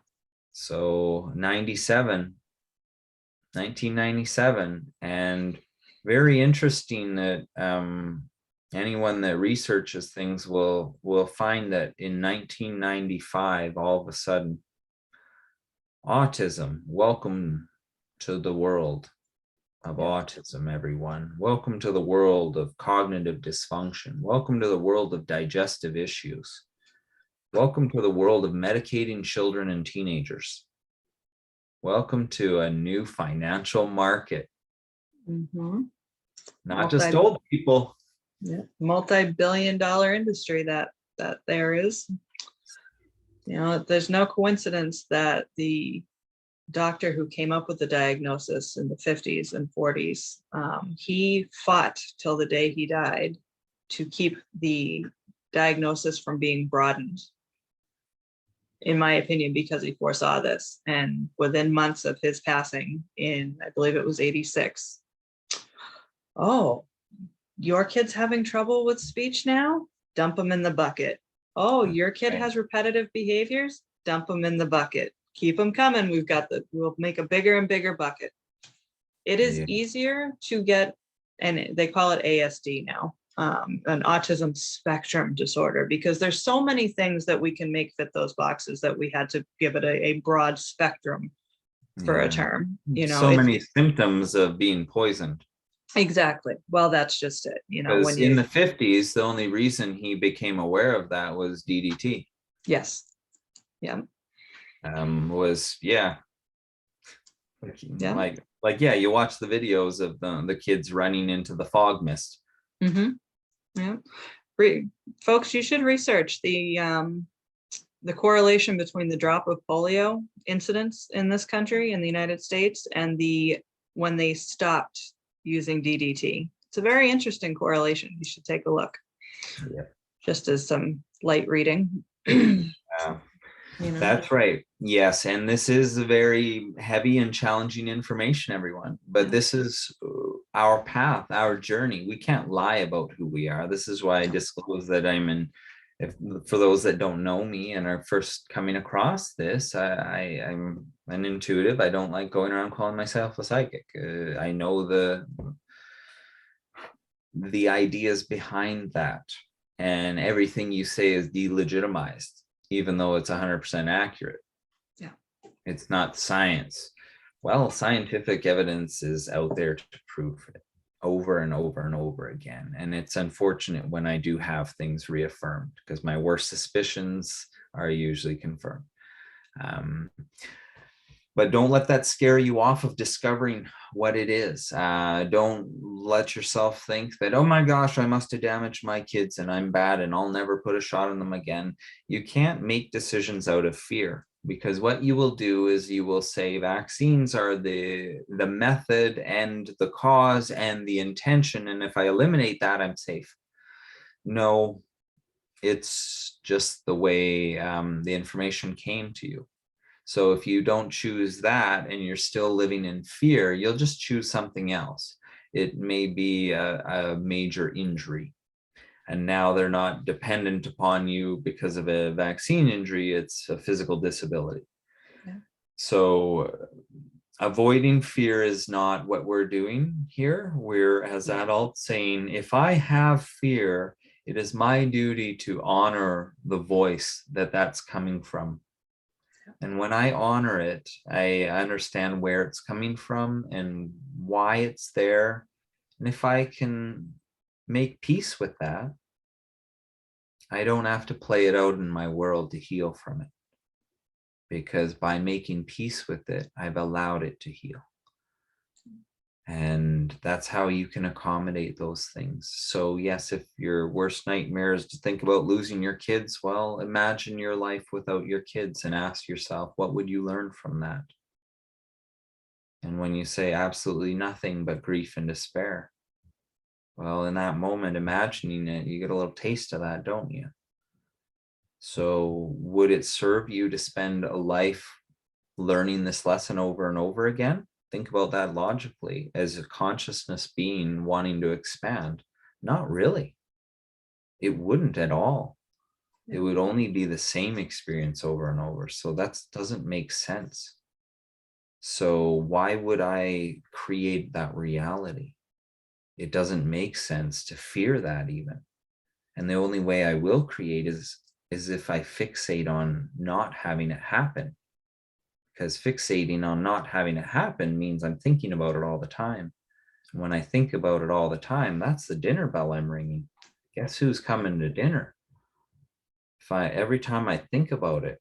So 1997. And very interesting that anyone that researches things will find that in 1995, all of a sudden, autism, welcome to the world of autism, everyone. Welcome to the world of cognitive dysfunction. Welcome to the world of digestive issues. Welcome to the world of medicating children and teenagers. Welcome to a new financial market. Not just old people. Yeah, multi-billion-dollar industry that there is. You know, there's no coincidence that the doctor who came up with the diagnosis in the 50s and 40s, he fought till the day he died to keep the diagnosis from being broadened, in my opinion, because he foresaw this. And within months of his passing in, I believe it was 86, oh, your kid's having trouble with speech now? Dump them in the bucket. Oh, your kid has repetitive behaviors? Dump them in the bucket. Keep them coming. We'll make a bigger and bigger bucket. It is easier to get, and they call it ASD now, an autism spectrum disorder, because there's so many things that we can make fit those boxes that we had to give it a broad spectrum for a term. You know, so many symptoms of being poisoned. Exactly. Well, that's just it. You know, Because when in you, the 50s, the only reason he became aware of that was DDT. yes. Yeah. Was yeah, Yeah. yeah, you watch the videos of the kids running into the fog mist. Mm-hmm. Yeah. Folks, you should research the correlation between the drop of polio incidents in this country, in the United States, and when they stopped using DDT. It's a very interesting correlation. You should take a look. Yeah. Just as some light reading. Yeah. You know? That's right. Yes. And this is very heavy and challenging information, everyone. But Yeah. this is our path, our journey. We can't lie about who we are. This is why I disclose that for those that don't know me and are first coming across this, I'm an intuitive. I don't like going around calling myself a psychic. I know the ideas behind that, and everything you say is delegitimized, even though it's 100% accurate. Yeah. It's not science. Well, scientific evidence is out there to prove it over and over and over again. And it's unfortunate when I do have things reaffirmed, because my worst suspicions are usually confirmed. But don't let that scare you off of discovering what it is. Don't let yourself think that, oh my gosh, I must have damaged my kids and I'm bad and I'll never put a shot on them again. You can't make decisions out of fear, because what you will do is you will say vaccines are the method and the cause and the intention, and if I eliminate that, I'm safe. No, it's just the way the information came to you. So if you don't choose that and you're still living in fear, you'll just choose something else. It may be a major injury, and now they're not dependent upon you because of a vaccine injury. It's a physical disability. Yeah. So avoiding fear is not what we're doing here. We're, as adults, saying, if I have fear, it is my duty to honor the voice that's coming from. And when I honor it, I understand where it's coming from and why it's there. And if I can make peace with that, I don't have to play it out in my world to heal from it. Because by making peace with it, I've allowed it to heal. And that's how you can accommodate those things. So yes, if your worst nightmare is to think about losing your kids, well, imagine your life without your kids and ask yourself, what would you learn from that? And when you say absolutely nothing but grief and despair, well, in that moment, imagining it, you get a little taste of that, don't you? So would it serve you to spend a life learning this lesson over and over again? Think about that logically as a consciousness being wanting to expand. Not really. It wouldn't at all. It would only be the same experience over and over. So that doesn't make sense. So why would I create that reality? It doesn't make sense to fear that even. And the only way I will create is if I fixate on not having it happen. Because fixating on not having it happen means I'm thinking about it all the time. And when I think about it all the time, that's the dinner bell I'm ringing. Guess who's coming to dinner? Every time I think about it.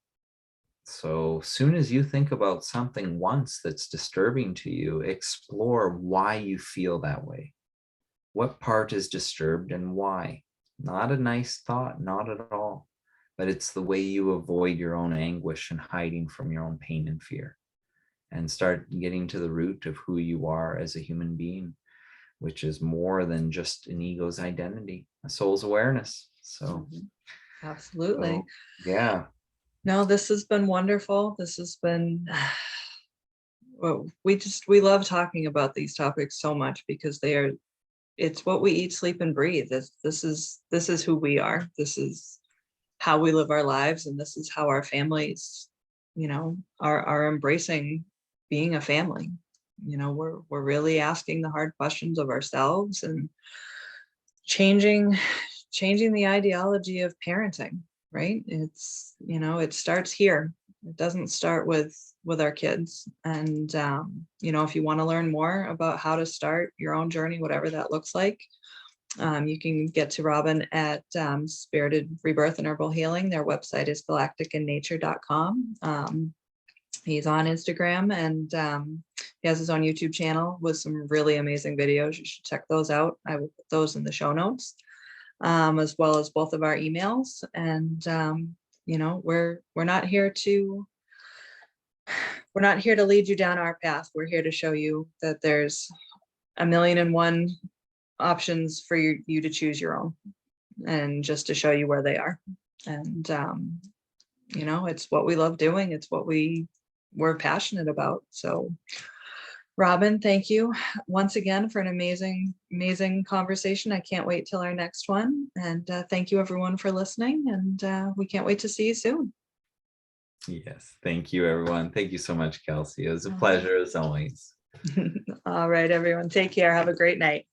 So soon as you think about something once that's disturbing to you, explore why you feel that way. What part is disturbed and why? Not a nice thought, not at all. But it's the way you avoid your own anguish and hiding from your own pain and fear. And start getting to the root of who you are as a human being, which is more than just an ego's identity, a soul's awareness. So, Absolutely. Yeah. No, this has been wonderful. This has been, well, we love talking about these topics so much because it's what we eat, sleep, and breathe. This is who we are. This is how we live our lives, and this is how our families, are embracing being a family. We're really asking the hard questions of ourselves and changing the ideology of parenting, right? It starts here. It doesn't start with our kids. And if you want to learn more about how to start your own journey, whatever that looks like, you can get to Robin at Spirited Rebirth and Herbal Healing. Their website is galacticinnature.com. He's on Instagram, and he has his own YouTube channel with some really amazing videos. You should check those out. I will put those in the show notes, as well as both of our emails. And we're not here to lead you down our path. We're here to show you that there's 1,000,001 options for you to choose your own, and just to show you where they are. And it's what we love doing. It's what we're passionate about. So Robin, thank you once again for an amazing conversation. I can't wait till our next one. And thank you everyone for listening. And we can't wait to see you soon. Yes, thank you everyone. Thank you so much, Kelsey. It was a pleasure as always. All right, everyone, take care. Have a great night.